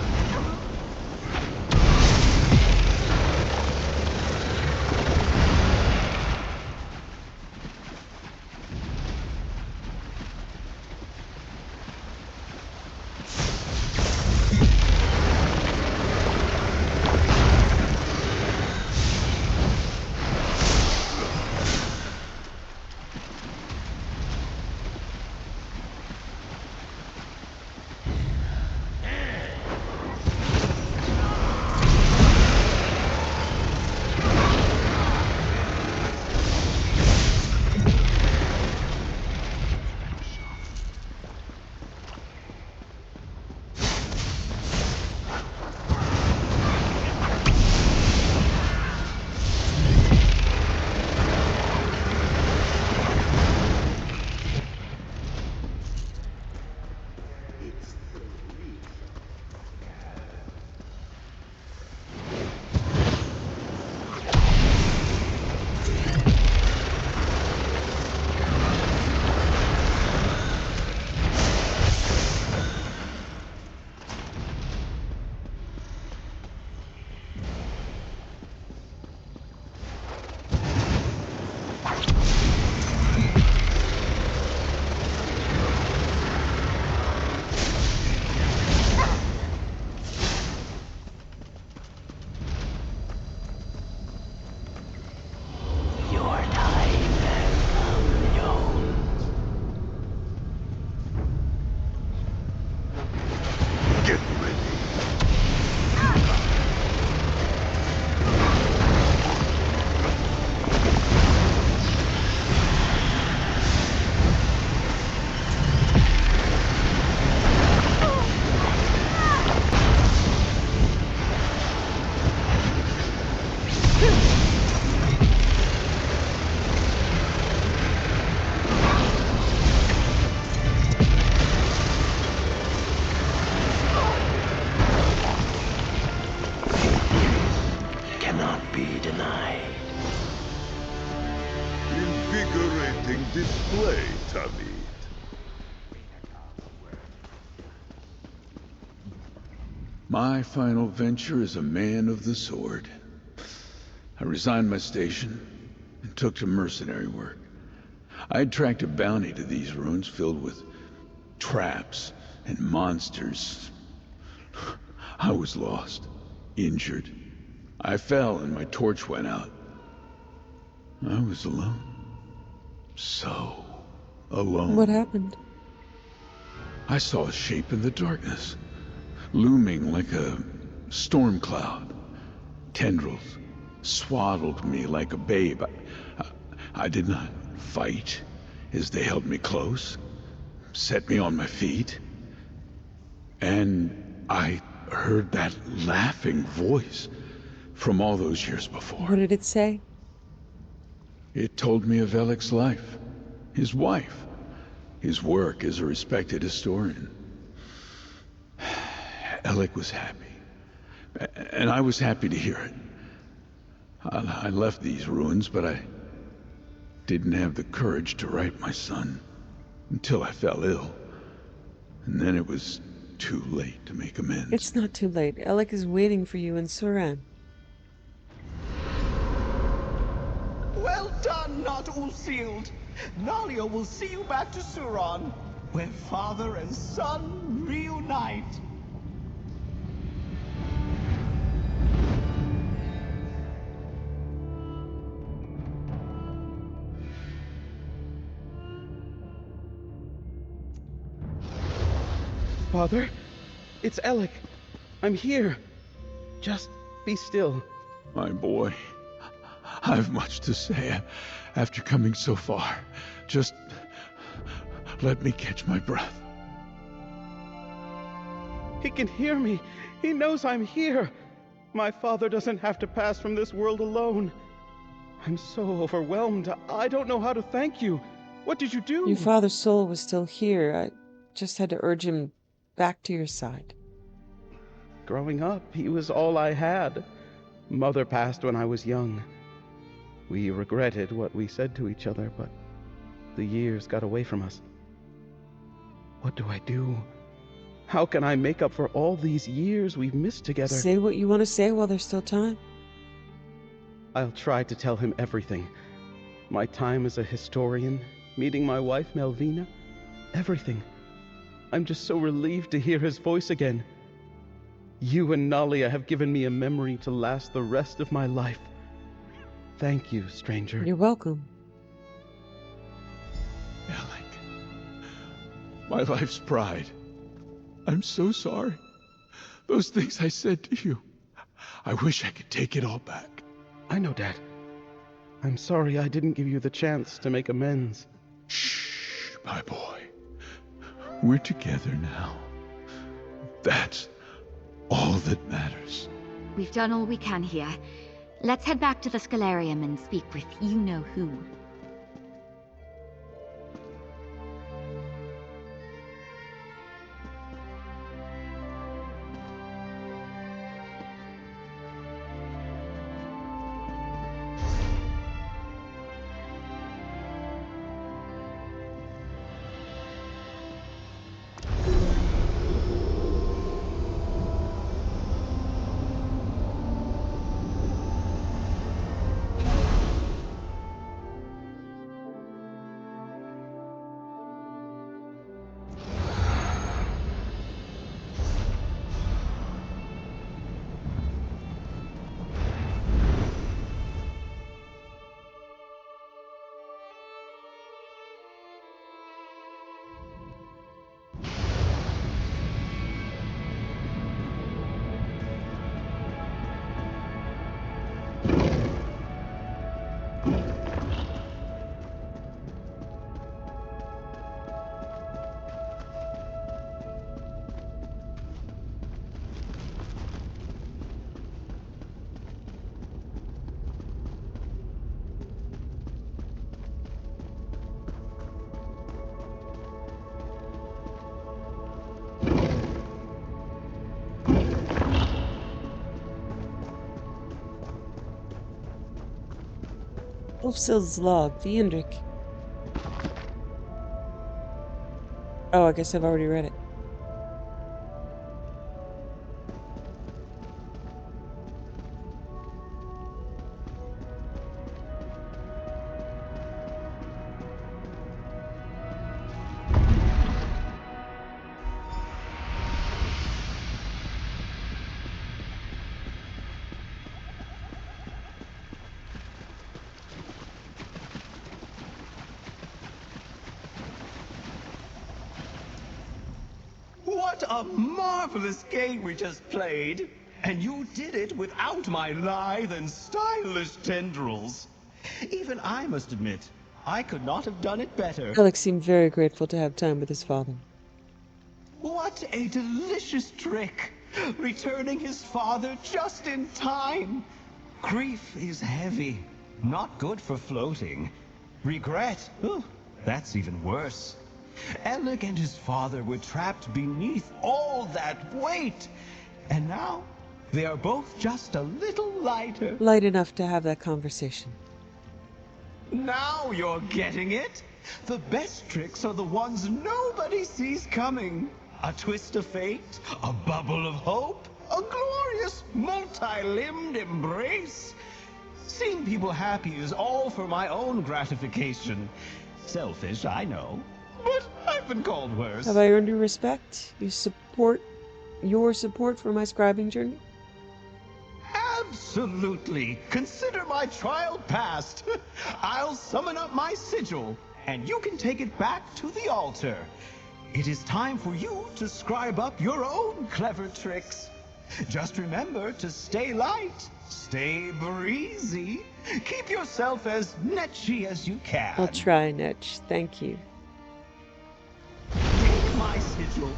F: Invigorating display, Tamid.
D: My final venture as a man of the sword. I resigned my station and took to mercenary work. I had tracked a bounty to these ruins filled with traps and monsters. I was lost, injured. I fell and my torch went out. I was alone. So alone.
A: What happened?
D: I saw a shape in the darkness, looming like a storm cloud. Tendrils swaddled me like a babe. I did not fight as they held me close, set me on my feet. And I heard that laughing voice from all those years before.
A: What did it say?
D: It told me of Elik's life, his wife, his work as a respected historian. Elik was happy, and I was happy to hear it. I left these ruins, but I didn't have the courage to write my son until I fell ill. And then it was too late to make amends.
A: It's not too late. Elik is waiting for you in Suran.
T: Well done, not all sealed. Nalia will see you back to Suran, where father and son reunite.
V: Father, it's Elik. I'm here. Just be still.
D: My boy, I've much to say after coming so far. Just let me catch my breath.
V: He can hear me. He knows I'm here. My father doesn't have to pass from this world alone. I'm so overwhelmed. I don't know how to thank you. What did you do?
A: Your father's soul was still here. I just had to urge him back to your side.
V: Growing up, he was all I had. Mother passed when I was young. We regretted what we said to each other, but the years got away from us. What do I do? How can I make up for all these years we've missed together?
A: Say what you want to say while there's still time.
V: I'll try to tell him everything. My time as a historian, meeting my wife Melvina, everything. I'm just so relieved to hear his voice again. You and Nalia have given me a memory to last the rest of my life. Thank you, stranger.
A: You're welcome.
D: My life's pride. I'm so sorry. Those things I said to you. I wish I could take it all back.
V: I know, Dad. I'm sorry I didn't give you the chance to make amends.
D: Shh, my boy. We're together now. That's all that matters.
I: We've done all we can here. Let's head back to the Scholarium and speak with you-know-who.
A: Ulfsild's log, the Indrik. Oh, I guess I've already read it.
T: What a marvelous game we just played! And you did it without my lithe and stylish tendrils. Even I must admit, I could not have done it better.
A: Alex seemed very grateful to have time with his father.
T: What a delicious trick! Returning his father just in time! Grief is heavy, not good for floating. Regret, that's even worse. Alec and his father were trapped beneath all that weight, and now they are both just a little lighter.
A: Light enough to have that conversation.
T: Now you're getting it! The best tricks are the ones nobody sees coming. A twist of fate, a bubble of hope, a glorious multi-limbed embrace. Seeing people happy is all for my own gratification. Selfish, I know, but I've been called worse.
A: Have I earned your respect? Your support for my scribing journey?
T: Absolutely. Consider my trial passed. I'll summon up my sigil, and you can take it back to the altar. It is time for you to scribe up your own clever tricks. Just remember to stay light, stay breezy, keep yourself as netchy as you can.
A: I'll try, Netch. Thank you.
T: Take my sigil,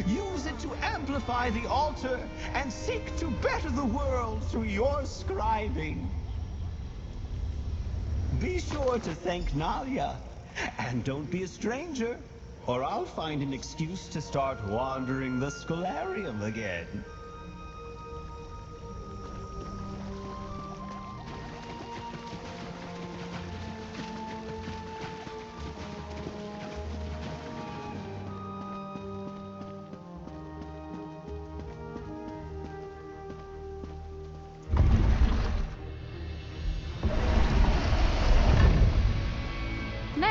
T: use it to amplify the altar, and seek to better the world through your scribing. Be sure to thank Nalia, and don't be a stranger, or I'll find an excuse to start wandering the Scholarium again.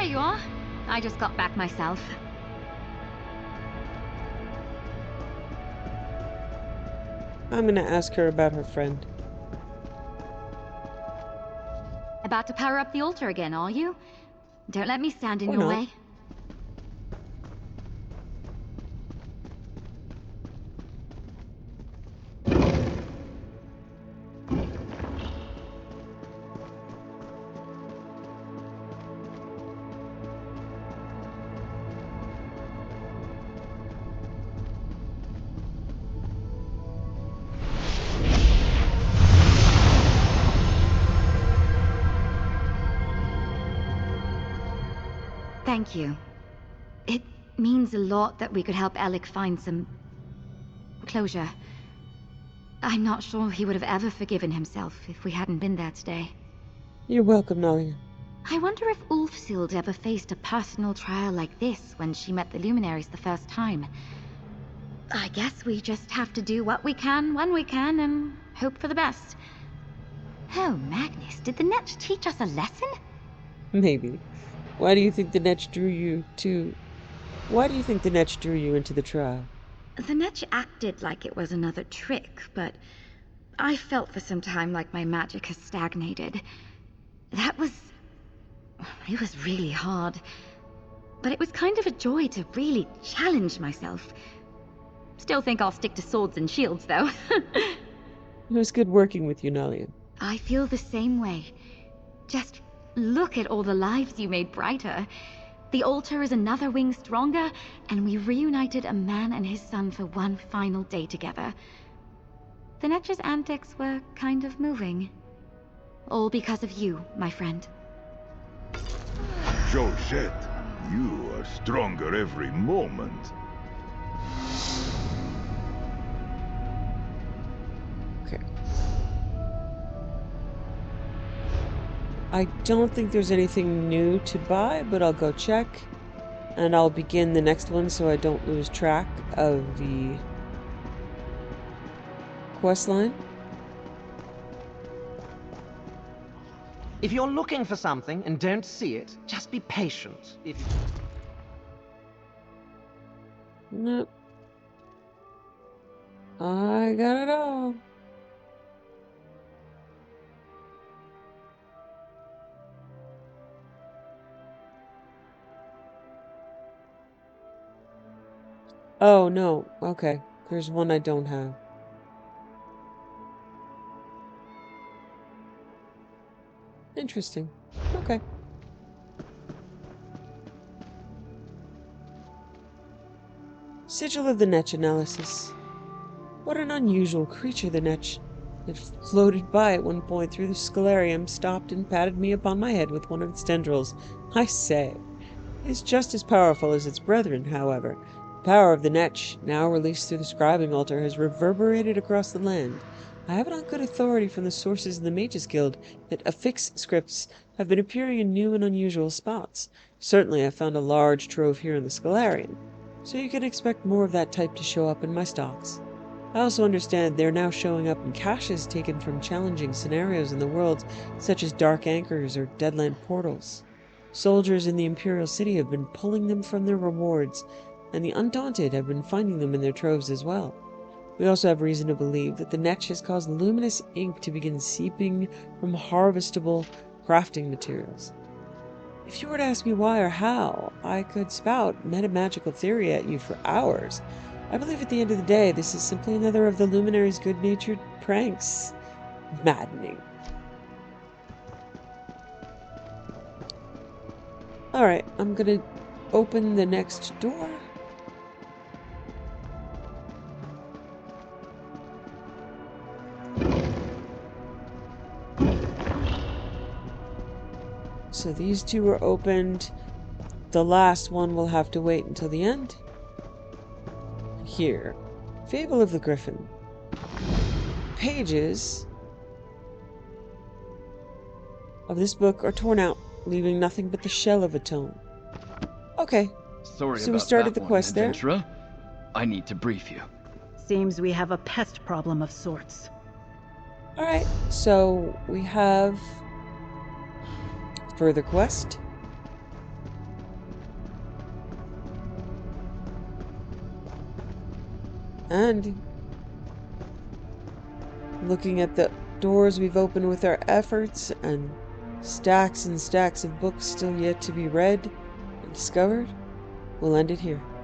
I: you are. I just got back myself.
A: I'm gonna ask her about her friend.
I: About to power up the altar again, are you? Don't let me stand in
A: Or
I: your
A: not.
I: way. Thank you. It means a lot that we could help Alec find some closure. I'm not sure he would have ever forgiven himself if we hadn't been there today.
A: You're welcome, Nalia.
I: I wonder if Ulfsild ever faced a personal trial like this when she met the Luminaries the first time. I guess we just have to do what we can when we can and hope for the best. Oh, Magnus, did the Netch teach us a lesson?
A: Maybe. Why do you think the Netch drew you into the trial?
I: The Netch acted like it was another trick, but I felt for some time like my magic has stagnated. It was really hard. But it was kind of a joy to really challenge myself. Still think I'll stick to swords and shields, though.
A: It was good working with you, Nalia.
I: I feel the same way. Just look at all the lives you made brighter. The altar is another wing stronger, and we reunited a man and his son for one final day together. The Netch's antics were kind of moving. All because of you, my friend.
F: Georgette, you are stronger every moment.
A: Okay. I don't think there's anything new to buy, but I'll go check. And I'll begin the next one so I don't lose track of the quest line.
P: If you're looking for something and don't see it, just be patient.
A: Nope. I got it all. Oh, no. Okay. There's one I don't have. Interesting. Okay. Sigil of the Netch analysis. What an unusual creature, the Netch. It floated by at one point through the scalarium, stopped and patted me upon my head with one of its tendrils. I say. It is just as powerful as its brethren, however. The power of the Netch, now released through the scribing altar, has reverberated across the land. I have it on good authority from the sources in the Mages Guild that affix scripts have been appearing in new and unusual spots. Certainly I found a large trove here in the Scalarium, so you can expect more of that type to show up in my stocks. I also understand they're now showing up in caches taken from challenging scenarios in the world, such as Dark Anchors or Deadland Portals. Soldiers in the Imperial City have been pulling them from their rewards, and the Undaunted have been finding them in their troves as well. We also have reason to believe that the Netch has caused luminous ink to begin seeping from harvestable crafting materials. If you were to ask me why or how, I could spout metamagical theory at you for hours. I believe at the end of the day, this is simply another of the Luminary's good-natured pranks. Maddening. Alright, I'm gonna open the next door. So these two are opened. The last one will have to wait until the end. Here. Fable of the Griffin. Pages of this book are torn out, leaving nothing but the shell of a tome. Okay.
K: Sorry
A: so we
K: about
A: started
K: that
A: the quest
K: one,
A: there.
K: adventurer. I need to brief you.
O: Seems we have a pest problem of sorts.
A: Alright, so we have further quest. And looking at the doors we've opened with our efforts and stacks of books still yet to be read and discovered, we'll end it here.